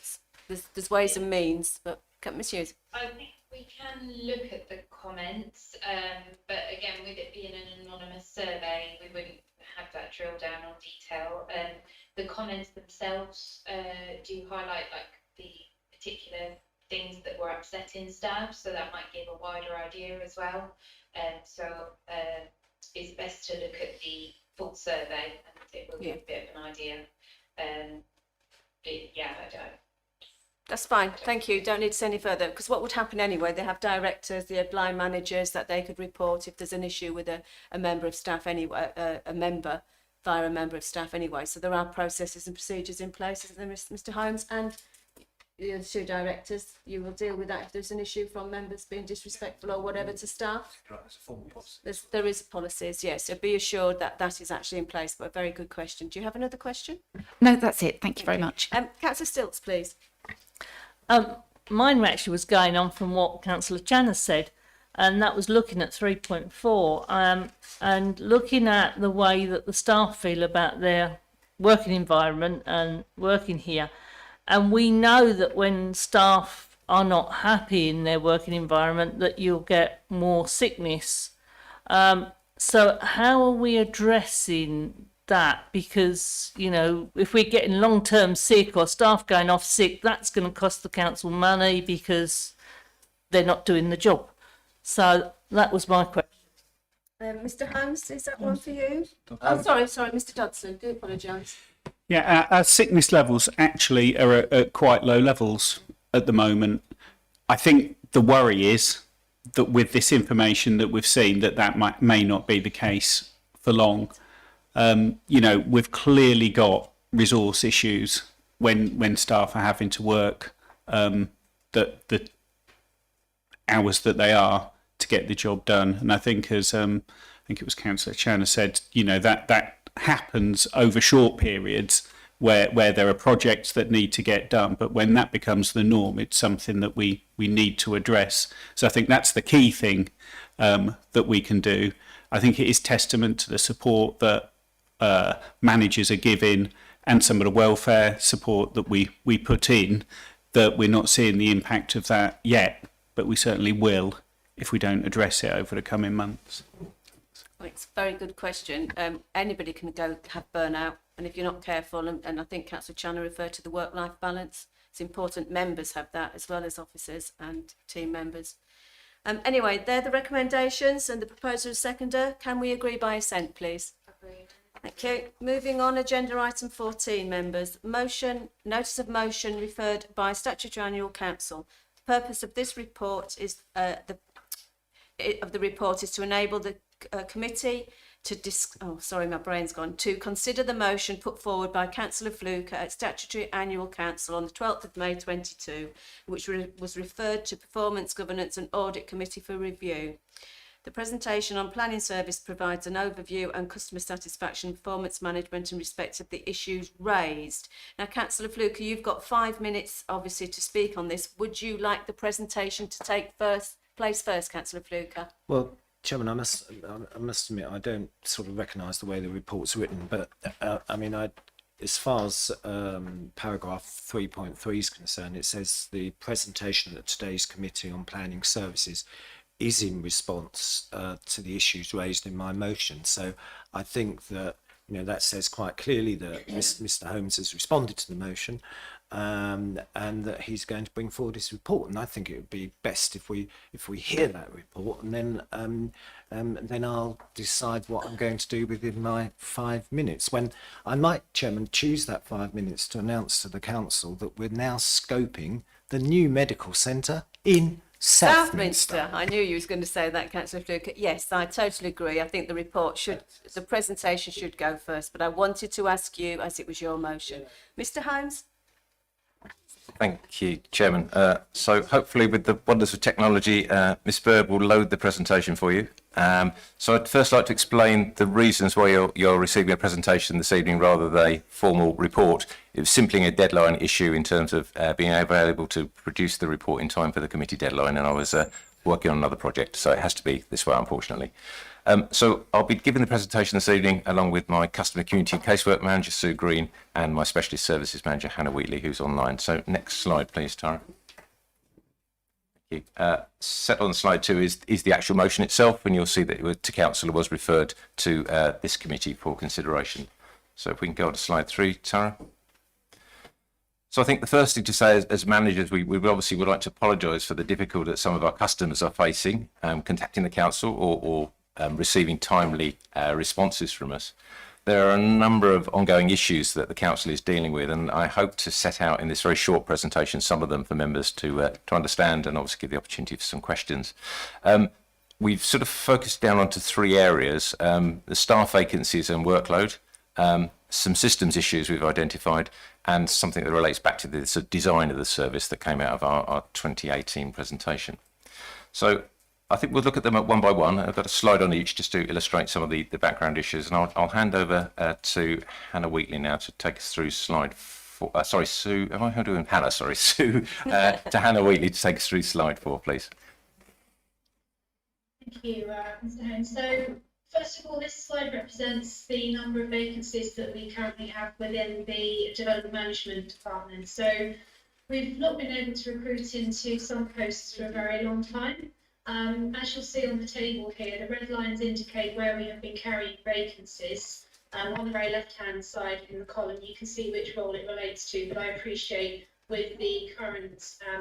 there's ways and means, but Ms. Hughes. I think we can look at the comments, but again, with it being an anonymous survey, we wouldn't have that drill down on detail. The comments themselves do highlight the particular things that were upsetting staff, so that might give a wider idea as well. It's best to look at the full survey, and it will give a bit of an idea. That's fine, thank you. Don't need to say any further, because what would happen anyway, they have directors, they have line managers that they could report if there's an issue with a member of staff anyway, a member via a member of staff anyway. So there are processes and procedures in place, isn't there, Mr. Holmes? And the other two directors, you will deal with that if there's an issue from members being disrespectful or whatever to staff. There is policies, yes. So be assured that that is actually in place. But a very good question. Do you have another question? No, that's it. Thank you very much. Councillor Stilts, please. Mine actually was going on from what Councillor Channer said, and that was looking at 3.4 and looking at the way that the staff feel about their working environment and working here. And we know that when staff are not happy in their working environment, that you'll get more sickness. So how are we addressing that? Because, you know, if we're getting long-term sick or staff going off sick, that's going to cost the council money because they're not doing the job. So that was my question. Mr. Holmes, is that one for you? Sorry, Mr. Dodson. Do apologise. Yeah, our sickness levels actually are at quite low levels at the moment. I think the worry is that with this information that we've seen, that may not be the case for long. You know, we've clearly got resource issues when staff are having to work the hours that they are to get the job done. And I think, as I think it was Councillor Channer said, you know, that happens over short periods where there are projects that need to get done. But when that becomes the norm, it's something that we need to address. So I think that's the key thing that we can do. I think it is testament to the support that managers are giving and some of the welfare support that we put in, that we're not seeing the impact of that yet, but we certainly will if we don't address it over the coming months. Well, it's a very good question. Anybody can go have burnout, and if you're not careful, and I think Councillor Channer referred to the work-life balance, it's important members have that as well as officers and team members. Anyway, they're the recommendations and the proposal is seconder. Can we agree by assent, please? Agreed. Thank you. Moving on, agenda item 14, members. Notice of motion referred by Statutory Annual Council. The purpose of this report is the report is to enable the committee to to consider the motion put forward by Councillor Fluker at Statutory Annual Council on the 12th of May 22, which was referred to Performance, Governance and Audit Committee for review. The presentation on planning service provides an overview and customer satisfaction and performance management in respect of the issues raised. Now, Councillor Fluker, you've got 5 minutes, obviously, to speak on this. Would you like the presentation to take place first, Councillor Fluker? Well, Chairman, I must admit I don't sort of recognise the way the report's written, but I mean, as far as paragraph 3.3 is concerned, it says the presentation at today's Committee on Planning Services is in response to the issues raised in my motion. So I think that, you know, that says quite clearly that Mr. Holmes has responded to the motion and that he's going to bring forward his report. And I think it would be best if we hear that report, and then I'll decide what I'm going to do within my 5 minutes. When I might, Chairman, choose that 5 minutes to announce to the council that we're now scoping the new medical centre in Southminster. I knew you was going to say that, Councillor Fluker. Yes, I totally agree. I think the presentation should go first, but I wanted to ask you, as it was your motion. Mr. Holmes? Thank you, Chairman. So hopefully with the wonders of technology, Ms Bird will load the presentation for you. So I'd first like to explain the reasons why you're receiving a presentation this evening rather than a formal report. It was simply a deadline issue in terms of being able to produce the report in time for the committee deadline, and I was working on another project, so it has to be this way, unfortunately. So I'll be giving the presentation this evening along with my Customer Community and Casework Manager, Sue Green, and my Specialist Services Manager, Hannah Wheatley, who's online. So next slide, please, Tara. Thank you. Set on slide 2 is the actual motion itself, and you'll see that to Council was referred to this committee for consideration. So if we can go on to slide 3, Tara. So I think the first thing to say as managers, we obviously would like to apologise for the difficulty that some of our customers are facing contacting the council or receiving timely responses from us. There are a number of ongoing issues that the council is dealing with, and I hope to set out in this very short presentation some of them for members to understand and obviously give the opportunity for some questions. We've sort of focused down onto three areas: the staff vacancies and workload, some systems issues we've identified, and something that relates back to the sort of design of the service that came out of our 2018 presentation. So I think we'll look at them one by one. I've got a slide on each just to illustrate some of the background issues, and I'll hand over to Hannah Wheatley now to take us through slide 4. Sorry, Sue. Am I doing Hannah? Sorry, Sue. To Hannah Wheatley to take us through slide 4, please. Thank you, Mr. Holmes. So, first of all, this slide represents the number of vacancies that we currently have within the Development Management Department. So, we've not been able to recruit into some posts for a very long time. As you'll see on the table here, the red lines indicate where we have been carrying vacancies. On the very left-hand side in the column, you can see which role it relates to, but I appreciate with the current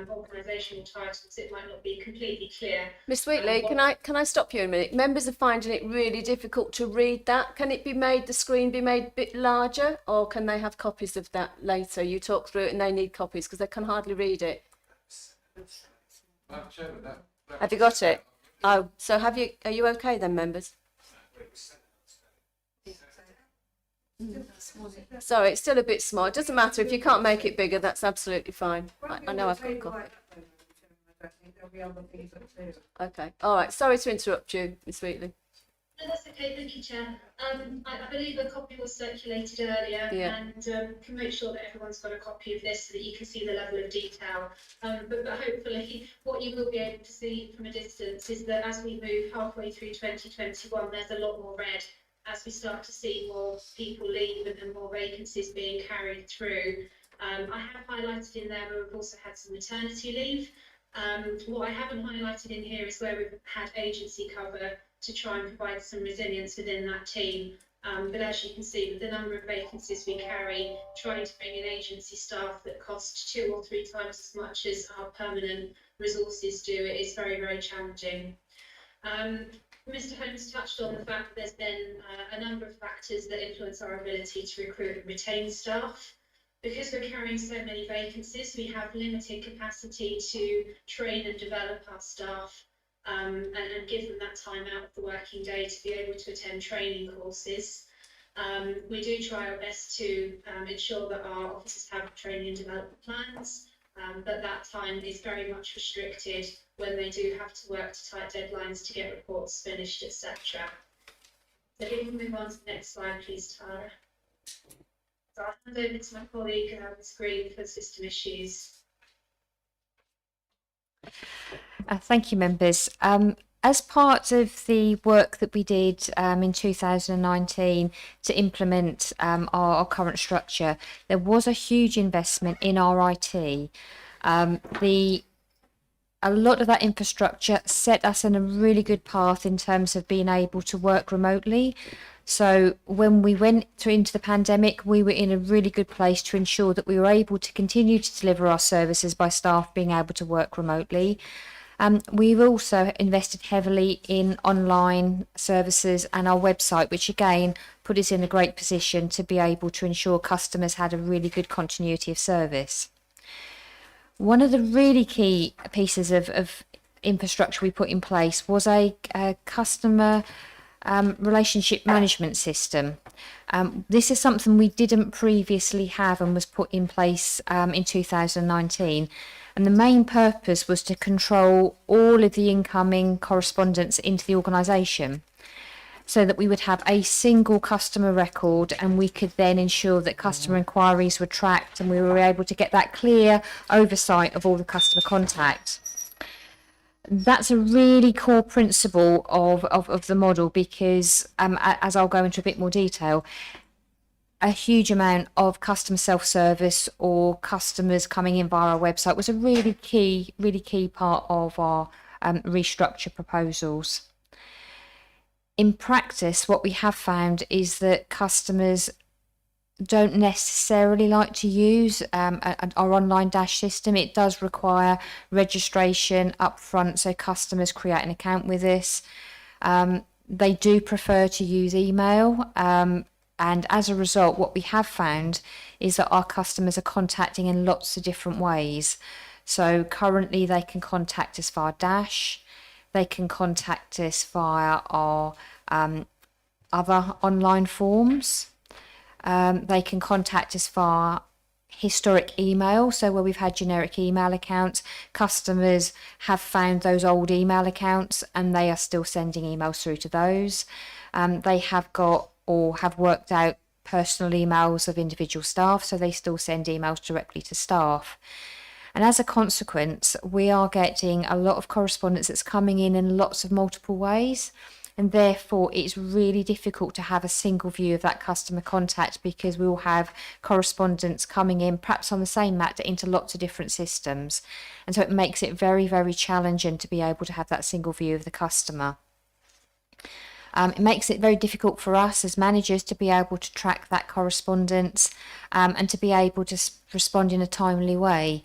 organisational titles, it might not be completely clear. Miss Wheatley, can I stop you a minute? Members are finding it really difficult to read that. Can it be made, the screen be made a bit larger, or can they have copies of that later? You talk through it and they need copies because they can hardly read it. Have you got it? Oh, so are you okay then, members? Sorry, it's still a bit small. It doesn't matter. If you can't make it bigger, that's absolutely fine. I know I've got a copy. Okay. All right. Sorry to interrupt you, Miss Wheatley. No, that's okay. Thank you, Chair. I believe a copy was circulated earlier, and can make sure that everyone's got a copy of this so that you can see the level of detail. But hopefully, what you will be able to see from a distance is that as we move halfway through 2021, there's a lot more red as we start to see more people leave and more vacancies being carried through. I have highlighted in there where we've also had some maternity leave. What I haven't highlighted in here is where we've had agency cover to try and provide some resilience within that team. But as you can see, with the number of vacancies we carry, trying to bring in agency staff that cost 2 or 3 times as much as our permanent resources do, it is very, very challenging. Mr. Holmes touched on the fact that there's been a number of factors that influence our ability to recruit and retain staff. Because we're carrying so many vacancies, we have limited capacity to train and develop our staff and give them that time out of the working day to be able to attend training courses. We do try our best to ensure that our officers have training and development plans, but that time is very much restricted when they do have to work to tight deadlines to get reports finished, etc. So if we can move on to the next slide, please, Tara. So I'll hand over to my colleague Ms. Green for system issues. Thank you, members. As part of the work that we did in 2019 to implement our current structure, there was a huge investment in our IT. A lot of that infrastructure set us on a really good path in terms of being able to work remotely. So when we went into the pandemic, we were in a really good place to ensure that we were able to continue to deliver our services by staff being able to work remotely. We've also invested heavily in online services and our website, which again put us in a great position to be able to ensure customers had a really good continuity of service. One of the really key pieces of infrastructure we put in place was a customer relationship management system. This is something we didn't previously have and was put in place in 2019. And the main purpose was to control all of the incoming correspondence into the organisation so that we would have a single customer record and we could then ensure that customer inquiries were tracked and we were able to get that clear oversight of all the customer contact. That's a really core principle of the model because, as I'll go into a bit more detail, a huge amount of customer self-service or customers coming in via our website was a really key part of our restructure proposals. In practice, what we have found is that customers don't necessarily like to use our online dash system. It does require registration up front, so customers create an account with us. They do prefer to use email, and as a result, what we have found is that our customers are contacting in lots of different ways. So currently they can contact us via Dash, they can contact us via our other online forms, they can contact us via historic email, so where we've had generic email accounts, customers have found those old email accounts and they are still sending emails through to those. They have got or have worked out personal emails of individual staff, so they still send emails directly to staff. And as a consequence, we are getting a lot of correspondence that's coming in lots of multiple ways. And therefore, it's really difficult to have a single view of that customer contact, because we will have correspondence coming in, perhaps on the same matter, into lots of different systems. And so it makes it very, very challenging to be able to have that single view of the customer. It makes it very difficult for us as managers to be able to track that correspondence and to be able to respond in a timely way,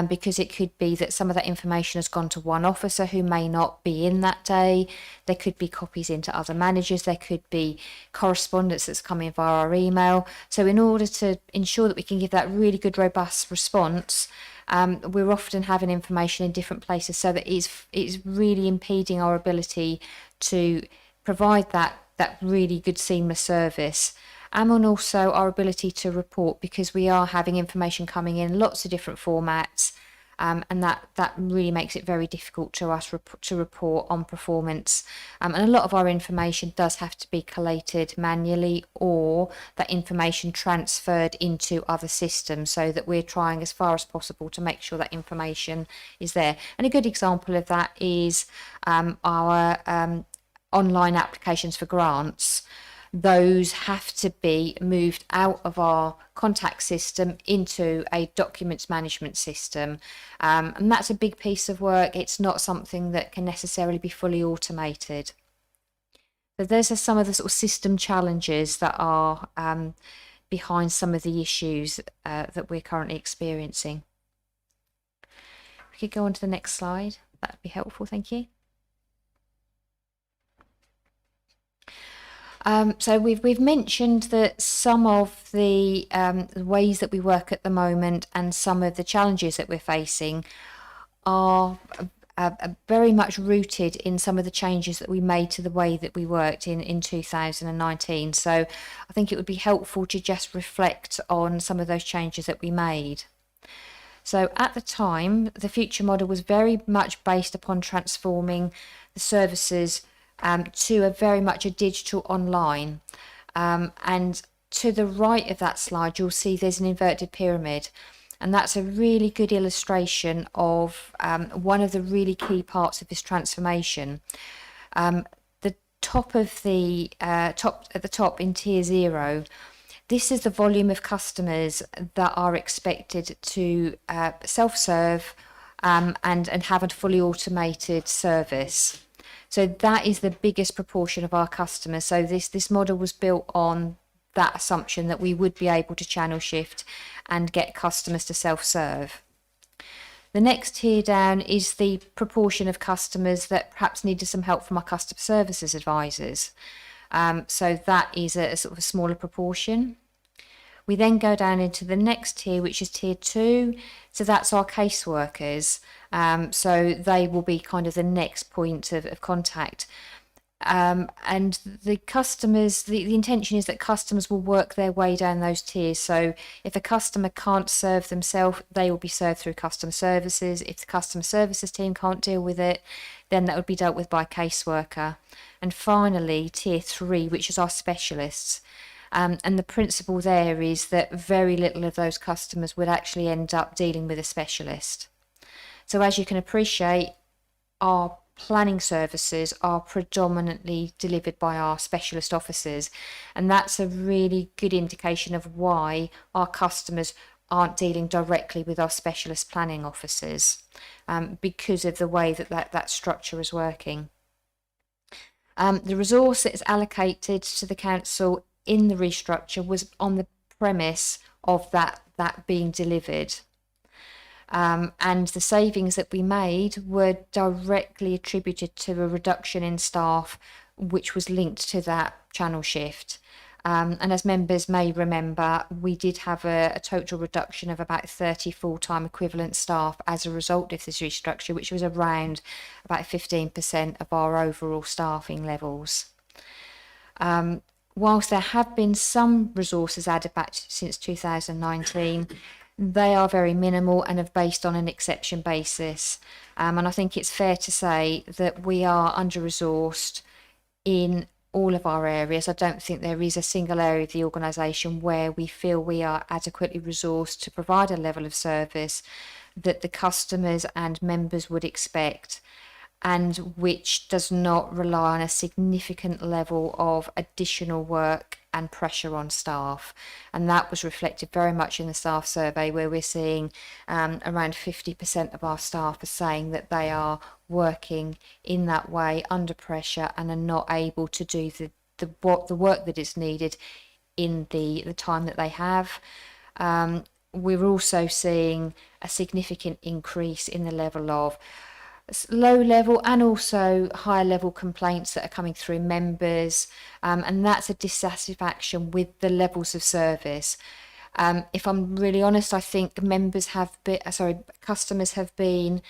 because it could be that some of that information has gone to one officer who may not be in that day. There could be copies into other managers. There could be correspondence that's coming via our email. So in order to ensure that we can give that really good, robust response, we're often having information in different places, so that it's really impeding our ability to provide that really good seamless service, and also our ability to report, because we are having information coming in lots of different formats, and that really makes it very difficult to us to report on performance, and a lot of our information does have to be collated manually, or that information transferred into other systems, so that we're trying as far as possible to make sure that information is there. And a good example of that is our online applications for grants. Those have to be moved out of our contact system into a documents management system, and that's a big piece of work. It's not something that can necessarily be fully automated. So those are some of the sort of system challenges that are behind some of the issues that we're currently experiencing. We could go on to the next slide. That'd be helpful, thank you. So we've mentioned that some of the ways that we work at the moment and some of the challenges that we're facing are very much rooted in some of the changes that we made to the way that we worked in 2019. So I think it would be helpful to just reflect on some of those changes that we made. So at the time, the future model was very much based upon transforming the services to a very much a digital online, and to the right of that slide you'll see there's an inverted pyramid, and that's a really good illustration of one of the really key parts of this transformation. The top of the top at the top in tier 0, this is the volume of customers that are expected to self-serve and have a fully automated service. So that is the biggest proportion of our customers. So this model was built on that assumption that we would be able to channel shift and get customers to self-serve. The next tier down is the proportion of customers that perhaps needed some help from our customer services advisors. So that is a sort of a smaller proportion. We then go down into the next tier, which is tier 2. So that's our caseworkers. So they will be kind of the next point of contact. And the customers, the intention is that customers will work their way down those tiers. So if a customer can't serve themselves, they will be served through customer services. If the customer services team can't deal with it, then that would be dealt with by a caseworker. And finally, tier 3, which is our specialists. And the principle there is that very little of those customers would actually end up dealing with a specialist. So as you can appreciate, our planning services are predominantly delivered by our specialist officers, and that's a really good indication of why our customers aren't dealing directly with our specialist planning officers, because of the way that structure is working. The resource that is allocated to the council in the restructure was on the premise of that being delivered. And the savings that we made were directly attributed to a reduction in staff, which was linked to that channel shift. And as members may remember, we did have a total reduction of about 30 full-time equivalent staff as a result of this restructure, which was around about 15% of our overall staffing levels. Whilst there have been some resources added back since 2019, they are very minimal and are based on an exception basis. And I think it's fair to say that we are under-resourced in all of our areas. I don't think there is a single area of the organisation where we feel we are adequately resourced to provide a level of service that the customers and members would expect, and which does not rely on a significant level of additional work and pressure on staff. And that was reflected very much in the staff survey, where we're seeing around 50% of our staff are saying that they are working in that way under pressure and are not able to do the work that is needed in the time that they have. We're also seeing a significant increase in the level of low level and also higher level complaints that are coming through members, and that's a dissatisfaction with the levels of service. If I'm really honest, I think customers have been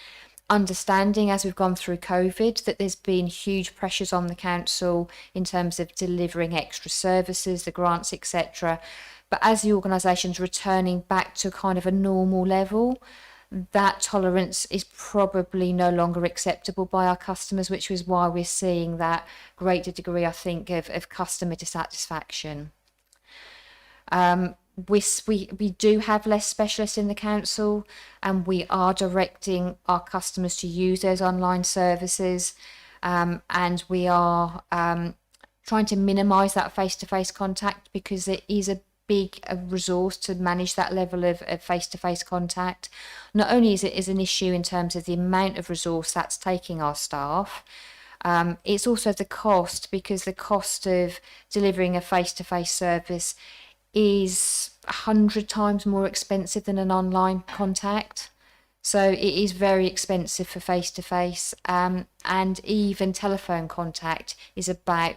understanding as we've gone through COVID that there's been huge pressures on the council in terms of delivering extra services, the grants, etc. But as the organisation's returning back to kind of a normal level, that tolerance is probably no longer acceptable by our customers, which is why we're seeing that greater degree, I think, of customer dissatisfaction. We do have less specialists in the council, and we are directing our customers to use those online services, and we are trying to minimise that face-to-face contact, because it is a big resource to manage that level of face-to-face contact. Not only is it an issue in terms of the amount of resource that's taking our staff, it's also the cost, because the cost of delivering a face-to-face service is 100 times more expensive than an online contact. So it is very expensive for face-to-face, and even telephone contact is about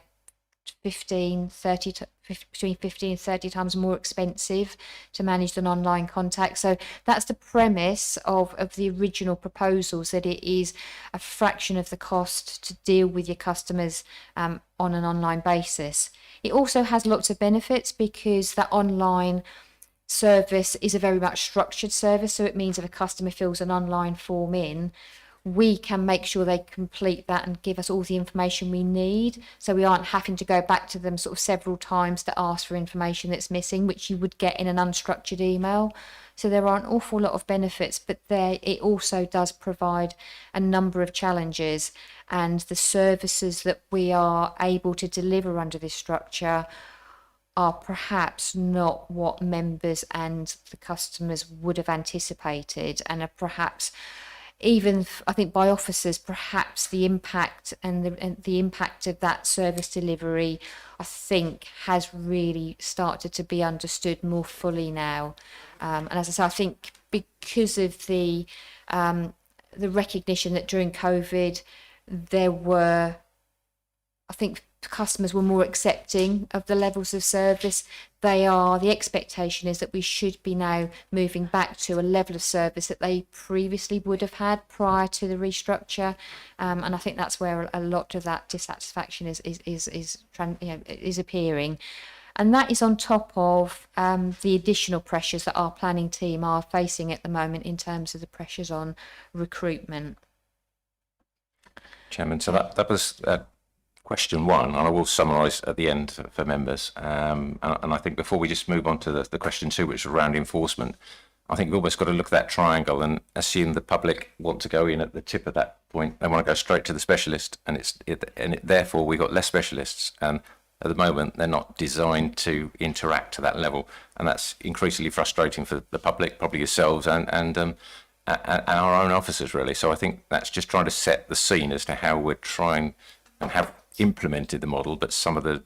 between 15 and 30 times more expensive to manage than online contact. So that's the premise of the original proposals, that it is a fraction of the cost to deal with your customers on an online basis. It also has lots of benefits, because that online service is a very much structured service. So it means if a customer fills an online form in, we can make sure they complete that and give us all the information we need, so we aren't having to go back to them sort of several times to ask for information that's missing, which you would get in an unstructured email. So there are an awful lot of benefits, but it also does provide a number of challenges, and the services that we are able to deliver under this structure are perhaps not what members and the customers would have anticipated, and are perhaps, even I think by officers, perhaps the impact and the impact of that service delivery, I think, has really started to be understood more fully now. And as I say, I think because of the recognition that during COVID there were, I think customers were more accepting of the levels of service. The expectation is that we should be now moving back to a level of service that they previously would have had prior to the restructure, and I think that's where a lot of that dissatisfaction is appearing, and that is on top of the additional pressures that our planning team are facing at the moment in terms of the pressures on recruitment. Chairman, so that was question one, and I will summarise at the end for members. And I think before we just move on to the question two, which is around enforcement, I think we've almost got to look at that triangle and assume the public want to go in at the tip of that point. They want to go straight to the specialist, and therefore we've got less specialists. And at the moment, they're not designed to interact to that level, and that's increasingly frustrating for the public, probably yourselves, and our own officers, really. So I think that's just trying to set the scene as to how we're trying and have implemented the model, but some of the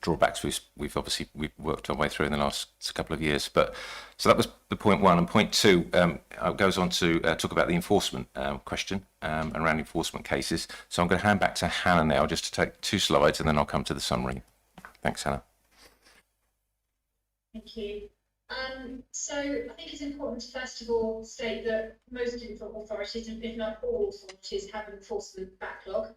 drawbacks we've worked our way through in the last couple of years. But so that was the point one. And point two goes on to talk about the enforcement question around enforcement cases. So I'm going to hand back to Hannah now, just to take 2 slides, and then I'll come to the summary. Thanks, Hannah. Thank you. So I think it's important to first of all state that most authorities, if not all authorities, have an enforcement backlog.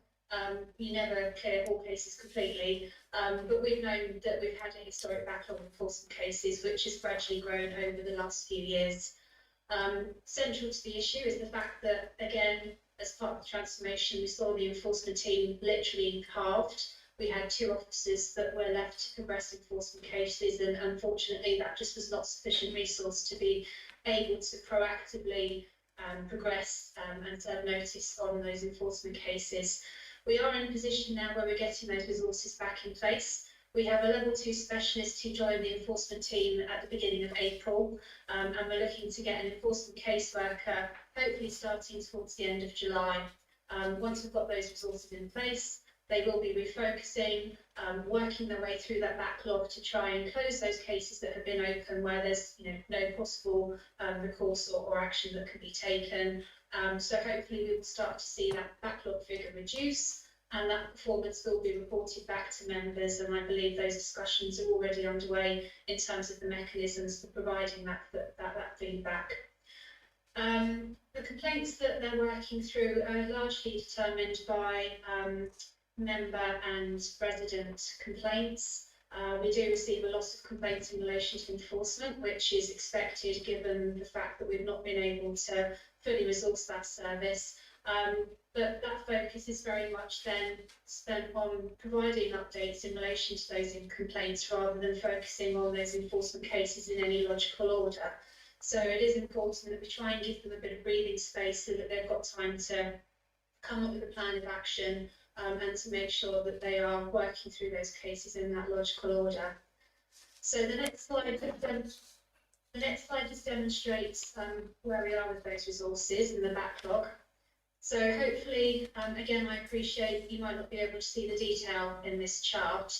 You never clear all cases completely, but we've known that we've had a historic backlog of enforcement cases, which has gradually grown over the last few years. Central to the issue is the fact that, again, as part of the transformation, we saw the enforcement team literally halved. We had 2 officers that were left to progress enforcement cases, and unfortunately that just was not sufficient resource to be able to proactively progress and serve notice on those enforcement cases. We are in a position now where we're getting those resources back in place. We have a level 2 specialist who joined the enforcement team at the beginning of April, and we're looking to get an enforcement caseworker hopefully starting towards the end of July. Once we've got those resources in place, they will be refocusing, working their way through that backlog to try and close those cases that have been open where there's no possible recourse or action that can be taken. So hopefully we will start to see that backlog figure reduce, and that performance will be reported back to members, and I believe those discussions are already underway in terms of the mechanisms for providing that feedback. The complaints that they're working through are largely determined by member and resident complaints. We do receive a lot of complaints in relation to enforcement, which is expected given the fact that we've not been able to fully resource that service. But that focus is very much then spent on providing updates in relation to those complaints rather than focusing on those enforcement cases in any logical order. So it is important that we try and give them a bit of breathing space so that they've got time to come up with a plan of action and to make sure that they are working through those cases in that logical order. So the next slide just demonstrates where we are with those resources and the backlog. So hopefully, again, I appreciate you might not be able to see the detail in this chart,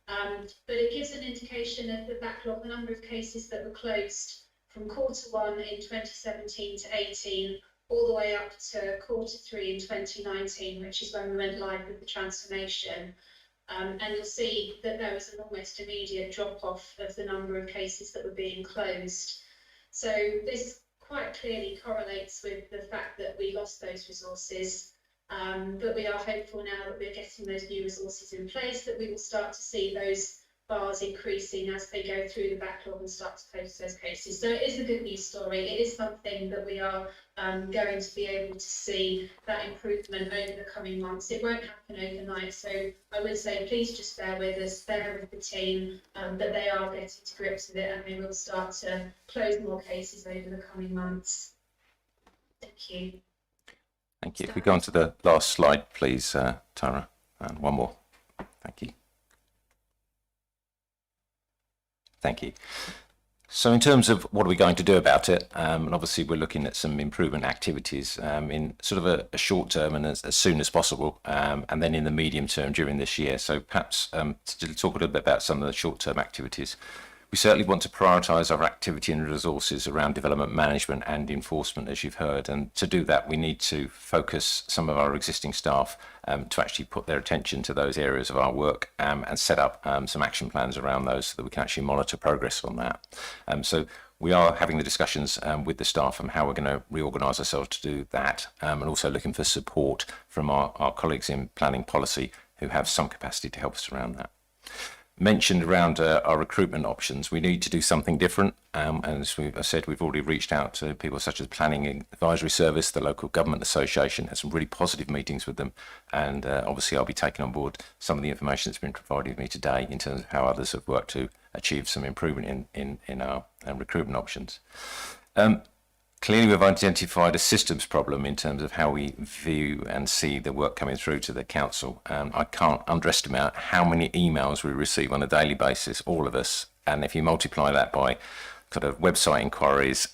but it gives an indication of the backlog, the number of cases that were closed from Q1 in 2017 to 18, all the way up to Q3 in 2019, which is when we went live with the transformation. And you'll see that there was an almost immediate drop-off of the number of cases that were being closed. So this quite clearly correlates with the fact that we lost those resources, but we are hopeful now that we're getting those new resources in place, that we will start to see those bars increasing as they go through the backlog and start to close those cases. So it is a good news story. It is something that we are going to be able to see that improvement over the coming months. It won't happen overnight, so I would say please just bear with us, bear with the team, that they are getting to grips with it, and they will start to close more cases over the coming months. Thank you. Thank you. If we go on to the last slide, please, Tara, and one more. Thank you. Thank you. So in terms of what are we going to do about it, and obviously we're looking at some improvement activities in sort of a short term and as soon as possible, and then in the medium term during this year. So perhaps to talk a little bit about some of the short term activities. We certainly want to prioritise our activity and resources around development management and enforcement, as you've heard. And to do that, we need to focus some of our existing staff to actually put their attention to those areas of our work and set up some action plans around those so that we can actually monitor progress on that. So we are having the discussions with the staff on how we're going to reorganise ourselves to do that, and also looking for support from our colleagues in planning policy who have some capacity to help us around that. Mentioned around our recruitment options, we need to do something different, and as I said, we've already reached out to people such as Planning Advisory Service, the Local Government Association, had some really positive meetings with them, and obviously I'll be taking on board some of the information that's been provided me today in terms of how others have worked to achieve some improvement in our recruitment options. Clearly, we've identified a systems problem in terms of how we view and see the work coming through to the council. I can't underestimate how many emails we receive on a daily basis, all of us. And if you multiply that by kind of website inquiries,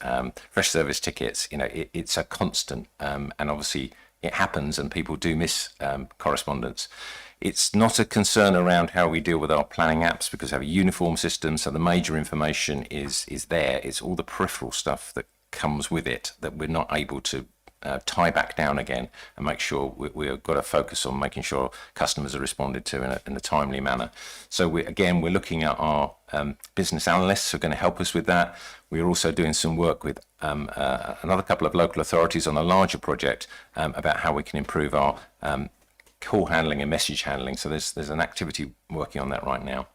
fresh service tickets, it's a constant. And obviously, it happens and people do miss correspondence. It's not a concern around how we deal with our planning apps because we have a uniform system, so the major information is there. It's all the peripheral stuff that comes with it that we're not able to tie back down again and make sure we've got to focus on making sure customers are responded to in a timely manner. So we're looking at our business analysts who are going to help us with that. We're also doing some work with another couple of local authorities on a larger project about how we can improve our call handling and message handling. So there's an activity working on that right now.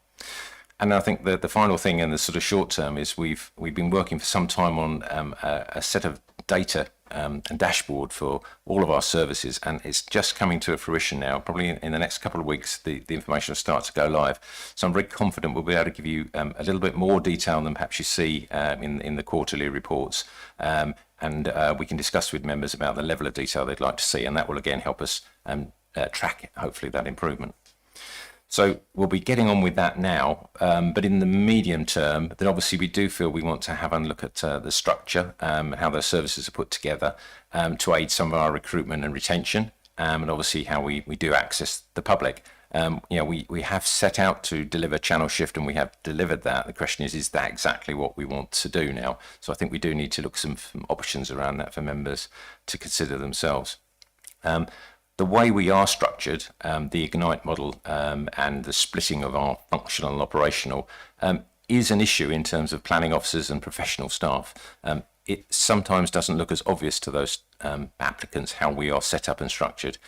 And I think the final thing in the sort of short term is we've been working for some time on a set of data and dashboard for all of our services, and it's just coming to fruition now. Probably in the next couple of weeks, the information will start to go live. So I'm very confident we'll be able to give you a little bit more detail than perhaps you see in the quarterly reports. And we can discuss with members about the level of detail they'd like to see, and that will again help us track, hopefully, that improvement. So we'll be getting on with that now, but in the medium term, then obviously we do feel we want to have a look at the structure, how those services are put together to aid some of our recruitment and retention, and obviously how we do access the public. We have set out to deliver channel shift and we have delivered that. The question is that exactly what we want to do now? So I think we do need to look at some options around that for members to consider themselves. The way we are structured, the Ignite model and the splitting of our functional and operational is an issue in terms of planning officers and professional staff. It sometimes doesn't look as obvious to those applicants how we are set up and structured.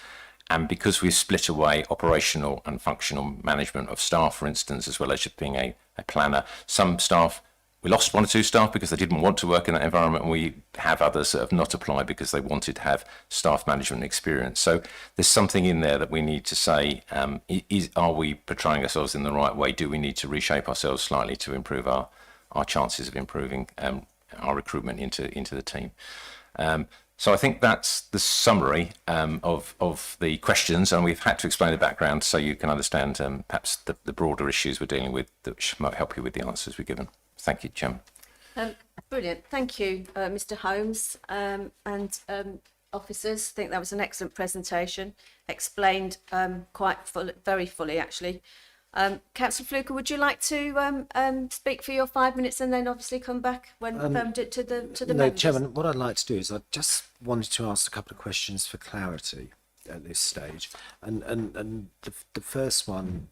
And because we've split away operational and functional management of staff, for instance, as well as just being a planner, some staff, we lost one or two staff because they didn't want to work in that environment, and we have others that have not applied because they wanted to have staff management experience. So there's something in there that we need to say, are we portraying ourselves in the right way? Do we need to reshape ourselves slightly to improve our chances of improving our recruitment into the team? So I think that's the summary of the questions, and we've had to explain the background so you can understand perhaps the broader issues we're dealing with that might help you with the answers we've given. Thank you, Chairman. Brilliant. Thank you, Mr. Holmes and officers. I think that was an excellent presentation, explained very fully, actually. Councillor Fluker, would you like to speak for your 5 minutes and then obviously come back when to the No, members? Chairman, what I'd like to do is I just wanted to ask a couple of questions for clarity at this stage, and the first one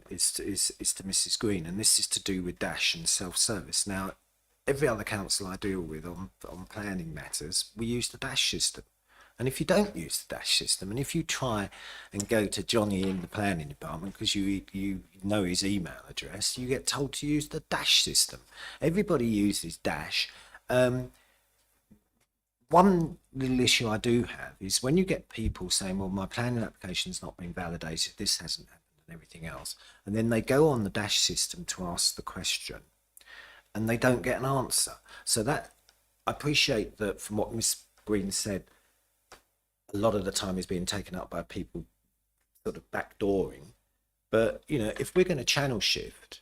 is to Mrs. Green, and this is to do with Dash and self-service. Now, every other council I deal with on planning matters, we use the Dash system. And if you don't use the Dash system, and if you try and go to Johnny in the planning department because you know his email address, you get told to use the Dash system. Everybody uses Dash. One little issue I do have is when you get people saying, well, my planning application's not been validated, this hasn't happened and everything else, and then they go on the Dash system to ask the question and they don't get an answer. So that, I appreciate that from what Ms. Green said, a lot of the time is being taken up by people sort of backdooring. But, you know, if we're going to channel shift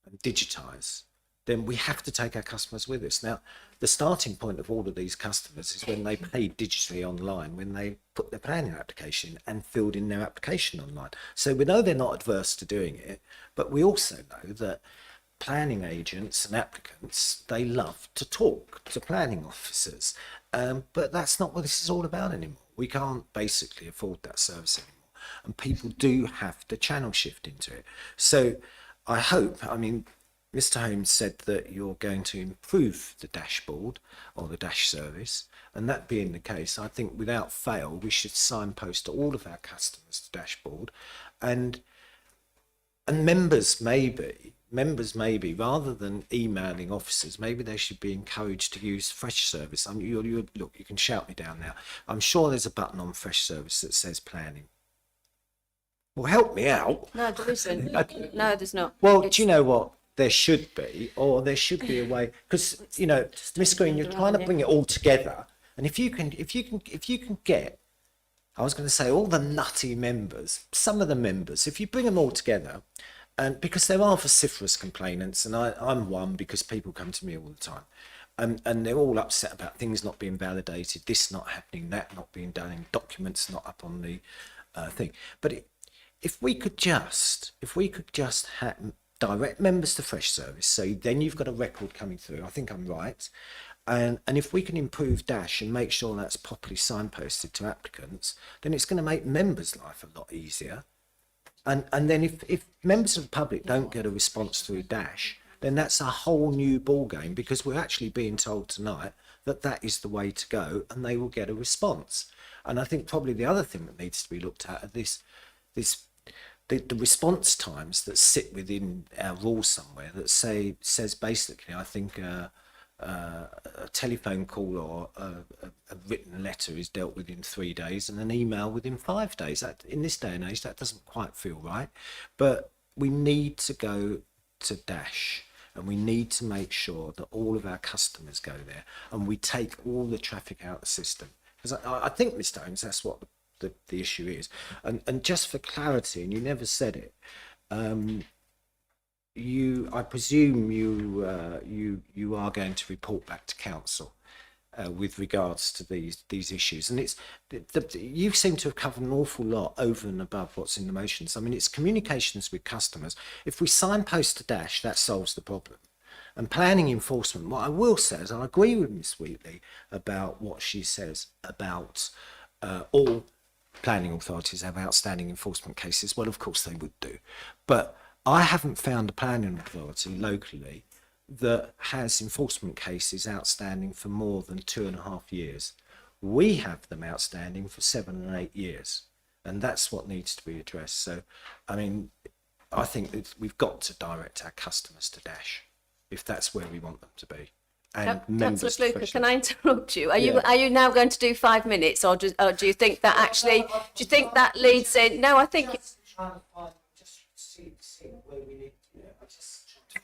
and digitize, then we have to take our customers with us. Now, the starting point of all of these customers is when they paid digitally online, when they put their planning application in and filled in their application online. So we know they're not adverse to doing it, but we also know that planning agents and applicants, they love to talk to planning officers. But that's not what this is all about anymore. We can't basically afford that service anymore. And people do have to channel shift into it. So I hope, I mean, Mr. Holmes said that you're going to improve the dashboard or the Dash service, and that being the case, I think without fail we should signpost all of our customers to dashboard, and members maybe rather than emailing officers, maybe they should be encouraged to use Fresh Service. Look, you can shout me down now. I'm sure there's a button on Fresh Service that says planning. Well, help me out. No, there isn't. No, there's not. Well, do you know what? There should be, or there should be a way, because, you know, Miss Green, you're trying to bring it all together, and if you can get, I was going to say, all the nutty members, some of the members, if you bring them all together, and because there are vociferous complainants, and I'm one because people come to me all the time, and they're all upset about things not being validated, this not happening, that not being done, and documents not up on the thing. But if we could just direct members to Fresh Service, so then you've got a record coming through. I think I'm right. And if we can improve Dash and make sure that's properly signposted to applicants, then it's going to make members' life a lot easier. And then if members of the public don't get a response through Dash, then that's a whole new ball game, because we're actually being told tonight that that is the way to go, and they will get a response. And I think probably the other thing that needs to be looked at are the response times that sit within our rules somewhere that says basically, I think a telephone call or a written letter is dealt with in 3 days, and an email within 5 days. That, in this day and age, that doesn't quite feel right. But we need to go to Dash, and we need to make sure that all of our customers go there, and we take all the traffic out of the system. Because I think, Mr. Holmes, that's what the issue is. And just for clarity, and you never said it, I presume you are going to report back to council with regards to these issues, and you seem to have covered an awful lot over and above what's in the motions. I mean, it's communications with customers. If we signpost to Dash, that solves the problem. And planning enforcement, what I will say is I agree with Miss Wheatley about what she says about all planning authorities have outstanding enforcement cases. Well, of course they would do, but I haven't found a planning authority locally that has enforcement cases outstanding for more than 2.5 years. We have them outstanding for 7 and 8 years, and that's what needs to be addressed. So, I mean, I think that we've got to direct our customers to Dash if that's where we want them to be. And Councillor Fluker, can I interrupt you? Are you now going to do 5 minutes, or do you think that actually? Do you think that leads in? No, I think.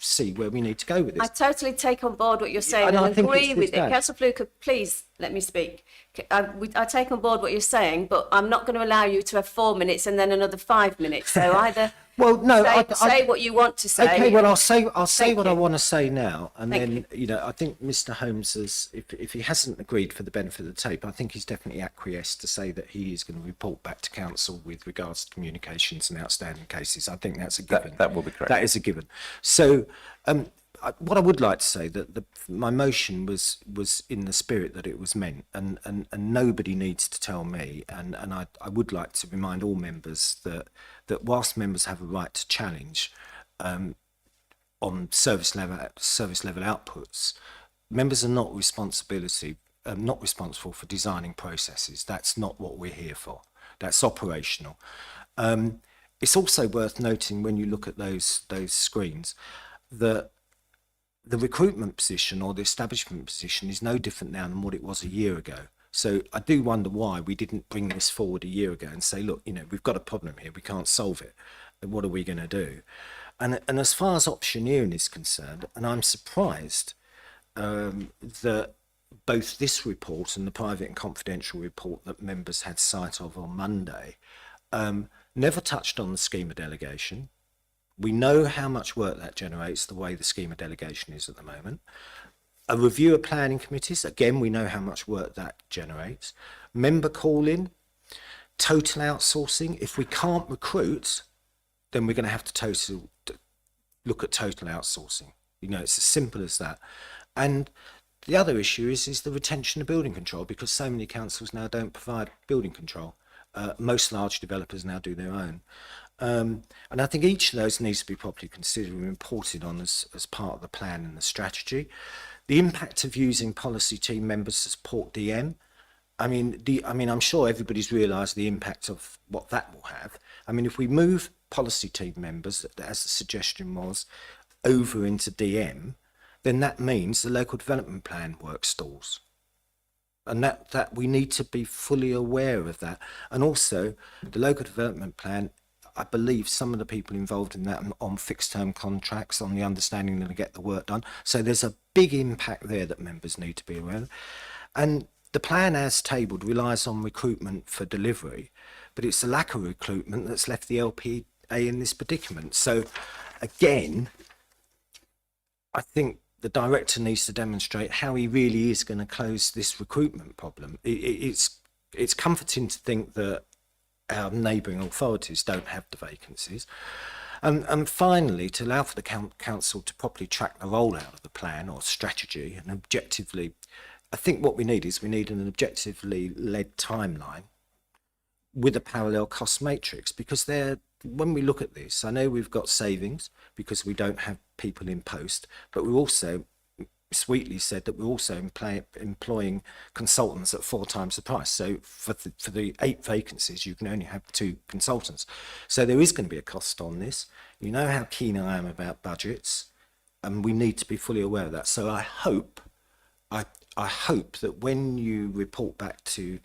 See where we need to go with this. I totally take on board what you're saying and I think agree with it. Dash. Councillor Fluker, please let me speak. I take on board what you're saying, but I'm not going to allow you to have 4 minutes and then another 5 minutes. So either say what you want to say. Okay, well I'll say what I want to say now, and then I think Mr. Holmes has, if he hasn't agreed for the benefit of the tape, I think he's definitely acquiesced to say that he is going to report back to council with regards to communications and outstanding cases. I think that's a given. That will be correct. That is a given. So what I would like to say that my motion was in the spirit that it was meant, and nobody needs to tell me, and I would like to remind all members that whilst members have a right to challenge on service level outputs, members are not responsible for designing processes. That's not what we're here for. That's operational. It's also worth noting when you look at those screens that the recruitment position or the establishment position is no different now than what it was a year ago. So I do wonder why we didn't bring this forward a year ago and say, look, we've got a problem here, we can't solve it. What are we going to do? And as far as optioneering is concerned, and I'm surprised that both this report and the private and confidential report that members had sight of on Monday never touched on the scheme of delegation. We know how much work that generates, the way the scheme of delegation is at the moment. A review of planning committees, again, we know how much work that generates. Member call-in, total outsourcing. If we can't recruit, then we're going to have to look at total outsourcing. It's as simple as that. And the other issue is the retention of building control, because so many councils now don't provide building control. Most large developers now do their own. And I think each of those needs to be properly considered and reported on as part of the plan and the strategy. The impact of using policy team members to support DM. I mean, I'm sure everybody's realised the impact of what that will have. I mean, if we move policy team members, as the suggestion was, over into DM, then that means the local development plan work stalls. And that we need to be fully aware of that. And also, the local development plan, I believe some of the people involved in that on fixed term contracts, on the understanding that they get the work done. So there's a big impact there that members need to be aware of. And the plan as tabled relies on recruitment for delivery, but it's the lack of recruitment that's left the LPA in this predicament. So again, I think the director needs to demonstrate how he really is going to close this recruitment problem. It's comforting to think that our neighbouring authorities don't have the vacancies. And finally, to allow for the council to properly track the rollout of the plan or strategy and objectively, I think what we need an objectively led timeline with a parallel cost matrix, because when we look at this, I know we've got savings because we don't have people in post, but we also sweetly said that we're also employing consultants at 4 times the price. So for the 8 vacancies, you can only have 2 consultants. So there is going to be a cost on this. You know how keen I am about budgets, and we need to be fully aware of that. So I hope that when you report back to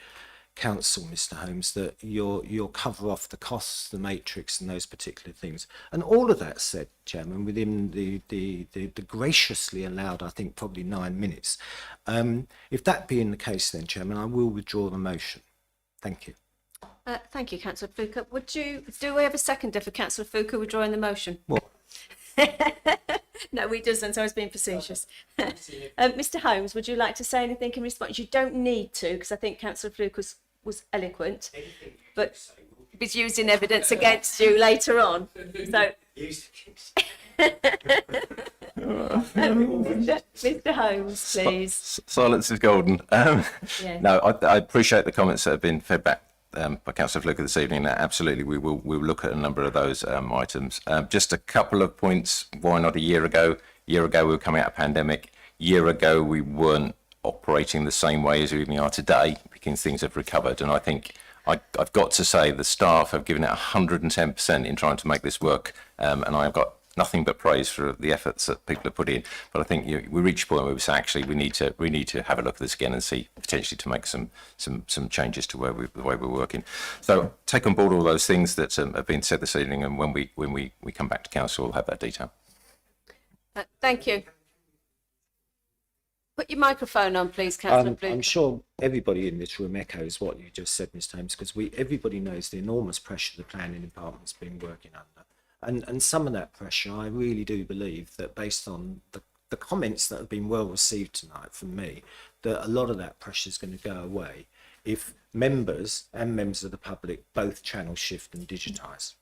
council, Mr. Holmes, that you'll cover off the costs, the matrix, and those particular things. And all of that said, Chairman, within the graciously allowed, I think, probably 9 minutes. If that being the case, then, Chairman, I will withdraw the motion. Thank you. Thank you, Councillor Fuka. Do we have a seconder for Councillor Fuka withdrawing the motion? What? No, he doesn't. I was being facetious. Mr. Holmes, would you like to say anything in response? You don't need to, because I think Councillor Fluke was eloquent, but he's using evidence against you later on. So, Mr. Holmes, please. Silence is golden. Yeah. No, I appreciate the comments that have been fed back by Councillor Fluker this evening. Absolutely, we'll look at a number of those items. Just a couple of points. Why not a year ago? A year ago we were coming out of pandemic. A year ago we weren't operating the same way as we are today, because things have recovered. And I think I've got to say the staff have given it 110% in trying to make this work. And I've got nothing but praise for the efforts that people have put in. But I think we reach a point where we say, actually, we need to have a look at this again and see potentially to make some changes to the way we're working. So take on board all those things that have been said this evening, and when we come back to council, we'll have that detail. Thank you. Put your microphone on, please, Councillor Fluke. I'm sure everybody in this room echoes what you just said, Mr. Holmes, because everybody knows the enormous pressure the planning department's been working under. And some of that pressure, I really do believe that based on the comments that have been well received tonight from me, that a lot of that pressure is going to go away if members and members of the public both channel shift and digitise.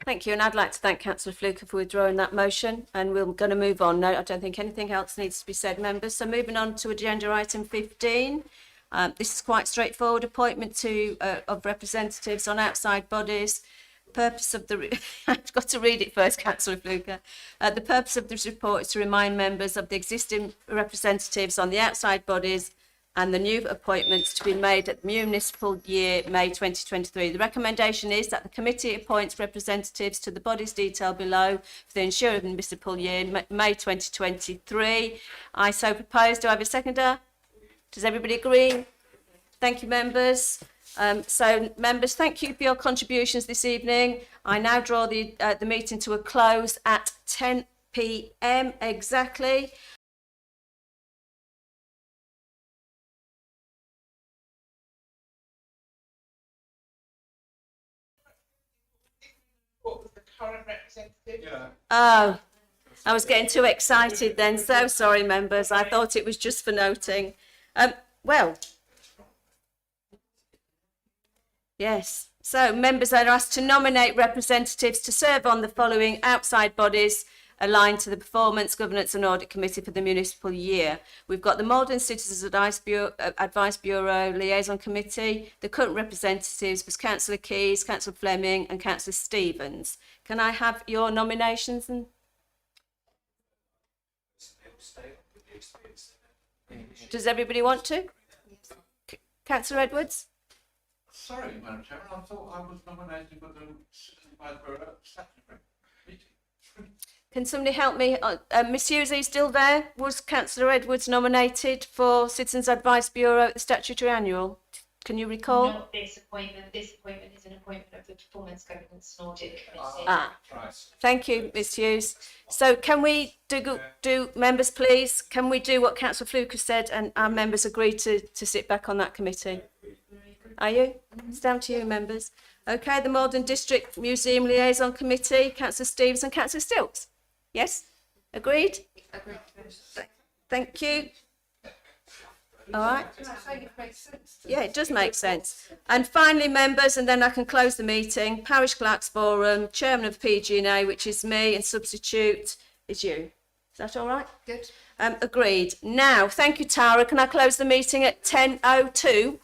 Thank you, and I'd like to thank Councillor Fluke for withdrawing that motion, and we're going to move on. No, I don't think anything else needs to be said, members. So moving on to agenda item 15. This is quite straightforward, appointment of representatives on outside bodies. Purpose of the I've got to read it first, Councillor Fluker. The purpose of this report is to remind members of the existing representatives on the outside bodies and the new appointments to be made at the municipal year May 2023. The recommendation is that the committee appoints representatives to the bodies detailed below for the ensuing municipal year May 2023. I so propose. Do I have a seconder? Does everybody agree? Thank you, members. So, members, thank you for your contributions this evening. I now draw the meeting to a close at 10 p.m. exactly. What was the current representative? Yeah. Oh, I was getting too excited then. So sorry, members. I thought it was just for noting. Well. Yes. So members are asked to nominate representatives to serve on the following outside bodies aligned to the Performance, Governance and Audit Committee for the municipal year. We've got the Malden Citizens Advice Bureau Liaison Committee. The current representatives was Councillor Keys, Councillor Fleming and Councillor Stevens. Can I have your nominations? Does everybody want to? Councillor Edwards? Sorry, Madam Chairman, I thought I was nominated for the Citizen Advice Bureau Statutory meeting. Can somebody help me? Miss Hughes, are you still there? Was Councillor Edwards nominated for Citizens Advice Bureau at the Statutory Annual? Can you recall? Not this appointment. This appointment is an appointment of the Performance, Governance and Audit Committee. Right. Thank you, Miss Hughes. So can we do members, please? Can we do what Councillor Fluke has said and our members agree to sit back on that committee? Are you? It's down to you, members. Okay, the Malden District Museum Liaison Committee, Councillor Stevens and Councillor Stilts. Yes? Agreed? Agreed. Thank you. All right. Yeah, it does make sense. And finally, members, and then I can close the meeting. Parish Clerks Forum, Chairman of PG&A, which is me, and substitute is you. Is that all right? Good. Agreed. Now, thank you, Tara. Can I close the meeting at 10:02?